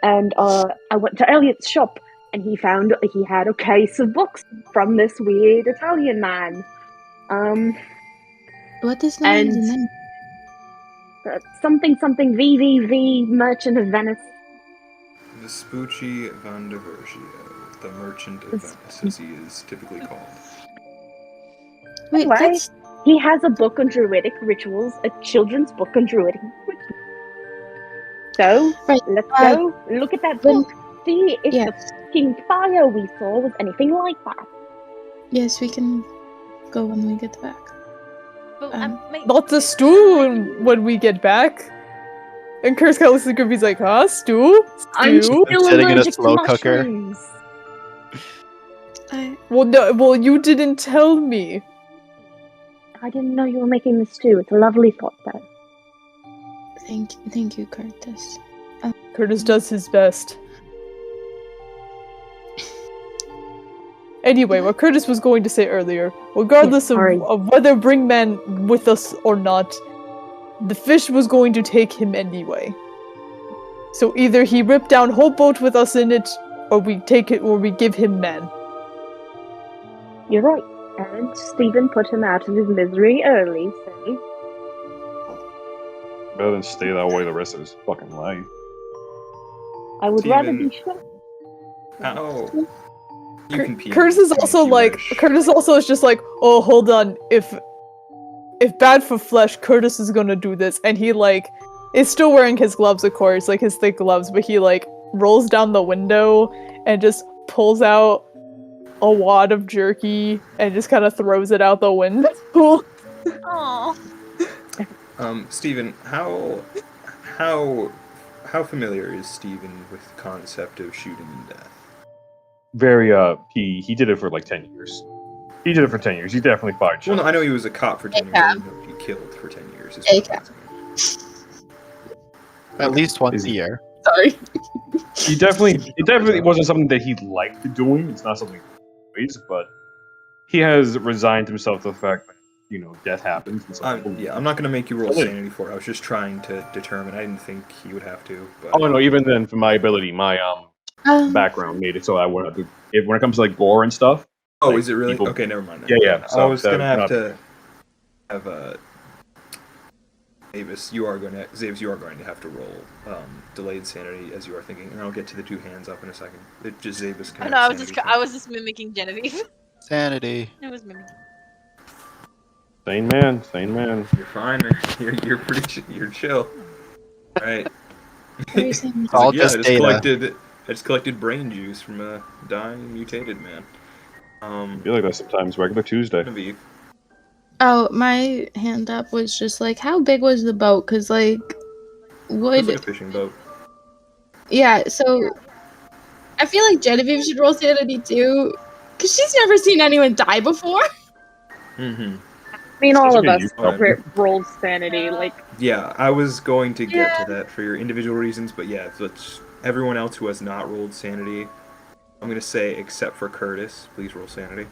And I went to Elliot's shop, and he found he had a case of books from this weird Italian man. What is the man's and- name? Something VVV Merchant of Venice. Vespucci van der Vergio, the Merchant of Venice, as he is typically called. Wait, Anyway. that's He has a book on druidic rituals, a children's book on druidic rituals. So Right, let's uh, go look at that when- book. See if yeah. the pink fire we saw was anything like that. Yes, we can go when we get back. But, Not the stew when we get back. And Curse kind of looks at Griffey's like, huh? Stew? I'm Stew? still Sitting in a allergic to slow cooker. mushrooms. Well, you didn't tell me. I didn't know you were making the stew. It's a lovely thought, though. Thank you, Curtis. Curtis does his best. Anyway, what Curtis was going to say earlier, regardless of whether bring man with us or not, the fish was going to take him anyway. So either he ripped down whole boat with us in it, or we take it, or we give him man. You're right. And Stephen put him out of his misery early, so... Better than stay that way the rest of his fucking life. I would rather be sure. How? You can pee. Curtis is also like, Curtis also is just like, oh, hold on, if bad for flesh, Curtis is gonna do this, and he like is still wearing his gloves, of course, like his thick gloves, but he like rolls down the window and just pulls out a wad of jerky and just kind of throws it out the window. Aww. Stephen, how familiar is Stephen with the concept of shooting in death? Very he did it for like 10 years. He did it for 10 years. He definitely fired shots. Well, no, I know he was a cop for 10 years. I didn't know he killed for 10 years. At least once a year. Sorry. It definitely wasn't something that he liked doing. It's not something he enjoys, but he has resigned himself to the fact that, you know, death happens. And I'm not going to make you roll sanity for it. I was just trying to determine. I didn't think he would have to. But... Oh no, even then, for my ability, my background made it so I wouldn't have to. When it comes to like gore and stuff. Oh, like, is it really? people, okay, never mind. Yeah. So I was going to have to have Zavis, you are going to have to roll delayed sanity as you are thinking, and I'll get to the two hands up in a second. Just Zavis can. No, I was just mimicking Genevieve. Sanity. I was mimicking. Sane man. You're fine, man. You're pretty. You're chill. Right. It's all just data. I just collected brain juice from a dying mutated man. I feel like that sometimes. Regular Tuesday. Genevieve. Oh, my hand up was just like, how big was the boat? Because, like, would... It's like a fishing boat. Yeah, so... I feel like Genevieve should roll sanity, too. Because she's never seen anyone die before. Mm-hmm. I mean, all of us rolled sanity, like... Yeah, I was going to get to that for your individual reasons, but yeah, let's... Everyone else who has not rolled sanity, I'm going to say, except for Curtis, please roll sanity.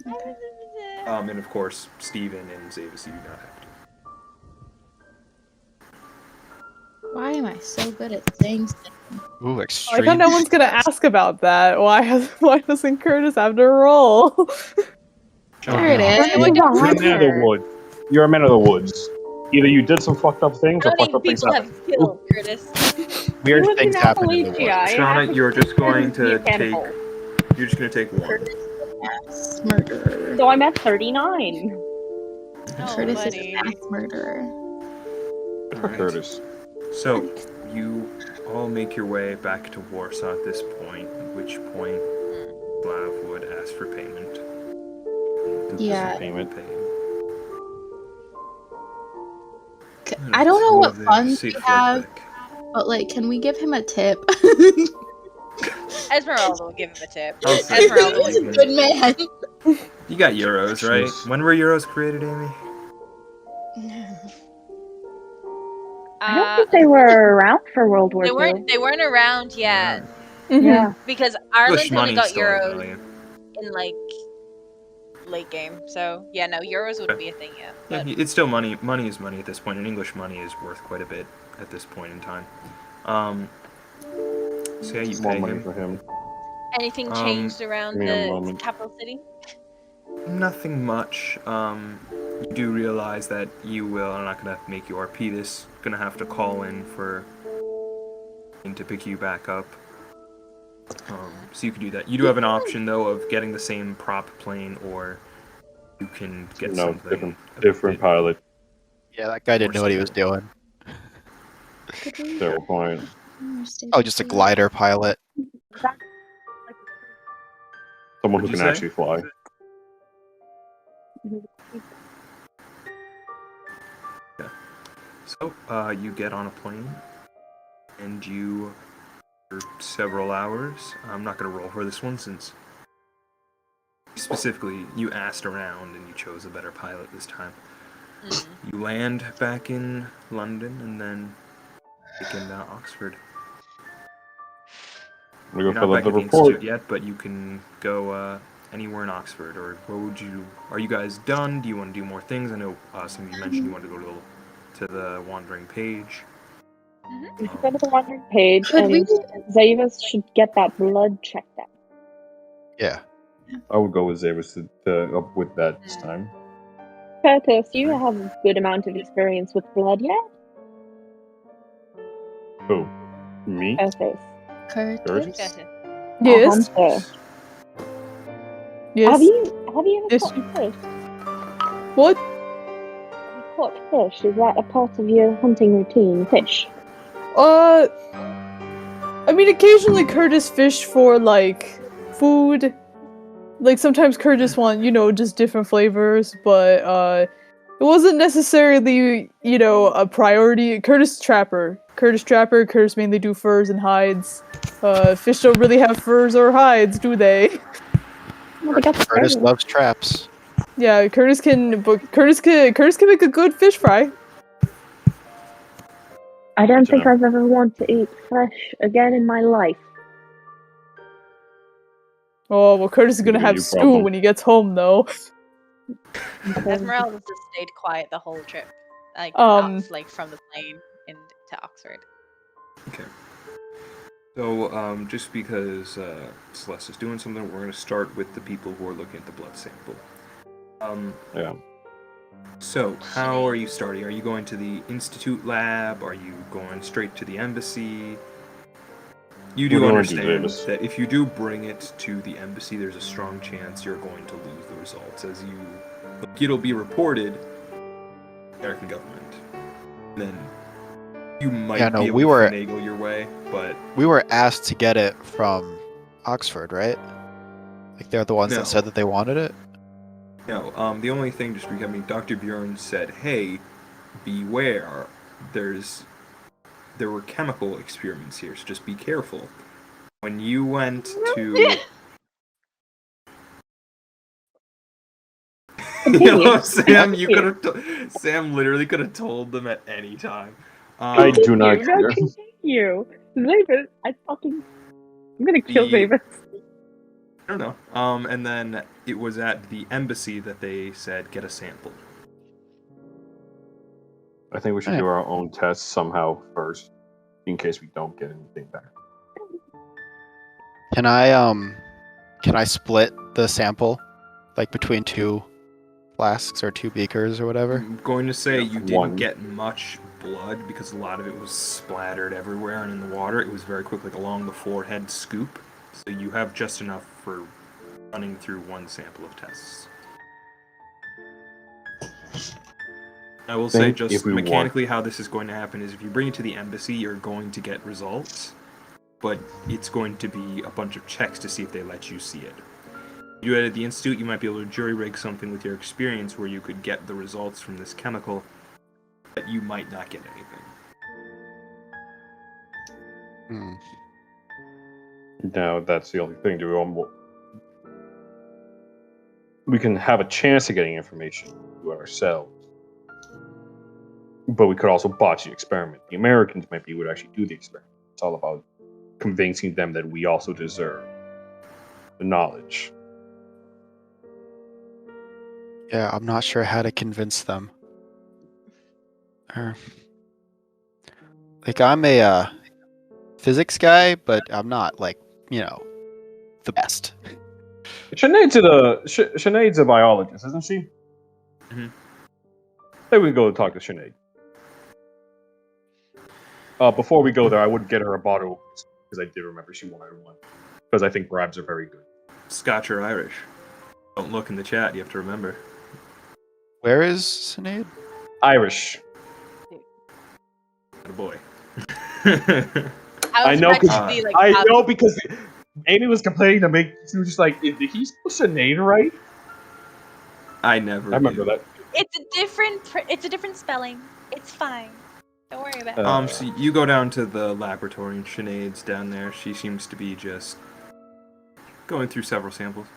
Okay. And of course, Steven and Zavis, you do not have to. Why am I so good at saying something? Ooh, extreme. I thought no one's gonna ask about that. Why doesn't Curtis have to roll? There it is. You're a man of the woods. You're a man of the woods. Either you did some fucked up things or fucked up things happened. Have killed, Curtis. Weird things happen in the woods. Shauna, you're just going to take... You're just going to take one. Mass murderer. So I'm at 39. Curtis is a mass murderer. Good for Curtis. So, you all make your way back to Warsaw at this point, at which point Slav would ask for payment. Yeah. Payment. I don't know what funds we have, but like, can we give him a tip? Esmeralda will give him a tip. Okay. Esmeralda He's a good man. You got euros, right? When were euros created, Amy? I don't think they were around for World War II. They weren't around yet. Yeah. Because Ireland English only money's got still euros in like late game. So yeah, no, euros wouldn't be a thing yet. Yeah, it's still money. Money is money at this point, and English money is worth quite a bit at this point in time. So yeah, you More pay money him. for him. Anything changed around give me a the moment. capital city? Nothing much. You do realize that you will. I'm not gonna make you RP this. Gonna have to call in for to pick you back up. So you can do that. You do have an option though of getting the same prop plane, or you can get something different pilot. Yeah, that guy didn't know what he was doing. Terrible point. Oh, just a glider pilot. That, Someone who What'd can you say? actually fly. So, you get on a plane, and you, for several hours, I'm not going to roll for this one since specifically you asked around and you chose a better pilot this time. You land back in London and then in Oxford. We You're go not fill out back the at the report. institute yet, but you can go anywhere in Oxford. Or where would you? Are you guys done? Do you want to do more things? I know some of you mentioned you want to go to the Wandering Page. We should go to the Wandering Page, Could and we? Zavis should get that blood checked out. Yeah. I would go with Zavis to up with that this time. Curtis, you have a good amount of experience with blood, yeah? Who? Me? Curtis. Curtis? Gotcha. Yes. Hunter. Yes. Have you ever Yes. caught fish? What? Have you caught fish? Is that a part of your hunting routine? Fish? I mean, occasionally Curtis fished for, like, food. Like, sometimes Curtis want, just different flavors, but, it wasn't necessarily, a priority. Curtis Trapper. Curtis mainly do furs and hides. Fish don't really have furs or hides, do they? Well, they got the Curtis fur. loves traps. Yeah, Curtis can make a good fish fry. I don't think Gotcha. I've ever wanted to eat flesh again in my life. Oh, well, Curtis is gonna Yeah, have you stew problem. when he gets home, though. Esmeralda just stayed quiet the whole trip, like from the plane into Oxford. Okay. So, just because Celeste is doing something, we're going to start with the people who are looking at the blood sample. Yeah. So, how are you starting? Are you going to the Institute lab? Are you going straight to the embassy? You do We're going to understand Davis. that if you do bring it to the embassy, there's a strong chance you're going to lose the results, as it'll be reported to the American government. And then you might be able to finagle your way, but we were asked to get it from Oxford, right? Like they're the ones that said that they wanted it. No, the only thing, just recapping, Dr. Bjorn said, "Hey, beware. There were chemical experiments here, so just be careful." When you went to, Sam, you could have. Sam literally could have told them at any time. I do not care. Continue. Zavis, I'm gonna kill Zavis. I don't know. And then it was at the embassy that they said, get a sample. I think we should do our own tests somehow first, in case we don't get anything back. Can I split the sample, like between two flasks or two beakers or whatever? I'm going to say you didn't one. get much blood because a lot of it was splattered everywhere and in the water. It was very quick, like along the forehead scoop. So you have just enough for running through one sample of tests. I will say, just mechanically, how this is going to happen is if you bring it to the embassy, you're going to get results, but it's going to be a bunch of checks to see if they let you see it. If you do it at the institute, you might be able to jury rig something with your experience where you could get the results from this chemical, but you might not get anything. No, that's the only thing. We can have a chance of getting information to ourselves, but we could also botch the experiment. The Americans might be able to actually do the experiment. It's all about convincing them that we also deserve the knowledge. Yeah, I'm not sure how to convince them. Like, I'm a physics guy, but I'm not, the best. Sinead's a biologist, isn't she? Mm-hmm. Maybe we can go talk to Sinead. Before we go there, I would get her a bottle, because I did remember she wanted one. Because I think bribes are very good. Scotch or Irish? Don't look in the chat, you have to remember. Where is Sinead? Irish. Good boy. I know because Amy was complaining to make. She was just like, "Did he spell Sinead right?" I never. I remember do. that. It's a different spelling. It's fine. Don't worry about it. So you go down to the laboratory and Sinead's down there. She seems to be just going through several samples.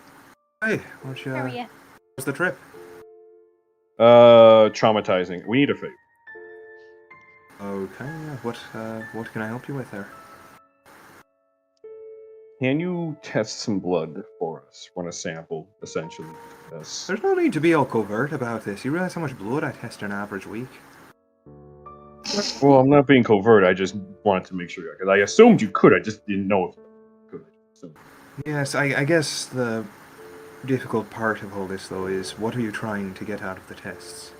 Hey, what's How are ya? what's the trip? Traumatizing. We need a favor. Okay, yeah. What can I help you with there? Can you test some blood for us? Run a sample, essentially. Yes. There's no need to be all covert about this. You realize how much blood I test an average week? Well, I'm not being covert. I just wanted to make sure because I assumed you could. I just didn't know if you could. So. Yes, I guess the difficult part of all this, though, is what are you trying to get out of the tests?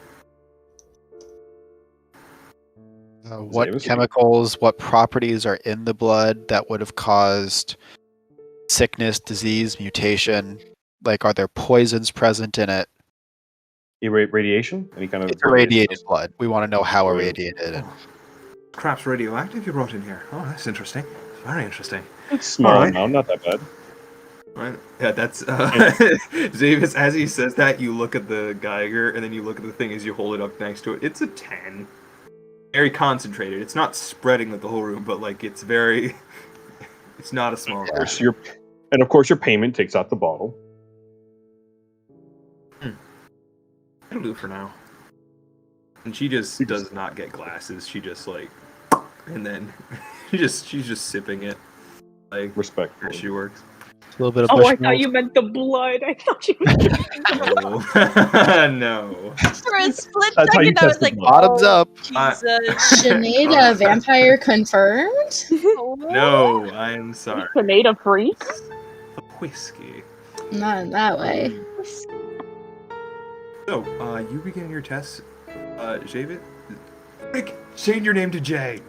What Davis? chemicals, what properties are in the blood that would have caused sickness, disease, mutation? Like, are there poisons present in it? Radiation? Any kind of It's irradiated blood. We want to know how irradiated. Oh, crap's radioactive you brought in here. Oh, that's interesting. Very interesting. It's small Alright. amount, not that bad. Right. Yeah, that's Zavis, as he says that, you look at the Geiger and then you look at the thing as you hold it up next to it. It's a 10. Very concentrated. It's not spreading like the whole room, but like it's very it's not a small Of course, of course your payment takes out the bottle. That'll do for now. And she just does not get glasses. She just like and then she's just sipping it. Like Respect. where she works. A little bit of Oh, I Bushmills. thought you meant the blood. I thought you meant No. For a split That's how you second, I was test the like, blood. Bottoms up. Jesus. Sinead, vampire confirmed? No, I am sorry. Tomato freak. A whiskey. Not in that way. So, you begin your test, Javid. Rick, change your name to Jay.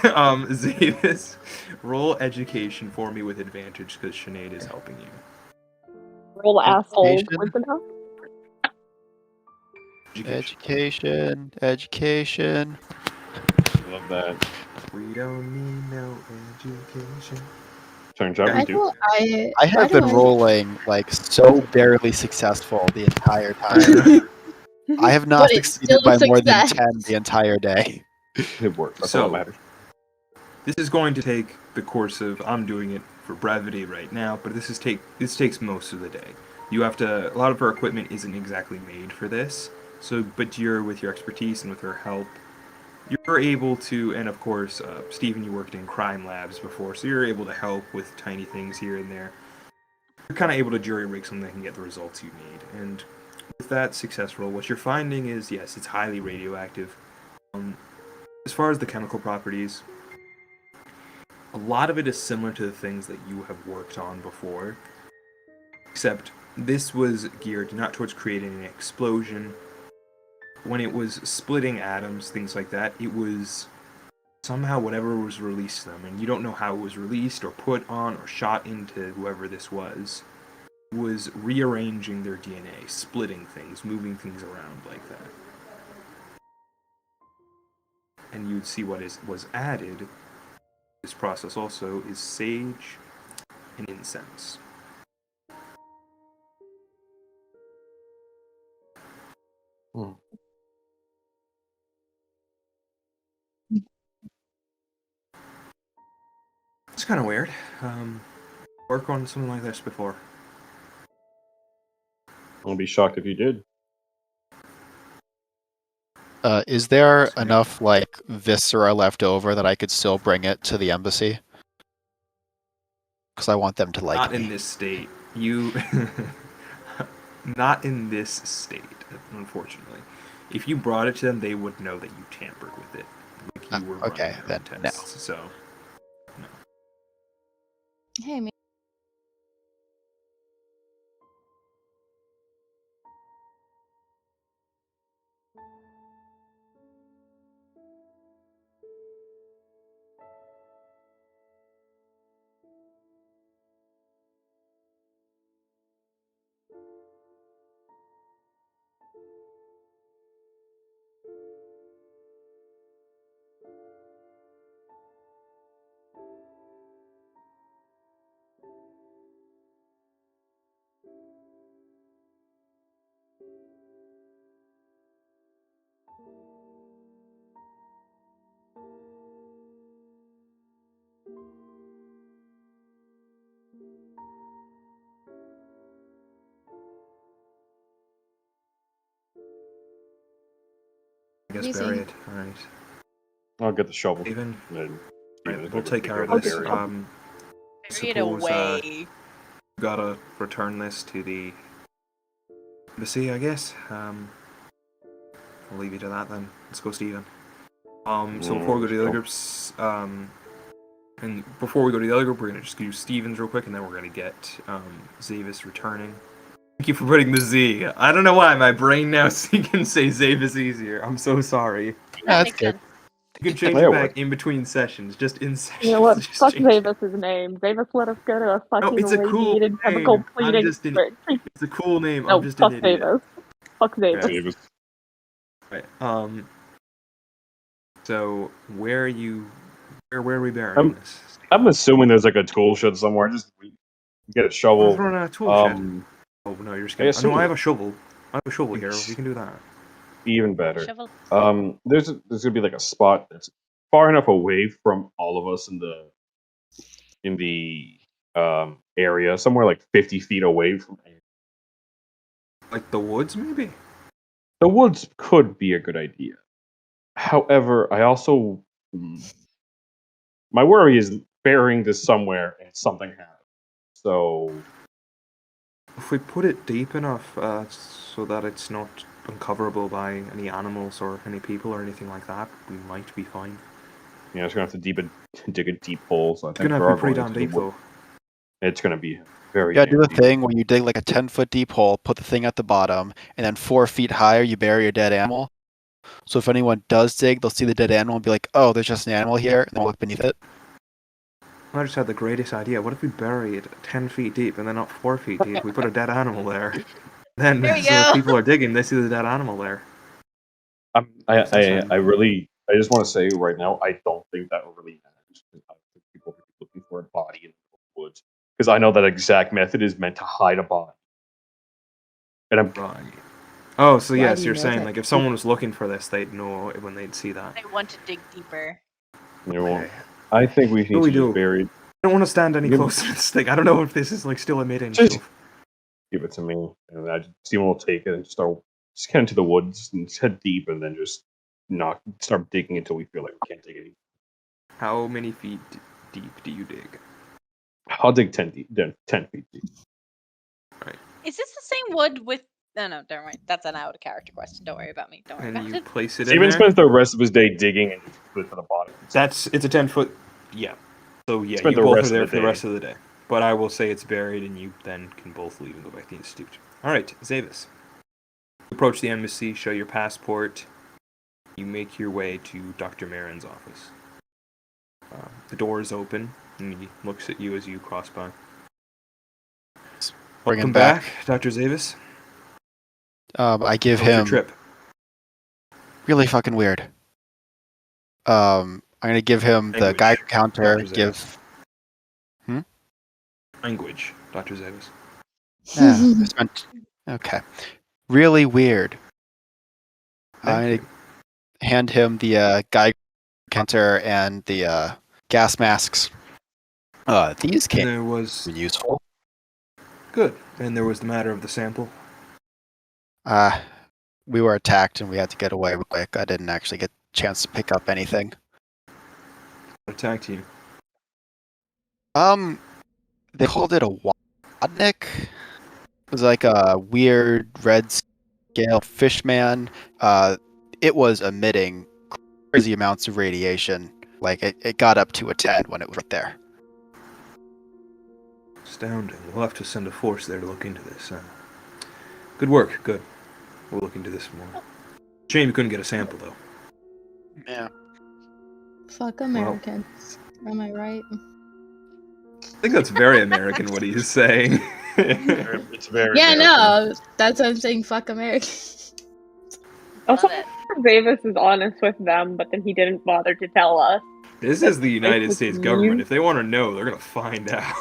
Zavis, roll education for me with advantage because Sinead is helping you. Roll asshole Education. with enough. Education. Love that. We don't need no education. Turns out we I do. thought I why have do been rolling like so barely successful the entire time. I have not But it's succeeded still by more than success. 10 the entire day. It works. That's So- all that matters. This is going to take the course of. I'm doing it for brevity right now, but this takes most of the day. You have to. A lot of her equipment isn't exactly made for this. So, but you're with your expertise and with her help, you're able to. And of course, Stephen, you worked in crime labs before, so you're able to help with tiny things here and there. You're kind of able to jury rig something that can get the results you need. And with that success roll, what you're finding is yes, it's highly radioactive. As far as the chemical properties. A lot of it is similar to the things that you have worked on before, except this was geared not towards creating an explosion. When it was splitting atoms, things like that, it was somehow whatever was released to them, and you don't know how it was released or put on or shot into whoever this was rearranging their DNA, splitting things, moving things around like that. And you'd see what was added. This process also is sage and incense. It's kind of weird. Work on something like this before. I'll be shocked if you did. Is there enough like viscera left over that I could still bring it to the embassy? Because I want them to like Not me. in this state. You. Not in this state, unfortunately. If you brought it to them, they would know that you tampered with it. Like you were okay, running then their own no. tests, so. Hey, man. just Easy. bury it. All right. I'll get the shovel. Even. And then, Right, we'll take care of I'll this. just- Bury it Suppose away. gotta return this to the embassy, I guess. I'll leave you to that then. Let's go, Steven. So before we go to the other groups, and before we go to the other group, we're gonna just do Steven's real quick, and then we're gonna get Zavis returning. Thank you for putting the Z. I don't know why my brain now can say Zavis easier. I'm so sorry. That's Makes good. sense. You can change Yeah, it what? back in between sessions, just in sessions. You know what? just Fuck change it. Zavis' name. Zavis let us go to a fucking it's a cool radiated chemical name. pleading. I'm just an, it's a cool name. No, I'm just fuck an idiot. Zavis. Fuck Zavis. Okay. Davis. Right. So where are you? Where are we burying this? I'm assuming there's like a tool shed somewhere. Just get a shovel. We're on a tool shed. Um, Oh no, you're just I gonna. assume No, I it- have a shovel. I have a shovel here. We can do that. even better. Shovel. There's gonna be like a spot that's far enough away from all of us in the area, somewhere like 50 feet away from. Like the woods, maybe. The woods could be a good idea. However, I also my worry is burying this somewhere and something happens. So If we put it deep enough, so that it's not uncoverable by any animals or any people or anything like that, we might be fine. yeah, it's gonna have to dig a deep hole. So I It's think gonna we have are to be pretty going damn into the deep wood. though. It's gonna be very. You gotta do the deep. thing where you dig like a 10-foot deep hole, put the thing at the bottom, and then 4 feet higher you bury your dead animal. So if anyone does dig, they'll see the dead animal and be like, "Oh, there's just an animal here," and they'll look beneath it. I just had the greatest idea. What if we bury it 10 feet deep and then not 4 feet deep? We put a dead animal there. Then, There we so if go. people are digging, they see the dead animal there. I just want to say right now, I don't think that really matters. I think people are looking for a body in the woods because I know that exact method is meant to hide a body. And I'm Right. Oh, so Why yes, do you you're know saying that? like if someone was looking for this, they'd know when they'd see that. I want to dig deeper. you know, I think we need we to do? just bury. I don't want to stand any Give- closer to this thing. I don't know if this is like still emitting Just- stuff. Give it to me, and Steven will take it and just get into the woods and just head deep, and then just start digging until we feel like we can't dig it. How many feet deep do you dig? I'll dig 10 deep, then 10 feet deep. Is this the same wood with? No, never mind. That's an out of character question. Don't worry about me. Don't worry And about you it. place it in Steven there? spends the rest of his day digging and just put it to the bottom. It's a 10-foot. Yeah. So yeah, Spent you the both rest are of there the for the day. rest of the day. But I will say it's buried, and you then can both leave and go back to the institute. All right, Zavis. Approach the embassy. Show your passport. You make your way to Dr. Marin's office. The door is open, and he looks at you as you cross by. Bring him Welcome back. back, Dr. Zavis. I give How was your him trip. really fucking weird. I'm gonna give him the Language, Geiger counter. Dr. Zavis. Give Language, Dr. Zavis. yeah, I spent- okay, really weird. I'm Thank gonna hand him the Geiger counter and the gas masks. These And came there was useful. good. And there was the matter of the sample. We were attacked and we had to get away real quick. I didn't actually get a chance to pick up anything. Attacked you. They called it a wadnik. It was like a weird red scale fish man. It was emitting crazy amounts of radiation. Like it got up to a 10 when it was right there. Astounding. We'll have to send a force there to look into this. Good work. Good. We'll look into this more. Shame you couldn't get a sample, though. Yeah. Fuck Americans. Am I right? I think that's very American what he's saying. It's very. Yeah, American. no. That's what I'm saying. Fuck Americans. Also, Love it. Zavis is honest with them, but then he didn't bother to tell us. This is the United Like, States you- government. If they want to know, they're going to find out.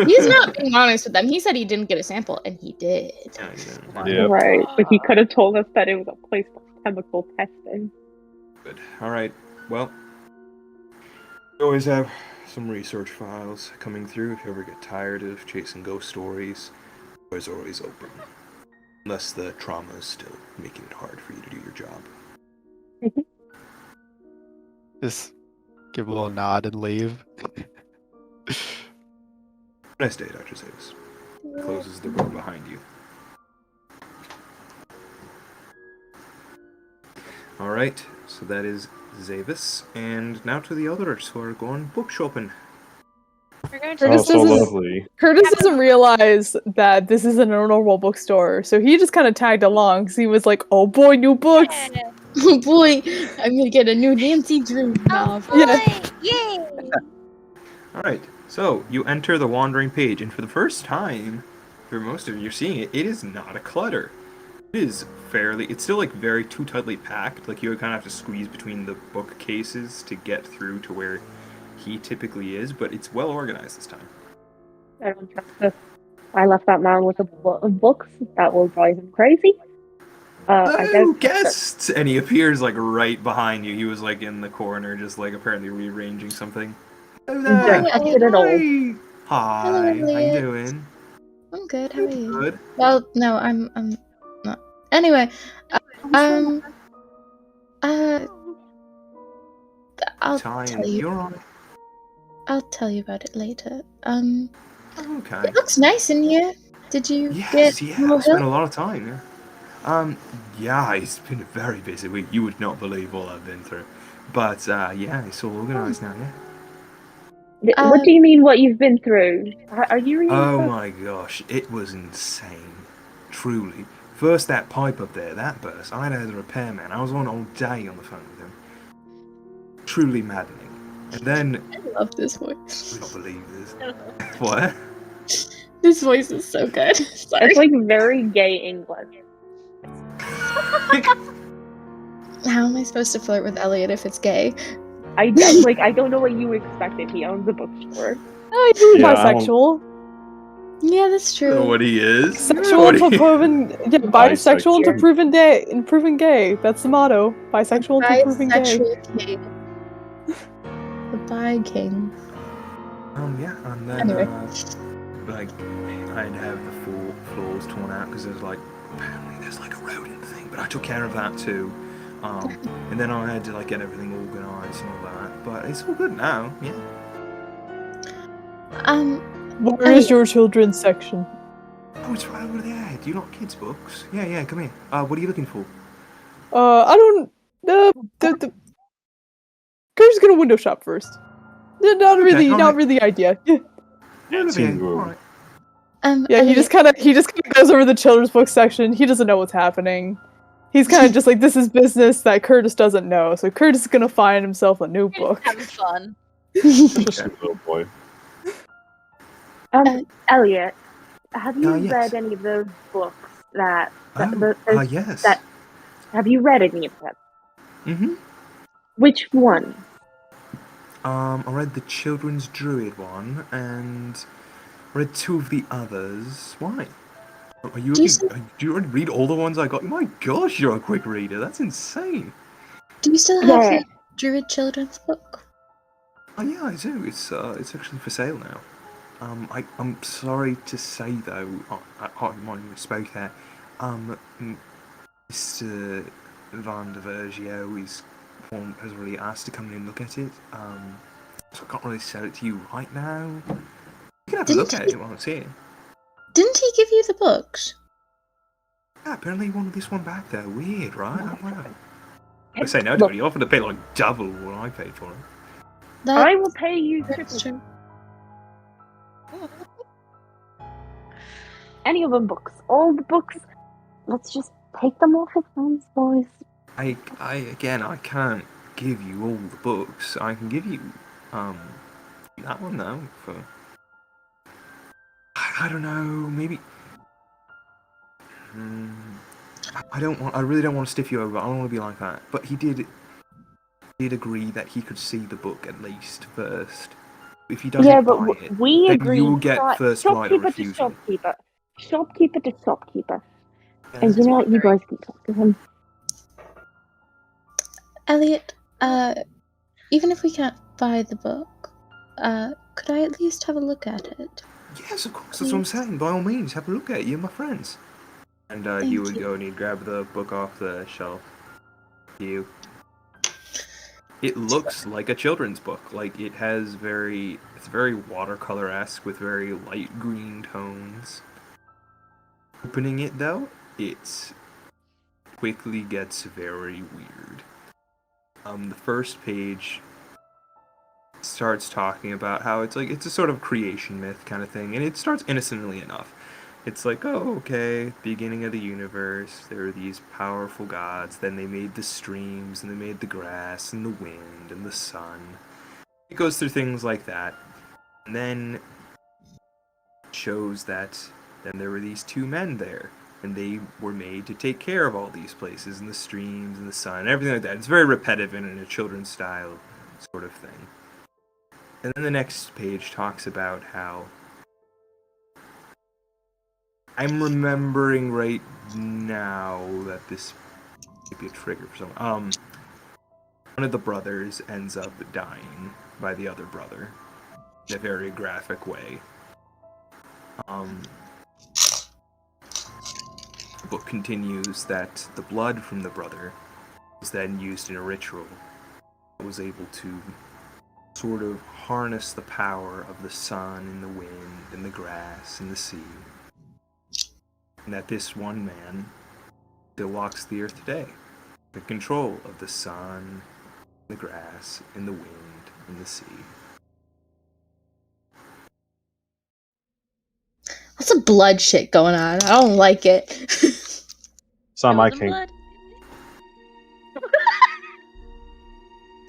He's not being honest with them. He said he didn't get a sample, and he did. Yeah, you know. Yeah. Right, but he could have told us that it was a place for chemical testing. Good. All right. Well, we always have some research files coming through. If you ever get tired of chasing ghost stories, doors are always open. Unless the trauma is still making it hard for you to do your job. Just give a little nod and leave. Nice day, Dr. Zavis. Closes the door behind you. Alright, so that is Zavis. And now to the others who are going book shopping. We're going to Oh, Curtis so doesn't- lovely. Curtis doesn't realize that this isn't a normal bookstore, so he just kind of tagged along because he was like, "Oh boy, new books!" Yeah. Oh boy, I'm gonna get a new Nancy Drew novel. Yeah. Yay! Alright, so you enter the Wandering Page, and for the first time, for most of you, you're seeing it, it is not a clutter. It is it's still like very too tightly packed, like you would kind of have to squeeze between the bookcases to get through to where he typically is, but it's well organized this time. I don't trust this. I left that man with a book of books. That will drive him crazy. I Oh, don't guests! And he appears like right behind you. He was like in the corner, just like apparently rearranging something. Hello there. Don't trust it at all. Hi. Hello, How you Elliot. doing? I'm good. How are you? Good. Well, no, I'm not. Anyway, I'll Ty, tell you. you're on. I'll tell you about it later. Okay. It looks nice in here. Did you Yes, get yeah. more I spent a help? lot of time. Yeah. Yeah. It's been a very busy week. You would not believe all I've been through. But yeah, it's all organized now. Yeah. What do you mean? What you've been through? Are you reading? Oh my gosh, it was insane. Truly. First, that pipe up there, that burst. I had a repairman. I was on all day on the phone with him. Truly maddening. And then, I love this voice. we don't believe this. What? This voice is so good. Sorry. It's like very gay English. How am I supposed to flirt with Elliot if it's gay? I don't know what you expected. He owns a bookstore. Oh, he's Yeah, I bisexual. Yeah, that's true. What he is? Sexual What until he- proven, bisexual until Bisexual. proven gay. That's the motto. Bisexual until proven gay. Bisexual king. The bi king. Yeah, and then, Anyway. like, I'd have the floors torn out because apparently there's like a rodent thing, but I took care of that too. And then I had to like get everything organized and all that, but it's all good now. Yeah. Where is your children's section? Oh, it's right over there. Do you like kids' books? Yeah, come here. What are you looking for? I don't. Kurt's gonna window shop first. Not really the idea. Dancing room. Alright. Yeah, he just kind of goes over the children's book section. He doesn't know what's happening. He's kind of just like, this is business that Curtis doesn't know. So Curtis is gonna find himself a new book. Having fun. Just a little boy. Elliot, have you yes. read any of those books that? Yes. Have you read any of them? Mm-hmm. Which one? I read the Children's Druid one, and read two of the others. Why? Are you Do you looking, do you already read all the ones I got? My gosh, you're a quick reader. That's insane. Do you still have Yeah. the Druid children's book? Oh yeah, I do. It's actually for sale now. I'm sorry to say though, I might misspoke there. Mr. Van der Vergio has already asked to come in and look at it. So I can't really sell it to you right now. You can have a look at it while it's here. Didn't he give you the books? Yeah, apparently he wanted this one back though. Weird, right? I don't know. I say no to it. He offered to pay like double what I paid for it. I will pay you That's triple. true. Any of them books. All the books. Let's just take them off his hands, boys. I can't give you all the books. I can give you that one though for I don't know, maybe I really don't want to stiff you over. I don't want to be like that. But he did agree that he could see the book at least first. If he doesn't buy it, we then agreed. you will get first right of shopkeeper to refusal. shopkeeper. Shopkeeper to shopkeeper. And you know what? You guys can talk to him. Elliot, even if we can't buy the book, could I at least have a look at it? Yes, of course. That's what I'm saying. By all means, have a look at it. You're my friends. And you would go and you'd grab the book off the shelf. You. It looks like a children's book. Like it's very watercolor-esque with very light green tones. Opening it though, it quickly gets very weird. The first page starts talking about how it's a sort of creation myth kind of thing, and it starts innocently enough. It's like, oh, okay, beginning of the universe, there are these powerful gods, then they made the streams, and they made the grass, and the wind, and the sun. It goes through things like that, and then it shows that then there were these two men there, and they were made to take care of all these places, and the streams, and the sun, and everything like that. It's very repetitive and in a children's style sort of thing. And then the next page talks about how I'm remembering right now that this might be a trigger for someone. One of the brothers ends up dying by the other brother in a very graphic way. The book continues that the blood from the brother was then used in a ritual that was able to sort of harness the power of the sun and the wind and the grass and the sea. And that this one man still walks the earth today, in control of the sun, the grass, and the wind, and the sea. That's some blood shit going on. I don't like it. It's not my Frozen king. blood?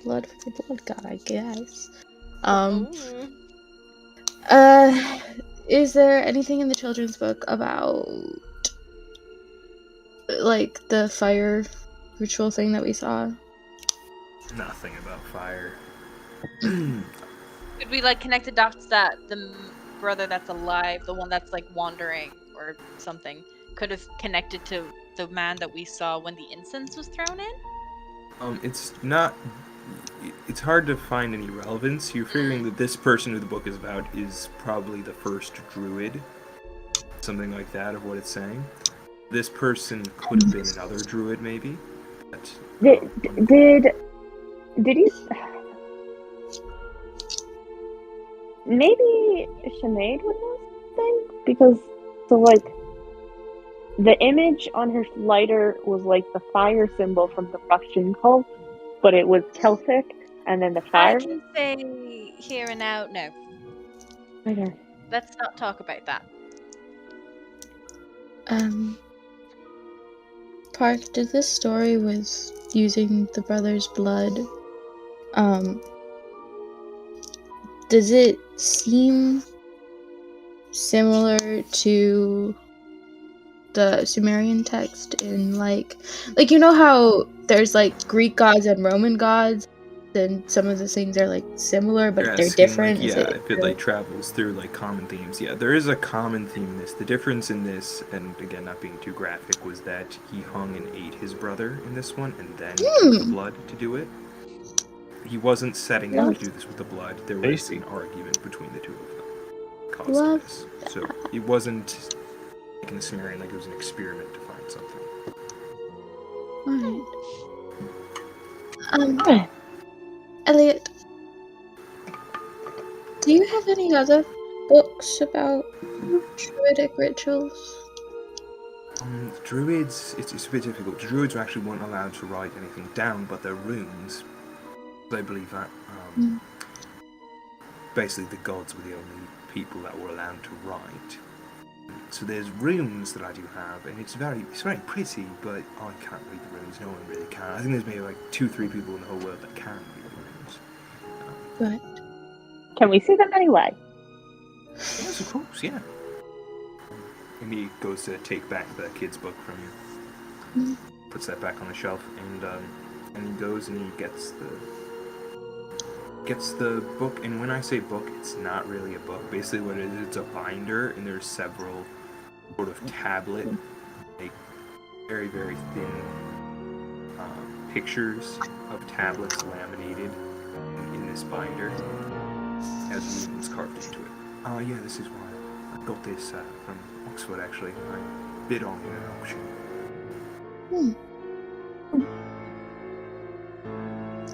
Blood for the blood god, I guess. Ooh. Is there anything in the children's book about like the fire ritual thing that we saw? Nothing about fire. Could we like connect the dots that the brother that's alive, the one that's like wandering or something, could have connected to the man that we saw when the incense was thrown in? It's hard to find any relevance. You're figuring that this person who the book is about is probably the first druid. Something like that of what it's saying. This person could have been another druid, maybe. But, Did you? Maybe Sinead would know something? Because, so like, the image on her lighter was like the fire symbol from the Russian cult, but it was Celtic, and then the fire. I can say here and now, no. Okay. Let's not talk about that. Park, did this story with using the brother's blood, does it seem similar to the Sumerian text in like you know how there's like Greek gods and Roman gods, and some of the things are like similar but you're they're asking, different? like, Is yeah, if it like travels through like common themes. Yeah, there is a common theme in this. The difference in this, and again not being too graphic, was that he hung and ate his brother in this one, and then took the blood to do it. He wasn't setting out to do this with the blood. There was Tasty. an argument between the two of them. Caused Love this. So it wasn't like in the Sumerian, like it was an experiment to find something. Alright. Elliot, do you have any other books about druidic rituals? Druids, it's a bit difficult. Druids actually weren't allowed to write anything down, but their runes. I believe that basically the gods were the only people that were allowed to write. So there's runes that I do have, and it's very pretty, but I can't read the runes. No one really can. I think there's maybe like 2-3 people in the whole world that can read the runes. Right. Can we see them anyway? Yes, of course, yeah. And he goes to take back the kid's book from you, puts that back on the shelf, and he goes and he gets the book. And when I say book, it's not really a book. Basically, what it is, it's a binder, and there's several sort of tablet, like very very thin pictures of tablets laminated in this binder, as runes carved into it. Yeah, this is why I got this from Oxford. Actually, I bid on it in an auction.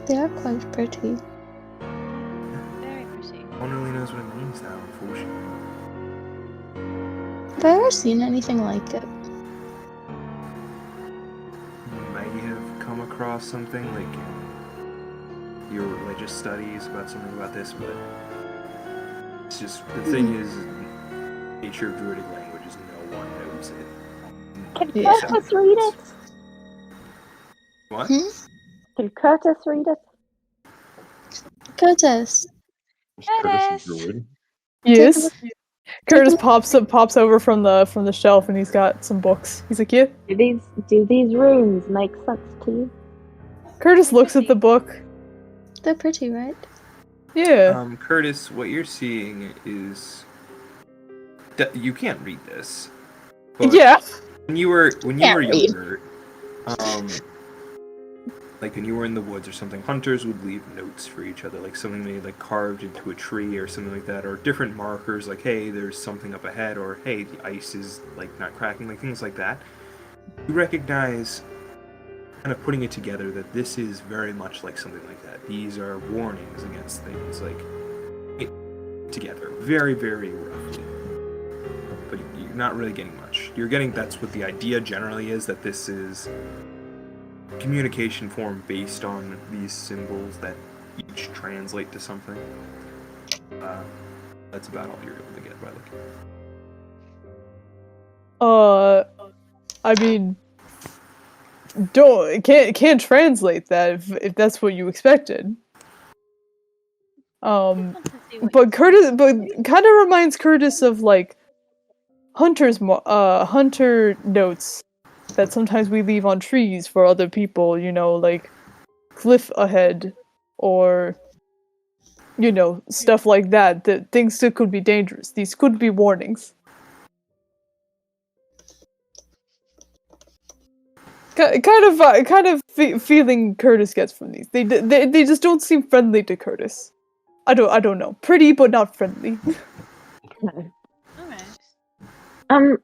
They are quite pretty. Very pretty. No one really knows what it means now, unfortunately. Have I ever seen anything like it? You may have come across something like in your religious studies about something about this, but it's just the thing is, nature of druidic languages, no one knows it. Can Yeah. Curtis read it? What? Can Curtis read it? Curtis. Curtis is druid. Yes. Curtis pops over from the shelf, and he's got some books. He's like, "Yeah." Do these runes make sense to you? Curtis looks at the book. They're pretty, right? Yeah. Curtis, what you're seeing is you can't read this. But Yeah. When you were Can't read. younger, like when you were in the woods or something, hunters would leave notes for each other, like something they like carved into a tree or something like that, or different markers, like hey, there's something up ahead, or hey, the ice is like not cracking, like things like that. You recognize, kind of putting it together, that this is very much like something like that. These are warnings against things, like together, very, very roughly. But you're not really getting much. You're getting, that's what the idea generally is, that this is communication form based on these symbols that each translate to something. That's about all you're able to get by looking. I mean, can't translate that if that's what you expected. But Curtis, but kind of reminds Curtis of like hunter notes that sometimes we leave on trees for other people, you know, like cliff ahead, or you know, stuff like that. That things that could be dangerous. These could be warnings. Kind of feeling Curtis gets from these. They just don't seem friendly to Curtis. I don't know. Pretty but not friendly. No. Alright.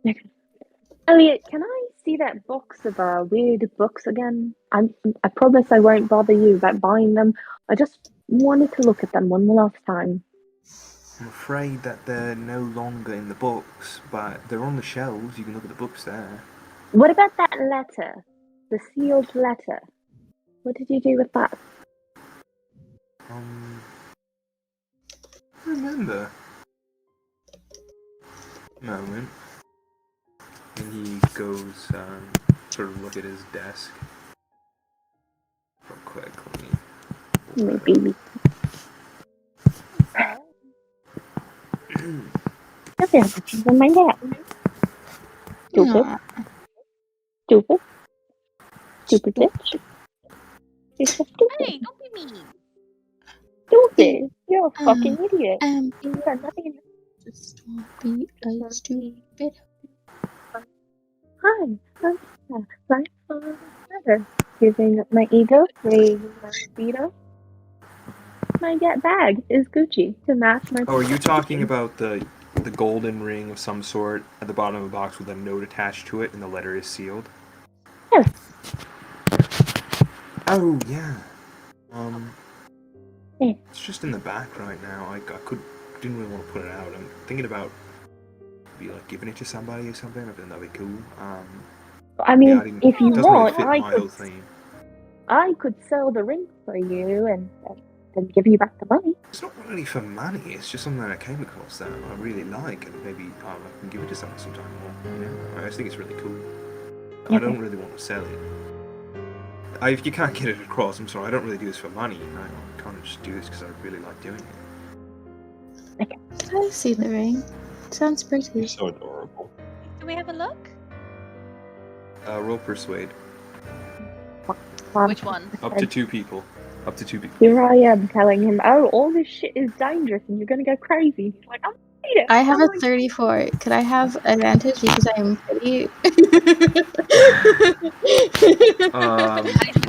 Okay. Elliot, can I see that box of weird books again? I promise I won't bother you about buying them. I just wanted to look at them one last time. I'm afraid that they're no longer in the books, but they're on the shelves. You can look at the books there. What about that letter? The sealed letter? What did you do with that? I remember. Moment. And he goes, sort of look at his desk. Real quick, let me... Maybe. Okay, it's in my lap. Stupid. Aw. Stupid. Stupid bitch. You're so stupid. Hey, don't be mean. Stupid. You're a fucking idiot. You got nothing in Just won't be a stupid. Hi, I'm my father. Giving my ego, raising my libido. My get bag is Gucci to match my. Oh, are you talking about the golden ring of some sort at the bottom of a box with a note attached to it and the letter is sealed? Yes. Oh, yeah. Yeah. It's just in the back right now. Didn't really want to put it out. I'm thinking about maybe like giving it to somebody or something. I think that'd be cool. I mean, yeah, if you it doesn't want, really fit my whole thing. I could sell the ring for you and then give you back the money. It's not really for money. It's just something that I came across that I really like, and maybe I can give it to someone sometime. I just think it's really cool. I don't really want to sell it. If you can't get it across, I'm sorry. I don't really do this for money. I kind of just do this because I really like doing it. I see the ring. Sounds pretty. You're so adorable. Can we have a look? Roll persuade. Which one? Up to 2 people. Up to 2 people. Here I am telling him, oh, all this shit is dangerous and you're gonna go crazy. He's like, I'm it. I have a 34. Could I have advantage because I am pretty?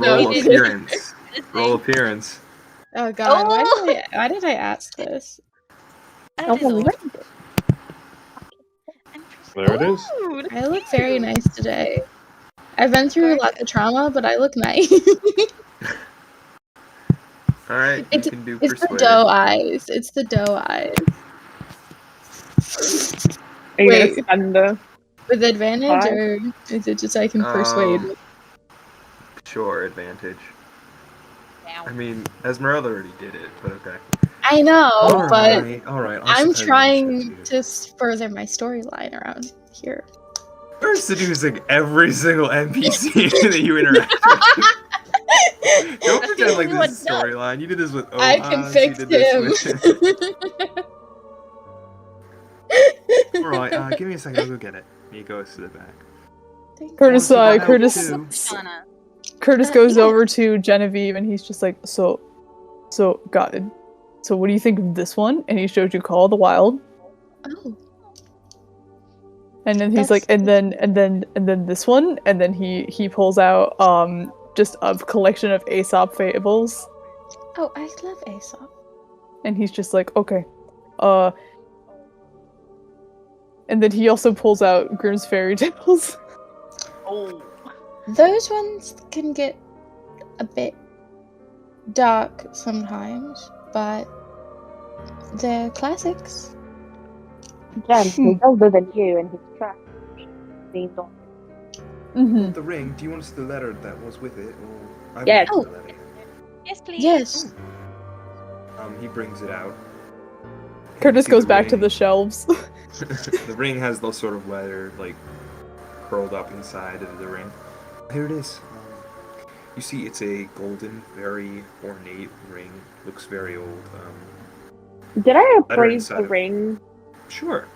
Roll appearance. Roll appearance. Oh god, Oh! why did I ask this? That Oh, is odd. There it is. Ooh, I look very nice today. I've been through Gorgeous. lots of trauma, but I look nice. All right, you It's can do it's the persuade. doe eyes. It's the doe eyes. Are you Wait. gonna spend the? With advantage, Five? or is it just I can persuade? Sure, advantage. Wow. I mean, Esmeralda already did it, but okay. I know, All but right. I'm trying to further my storyline around here. You're seducing every single NPC that you interact with. Don't That's the pretend like only one this is a storyline. You did this with Ohas. I can fix you did this him. with... Alright, give me a second, I'll go get it. He goes to the back. Curtis, Oh, so Curtis, too. Shauna. Curtis goes yeah. over to Genevieve and he's just like, so, God. So what do you think of this one? And he shows you Call of the Wild. Oh, And then he's That's- like, and then this one, and then he pulls out just a collection of Aesop fables, oh, I love Aesop. and he's just like, okay, and then he also pulls out Grimm's fairy tales. Oh. Those ones can get a bit dark sometimes, but they're classics. Jen, he's older than you, and his track means on. Mm-hmm. The ring, do you want to see the letter that was with it? Or... Yes. The letter. Yes, please. Yes. He brings it out. Curtis See goes the back to ring. the shelves. The ring has those sort of leather, like, curled up inside of the ring. Here it is. You see, it's a golden, very ornate ring. Looks very old. Did I Letter appraise inside the of it. ring? Sure.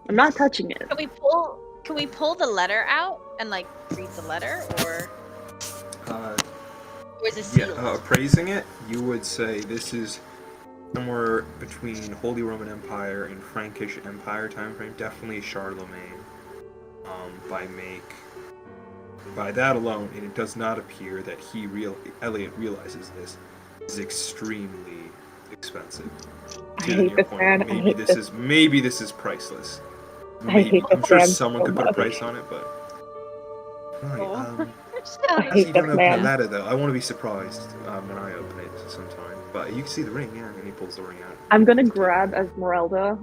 I'm not touching it. Can we pull the letter out and like read the letter, or Uh, is it yeah, sealed? appraising it, you would say this is somewhere between Holy Roman Empire and Frankish Empire time frame. Definitely Charlemagne. By that alone, and it does not appear that Elliot realizes this is extremely expensive. I To hate your this point, man. I maybe hate this. maybe this is priceless. I Maybe. hate I'm this sure man someone so could put a much. price on it, but right. Oh. I As hate you this don't open the man. letter though, I want to be surprised when I open it sometime. But you can see the ring, yeah, and he pulls the ring out. I'm gonna grab Esmeralda.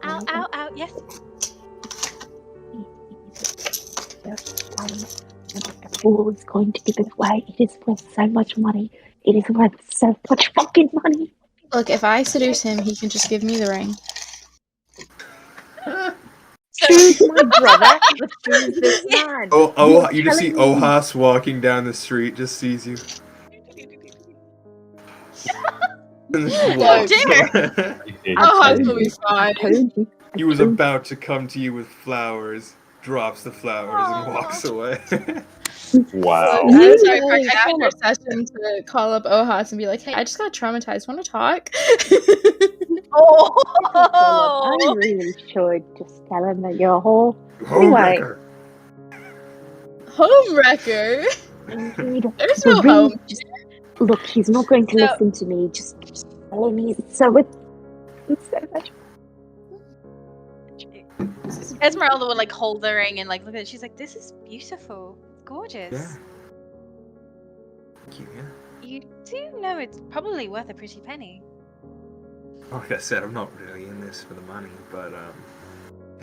Ow, yes. The fool is going to give it away. It is worth so much money. It is worth so much fucking money. Look, if I seduce him, he can just give me the ring. Choose my brother. But choose this man. Oh, you just see telling me- Ohas walking down the street, just sees you. And just walks dare. away. Oh, Hans will be fine. Told you. He was about to come to you with flowers, drops the flowers, and Aw. walks away. Wow. I'm sorry, Yeah. Frank, after session to call up Ohas and be like, hey, I just got traumatized. Want to talk? I Oh. really should just tell him that you're a whole. Homewrecker. Homewrecker? Indeed. There's The no ring- home. Look, he's not going to No. listen to me. Just tell him he's so it's so much. Esmeralda would like hold the ring and like look at it. She's like, "This is beautiful, gorgeous. Yeah. Thank you, yeah. You do know it's probably worth a pretty penny." Like I said, I'm not really in this for the money, but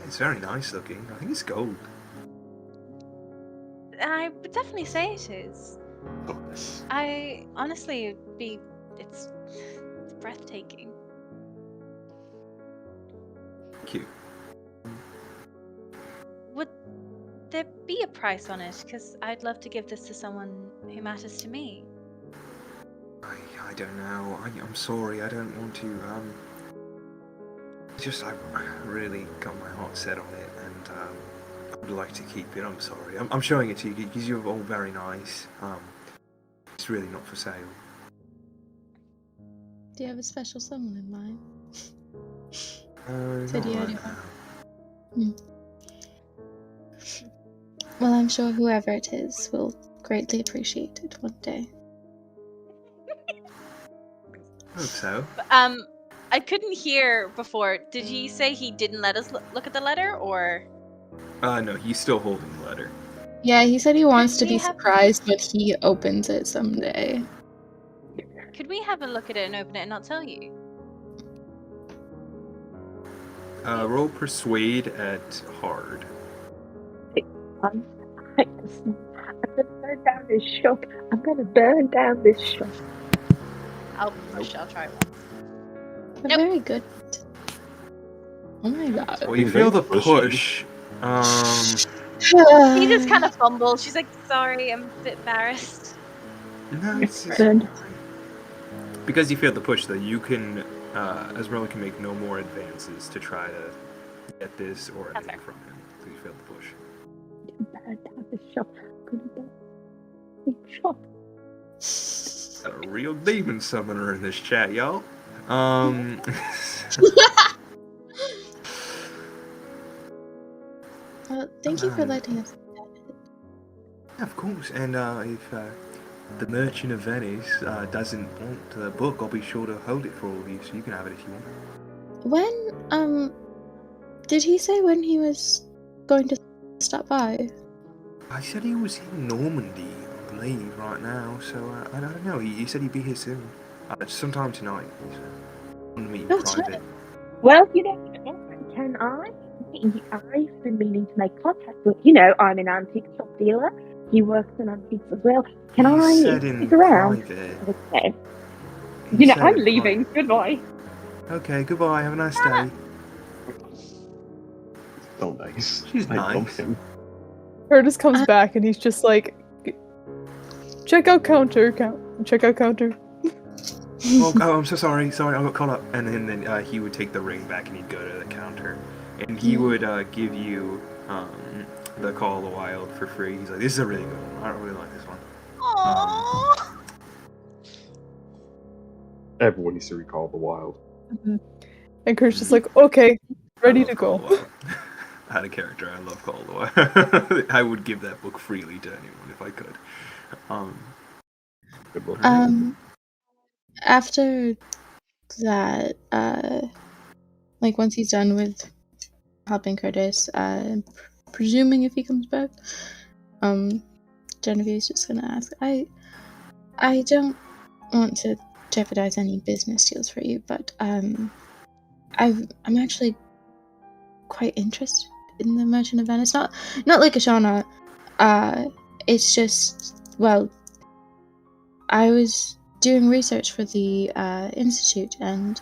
it's very nice looking. I think it's gold. I would definitely say it is. I honestly it'd be it's breathtaking. Thank you. Would there be a price on it? Because I'd love to give this to someone who matters to me. I don't know. I'm sorry. I don't want to. Just I really got my heart set on it, and I'd like to keep it. I'm sorry. I'm showing it to you because you're all very nice. It's really not for sale. Do you have a special someone in mind? Not Said you right already now. Well, I'm sure whoever it is will greatly appreciate it one day. I hope so. But, I couldn't hear before. Did he say he didn't let us look at the letter, or? No, he's still holding the letter. Yeah, he said he wants to we be have- surprised when he opens it someday. Could we have a look at it and open it and not tell you? Roll persuade at hard. I'm gonna burn down this shop. I'm gonna burn down this shop. I'll push. I'll try one. But Nope. very good. Oh my god. Well, you Very feel the pushy. push. He just kind of fumbles. She's like, "Sorry, I'm a bit embarrassed." No, it's Burned. because you feel the push, though. You can, Esmeralda can make no more advances to try to get this or That's anything fair. from him. So you feel the push. Burn down this shop. I'm gonna burn down this shop. Got a real demon summoner in this chat, y'all. Thank you for letting us. Yeah, of course. And if the Merchant of Venice doesn't want the book, I'll be sure to hold it for all of you, so you can have it if you want. When did he say when he was going to stop by? I said he was in Normandy, I believe, right now. So I don't know. He said he'd be here soon, sometime tonight. So I want to meet in That's private. right. Well, can I? I've been meaning to make contact with. I'm an antique shop dealer. He works in antiques as well. Can He I said in stick around? private. Okay. He said I'm in leaving. private. Goodbye. Okay, goodbye. Have a nice day. So nice. She's I love nice. him. Curtis comes back and he's just like, check out counter. Check out counter. Oh, I'm so sorry. Sorry, I got caught up. And then he would take the ring back and he'd go to the counter. And he would give you the Call of the Wild for free. He's like, this is a really good one. I don't really like this one. Aww. Everyone needs to recall the wild. And Curtis just like, okay, ready I to love Call go. of the Wild. Out of character, I love Call of the Wild. I would give that book freely to anyone if I could. Good book. After that, like once he's done with helping Curtis, presuming if he comes back, Genevieve's just gonna ask, I don't want to jeopardize any business deals for you, but I'm actually quite interested in the Merchant of Venice. Not like Ashana. It's just, well, I was doing research for the institute, and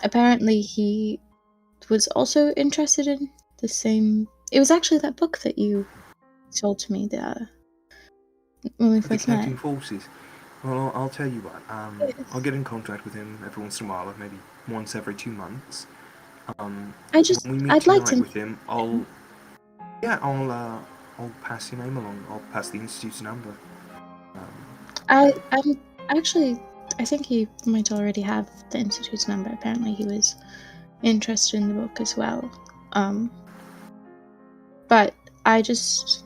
apparently he was also interested in the same. It was actually that book that you sold to me when we The first met. Connecting Forces. Well, I'll tell you what. I'll get in contact with him every once in a while, maybe once every 2 months. When we meet I'd like tonight to. with him, I'll pass your name along. I'll pass the institute's number. I'm actually. I think he might already have the institute's number. Apparently, he was interested in the book as well. But I just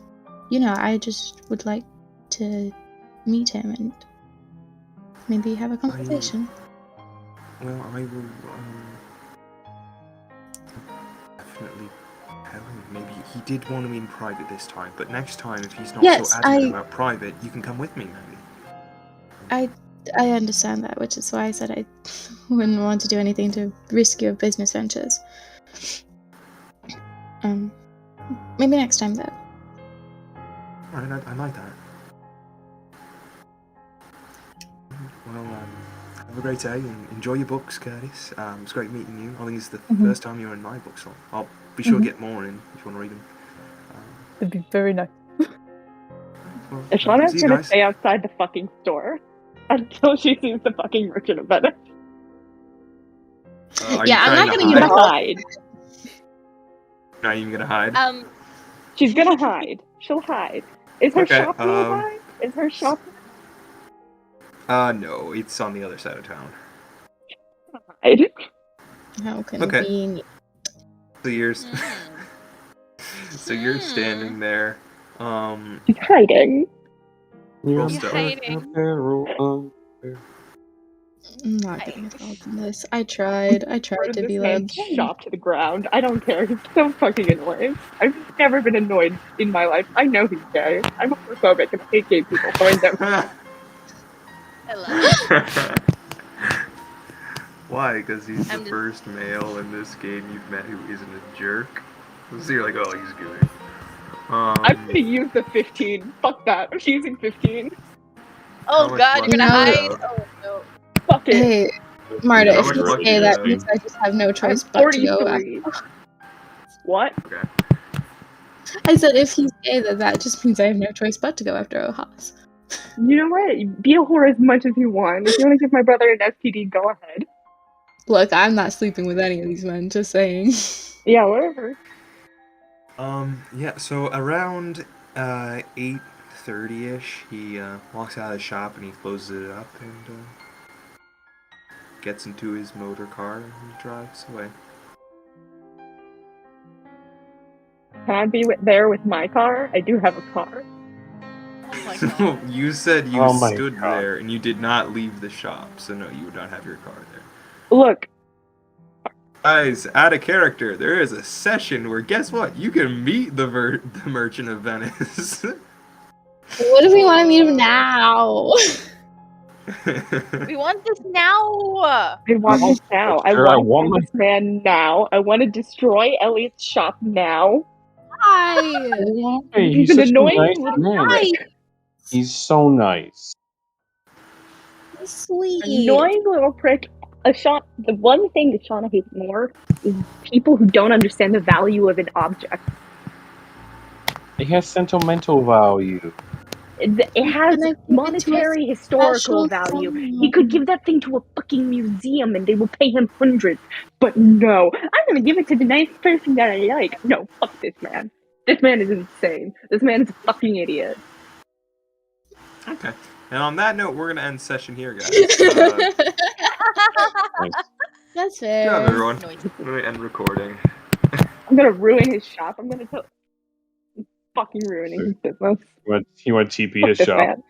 would like to meet him and maybe have a conversation. Well, I will definitely tell him. Maybe he did want to be in private this time, but next time, if he's not Yes, so adamant about private, you can come with me, maybe. I understand that, which is why I said I wouldn't want to do anything to risk your business ventures. Maybe next time though. Alright, I like that. Well, have a great day and enjoy your books, Curtis. It's great meeting you. I think it's the first time you're in my book, so I'll be sure to get more in if you want to read them. It'd be very nice. Well, Ashana's see you gonna guys. stay outside the fucking store until she sees the fucking Merchant of Venice. Are Yeah, you I'm not trying gonna to give hide? Hide. Not even gonna hide? She's gonna hide. She'll hide. Is her Okay, shop nearby? Is her shop No, it's on the other side of town. hide? How Okay. convenient. So you're, Hmm. so you're standing there. She's hiding. Roll You stealth. hiding. I'm not getting involved in this. I tried Part to of this be like, man's hey, shop to the ground. I don't care. He's so fucking annoying. I've never been annoyed in my life. I know he's gay. I'm homophobic and I hate gay people, so I know. I love it. Why? Because he's the I'm just- first male in this game you've met who isn't a jerk. So you're like, oh, he's good. I'm gonna use the 15. Fuck that. I'm using 15. Oh much god, luck you're gonna do you hide. have? Oh no. Fuck it. hey, Marta, How if much he's luck do gay, you that have? means I just have no I'm choice but to go. 43. What? Okay. I said if he's gay, then that just means I have no choice but to go after Ohas. You know what? Be a whore as much as you want. If you want to give my brother an STD, go ahead. Look, I'm not sleeping with any of these men, just saying. Yeah, whatever. Yeah, so around 8:30ish, he walks out of the shop and he closes it up and gets into his motor car and he drives away. Can I be there with my car? I do have a car. Oh my So god. you said you Oh my stood God. there and you did not leave the shop, so no, you would not have your car there. Look, Guys, out of character, there is a session where guess what? You can meet the Merchant of Venice. What if we want to meet him now? We want this now. I want this now. I Sure, I want want to my- this man now. I want to destroy Elliot's shop now. Hi. Hey, He's he's an such a annoying nice little man. prick. He's so nice. Sweet. Annoying little prick. The one thing that Shauna hates more is people who don't understand the value of an object. It has sentimental value. It has Can I give it to a monetary, historical special value. someone? He could give that thing to a fucking museum and they will pay him hundreds. But no, I'm gonna give it to the nice person that I like. No, fuck this man. This man is insane. This man is a fucking idiot. Okay. And on that note, we're gonna end session here, guys. That's Good fair. job, everyone. Noise. Let me end recording. I'm gonna ruin his shop. I'm gonna tell. Fucking ruining his business. He went TP Fuck his this shop. man.